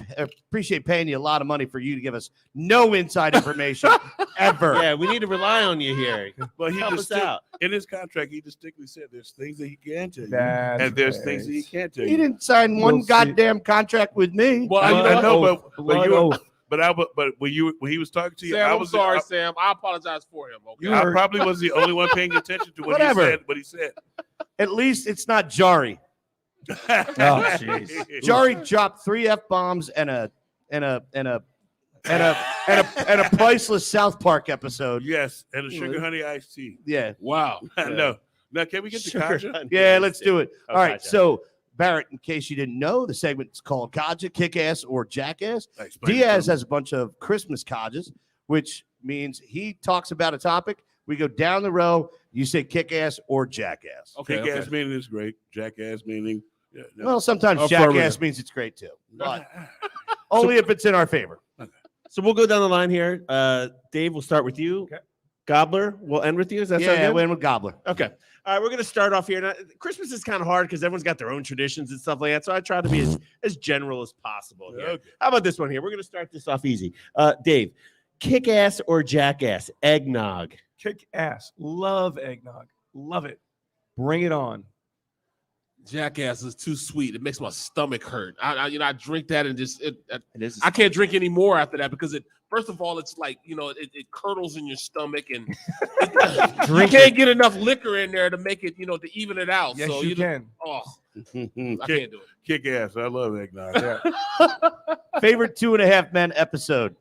paying you a lot of money for you to give us no inside information ever. Yeah, we need to rely on you here. But he Help just us out. in his contract, he distinctly said there's things that he can tell you, That's and there's right. things that he can't tell He you. didn't sign one We'll see. goddamn contract with me. Well, I know, but Blood you. oath. But when he was talking to you, Sam, I I'm was sorry, Sam. I apologize for him. Okay. I probably was the only one paying attention to what Whatever. he said. At least it's not Jari. Oh, jeez. Jari dropped 3 F-bombs and a priceless South Park episode. Yes, and a sugar honey iced tea. Yeah. Wow. No. Now, can we get to Kaja? Yeah, let's do it. Oh, All right. Kaja. So, Barrett, in case you didn't know, the segment's called Kaja, Kick-Ass, or Jackass. Explain it Diaz to me. has a bunch of Christmas Kajas, which means he talks about a topic. We go down the row. You say Kick-Ass or Jackass. Okay. Kick-ass meaning is great. Jackass meaning. Yeah, no. Well, sometimes Affirmative. Jackass means it's great too, but only if it's in our favor. So we'll go down the line here. Dave, we'll start with you. Okay. Gobbler, we'll end with you. Does that sound Yeah, good? win with Gobbler. Okay. All right, we're going to start off here. Now, Christmas is kind of hard because everyone's got their own traditions and stuff like that. So I try to be as general as possible here. Okay. How about this one here? We're going to start this off easy. Dave, kick ass or jackass? Eggnog. Kick ass. Love eggnog. Love it. Bring it on. Jackass is too sweet. It makes my stomach hurt. I drink that and just I can't drink any more after that because it. First of all, it's like it curdles in your stomach and you can't get enough liquor in there to make it to even it out. Yes, so you can. Oh, I can't do it. Kick ass. I love eggnog. Yeah. Favorite 2.5 Men episode: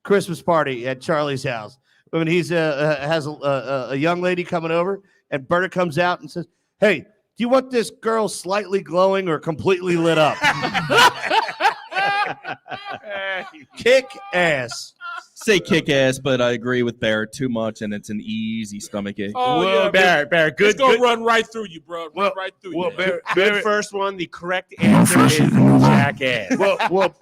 Christmas party at Charlie's house. When he's has a young lady coming over, and Berta comes out and says, "Hey, do you want this girl slightly glowing or completely lit up?" Kick ass. Say kick ass, but I agree with Barrett too much, and it's an easy stomach ache. Oh, Whoa, yeah, Barrett, good. It's gonna Good, run right through you, bro. Run right through you. good first one. The correct answer is jackass. well,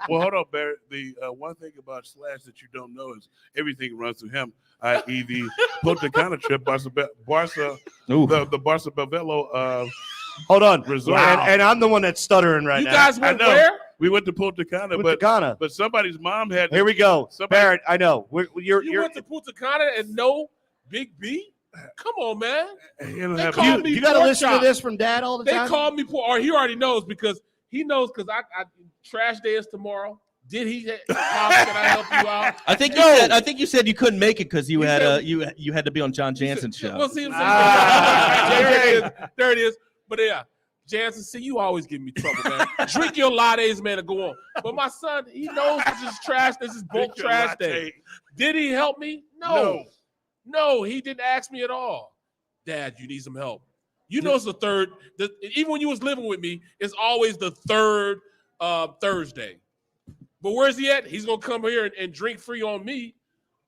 hold on, Barrett. The one thing about Slash that you don't know is everything runs through him, i.e. the Punta Cana trip, the Barca Belvelo Hold on. resort. And I'm the one that's stuttering right You now. guys I went know. where? We went to Punta Cana, Punta Cana. but somebody's mom had. Here we go. Somebody- Barrett, I know. You went to Punta Cana and no Big B? Come on, man. You They call me You got to pork listen to chop. this from Dad all the They time. call me poor, or he already knows because I trash day is tomorrow. Did he? Can I help you out? I think you said you couldn't make it because you had you had to be on John Jansen's show. Well, see, there it is. But yeah, Jansen, see, you always give me trouble, man. Drink your lattes, man, and go on. But my son, he knows this is trash. This is bulk trash day. Did he help me? No, he didn't ask me at all. Dad, you need some help. You know it's the third. Even when you was living with me, it's always the third Thursday. But where's he at? He's gonna come here and drink free on me.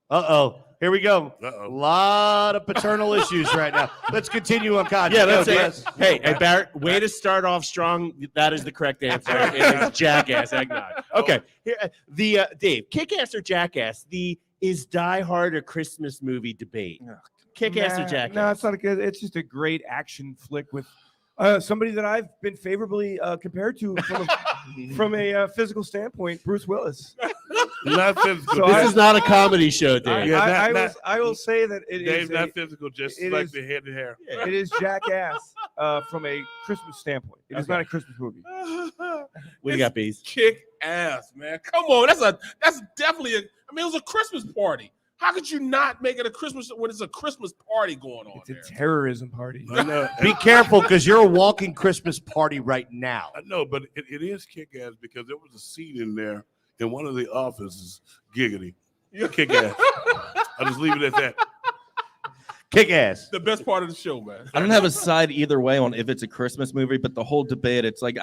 Here we go. A lot of paternal issues right now. Let's continue on Conjure. Yeah, let's Go, say, hey, Barrett, way to start off strong. That is the correct answer. It is Jackass eggnog. Okay, here, Dave, Kick-Ass or Jackass? Is Die Hard a Christmas movie debate? Kick-Ass or Jackass? No, it's not good. It's just a great action flick with somebody that I've been favorably compared to from a physical standpoint, Bruce Willis. Not physical. So this is not a comedy show, Dave. I will say that it Dave's is not physical, just like the head to hair. It is Jackass from a Christmas standpoint. It is not a Christmas movie. What do you got, Bees? Kick ass, man. Come on, that's definitely it was a Christmas party. How could you not make it a Christmas when it's a Christmas party going on? It's a terrorism party. I know. Be careful because you're a walking Christmas party right now. I know, but it is kick-ass because there was a scene in there in one of the offices, giggity. Kick-ass. I'll just leave it at that. Kick-ass. The best part of the show, man. I don't have a side either way on if it's a Christmas movie, but the whole debate, it's like,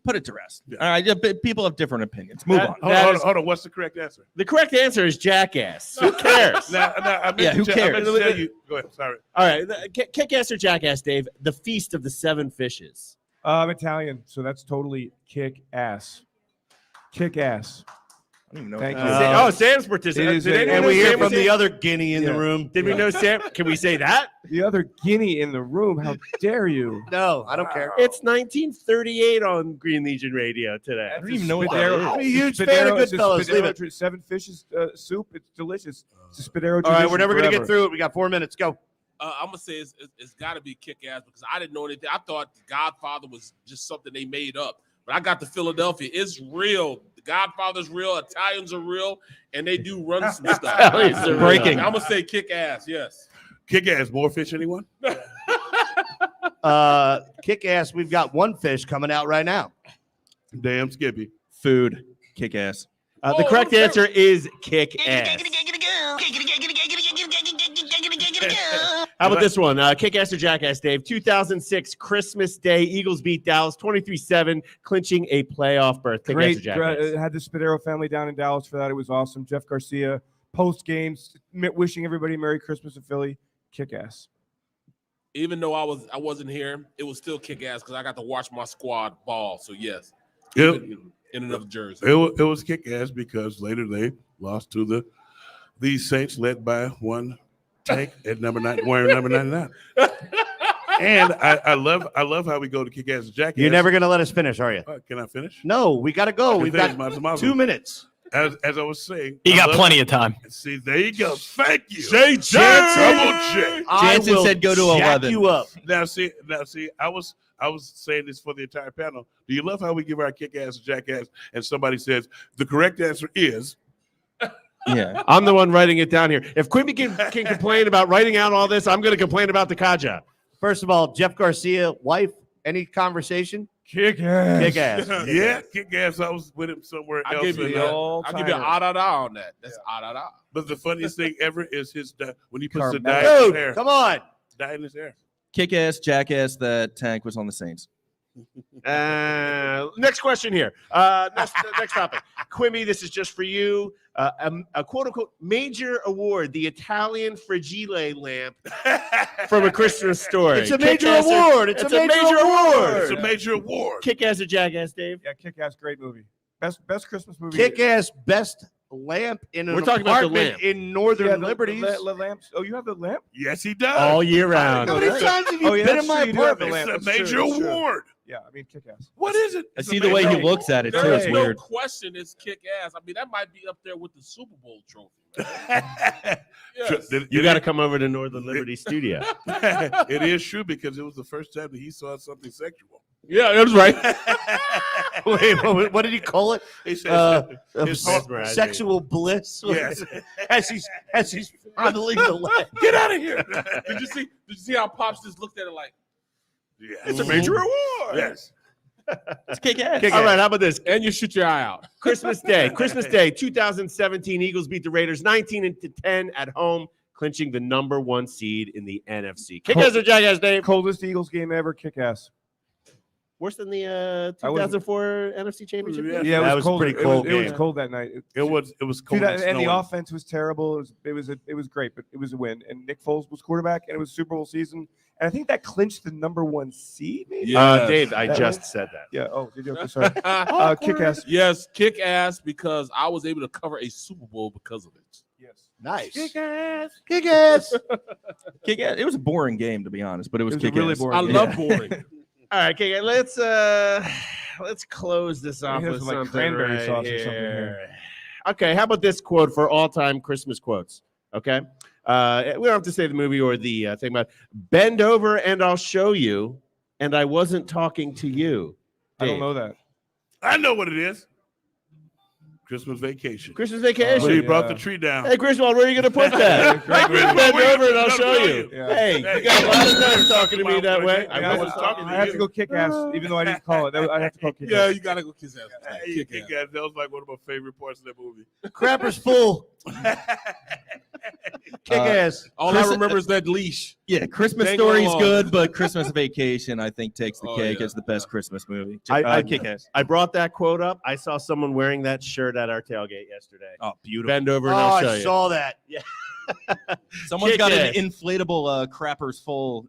put it to rest. Yeah. All right, people have different opinions. Move on. Hold on. What's the correct answer? The correct answer is Jackass. Who cares? Now, I meant who to cares? tell you. Go ahead. Sorry. All right, Kick-Ass or Jackass, Dave? The Feast of the Seven Fishes. I'm Italian, so that's totally kick ass. Kick ass. I don't even know. Thank you. Sam's participating. And we hear from the other guinea in the room. Did we know Sam? Can we say that? The other guinea in the room. How dare you? No, I don't care. It's 1938 on Green Legion Radio today. I don't even know what that is. I'm a huge fan of Goodfellas. Leave it. Seven Fishes soup. It's delicious. It's a Spadero. All right, we're never going to forever. get through it. We got 4 minutes. Go. I'm gonna say it's got to be kick ass because I didn't know anything. I thought The Godfather was just something they made up, but I got to Philadelphia. It's real. The Godfather's real. Italians are real, and they do run some stuff. Italians are breaking. I'm gonna say kick ass. Yes. Kick-ass. More fish, anyone? Kick-ass. We've got one fish coming out right now. Damn, Skippy. Food. Kick-Ass. The correct answer is Kick-Ass. How about this one? Kick-Ass or Jackass, Dave? 2006 Christmas Day. Eagles beat Dallas 23-7, clinching a playoff berth. Kick-Ass or Great. Jackass? Had the Spadero family down in Dallas for that. It was awesome. Jeff Garcia post games wishing everybody Merry Christmas in Philly. Kick ass. Even though I wasn't here, it was still kick ass because I got to watch my squad ball. So yes, in another jersey. It was kick-ass because later they lost to the Saints, led by one Tank at number 9, wearing number 99. And I love how we go to kick-ass and Jackass. You're never going to let us finish, are you? Can I finish? No, we got to go. We've got 2 minutes. As I was saying, You got plenty of time. See, there you go. Thank you, Say Jansen. Jansen said go to 11. You up. Now see. I was saying this for the entire panel. Do you love how we give our kick-ass and Jackass, and somebody says the correct answer is? Yeah. I'm the one writing it down here. If Quimby can complain about writing out all this, I'm going to complain about the Kaja. First of all, Jeff Garcia, wife, any conversation? Kick ass. Kick ass. Yeah, kick-ass. I was with him somewhere I'll else. give you an ah-da-da on that. That's ah-da-da. But the funniest thing ever is his when he puts the Dude, dye in his hair. come on. Dye in his hair. Kick-Ass, Jackass, that Tank was on the Saints. Next question here. Next topic. Quimby, this is just for you. A quote-unquote major award, the Italian Fragile lamp from A Christmas Story. It's a major Kick-Ass or- award. It's a major award. It's a major award. Kick-Ass or Jackass, Dave? Yeah, kick ass. Great movie. Best Christmas movie. Kick-ass best lamp in an We're talking about the apartment lamp. in Northern Liberties. The lamps. Oh, you have the lamp? Yes, he does. All year round. How many times have you been that's in my true, you do have the apartment? lamp. It's a That's major true, that's true. award. Yeah, I mean kick ass. What is it? I It's see a the way major he looks at it, too. It's There's no weird. question it's kick ass. I mean, that might be up there with the Super Bowl trophy. Man. You got to come over to Northern Liberty Studio. It is true because it was the first time that he saw something sexual. Yeah, that's right. Wait, what did he call it? He said Sexual bliss. Yes. as he's fondling the leg. Get out of here. Did you see how Pops just looked at it like, Yes. it's a major reward? Yes. It's kick ass. All right, how about this? And you shoot your eye out. Christmas Day, 2017. Eagles beat the Raiders 19-10 at home, clinching the #1 seed in the NFC. Kick-ass or jackass, Dave? Coldest Eagles game ever. Kick ass. Worse than the 2004 NFC Championship game? Yeah, that it was was cold. pretty cold. It was cold that night. It was cold. And the offense was terrible. It was great, but it was a win. And Nick Foles was quarterback, and it was Super Bowl season. And I think that clinched the #1 seed. Maybe. Dave, I just said that. Yeah. Oh, did you? Sorry. Kick ass. Yes, kick ass because I was able to cover a Super Bowl because of it. Yes. Nice. Kick ass. Kick ass. It was a boring game, to be honest, but it was kick really ass. boring I game. love boring. All right, okay, let's close this off Here's with some, like, something cranberry right sauce or something here. here. Okay, how about this quote for all-time Christmas quotes? Okay, we don't have to say the movie or the thing about bend over and I'll show you, and I wasn't talking to you. I don't Dave. know that. I know what it is. Christmas Vacation. Christmas Vacation. When he brought the tree down. Hey, Griswold, where are you going to put that? Bend over and I'll show you. Yeah. Hey, you got a lot of nerve talking to me that way. I was talking to I have you. to go kick ass, even though I didn't call it. I have to go kick Yeah, ass. you gotta go kiss ass. Kick ass. That was like one of my favorite parts of that movie. Crapper's full. Kick ass. All I remember is that leash. Yeah, Christmas Dang Story's along. good, but Christmas Vacation, I think, takes the Oh, cake yeah. as the best Christmas movie. I Kick ass. I brought that quote up. I saw someone wearing that shirt at our tailgate yesterday. Oh, beautiful. Bend over and Oh, I'll show I you. saw that. Yeah. Someone's Kick got an ass. inflatable Crappers Full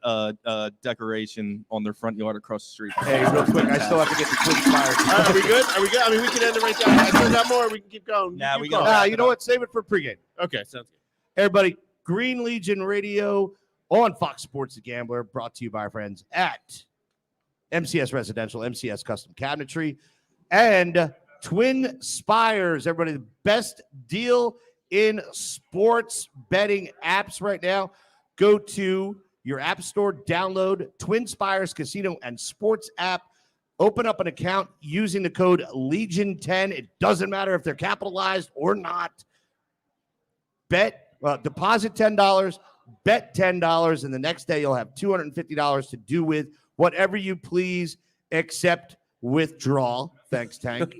decoration on their front yard across the street. Hey, real quick, I still have to get the Twin Spires. All right, are we good? Are we good? I mean, we can end it right there. I still got more. We can keep going. Nah, Keep we going. got You know what? Save it for pregame. Okay, sounds good. Hey, everybody, Green Legion Radio on Fox Sports The Gambler, brought to you by our friends at MCS Residential, MCS Custom Cabinetry, and Twin Spires. Everybody, the best deal in sports betting apps right now. Go to your app store, download Twin Spires Casino and Sports app. Open up an account using the code Legion10. It doesn't matter if they're capitalized or not. Deposit $10, bet $10, and the next day you'll have $250 to do with whatever you please, except withdraw. Thanks, Tank.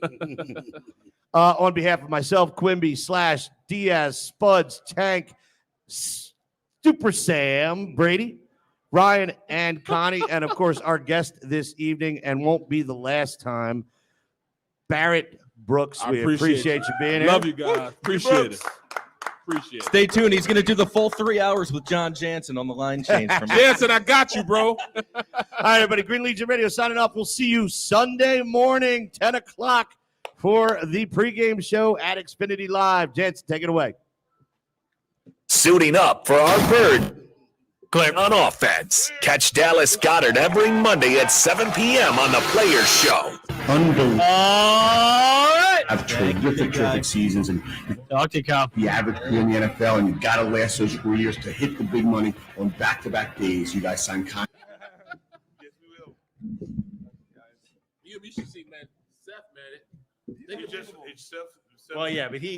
On behalf of myself, Quimby / Diaz, Spuds, Tank, Super Sam, Brady, Ryan, and Connie, and of course our guest this evening, and won't be the last time, Barrett Brooks. I We appreciate you being here. Love you guys. Appreciate it. Appreciate it. Stay tuned. He's going to do the full 3 hours with John Jansen on the line change from Jansen, I got you, bro. All right, everybody. Green Legion Radio signing off. We'll see you Sunday morning, 10 o'clock, for the pregame show at Xfinity Live. Jansen, take it away. Suiting up for our bird. Claire on offense. Catch Dallas Goddard every Monday at 7 p.m. on the Players Show. Unbelievable. All right. Have terrific seasons and Talk to you, Kyle. the average player in the NFL, and you got to last those 4 years to hit the big money on back-to-back days. You guys signed contracts. You should see, man. Seth, man. It's just, Well, yeah, but he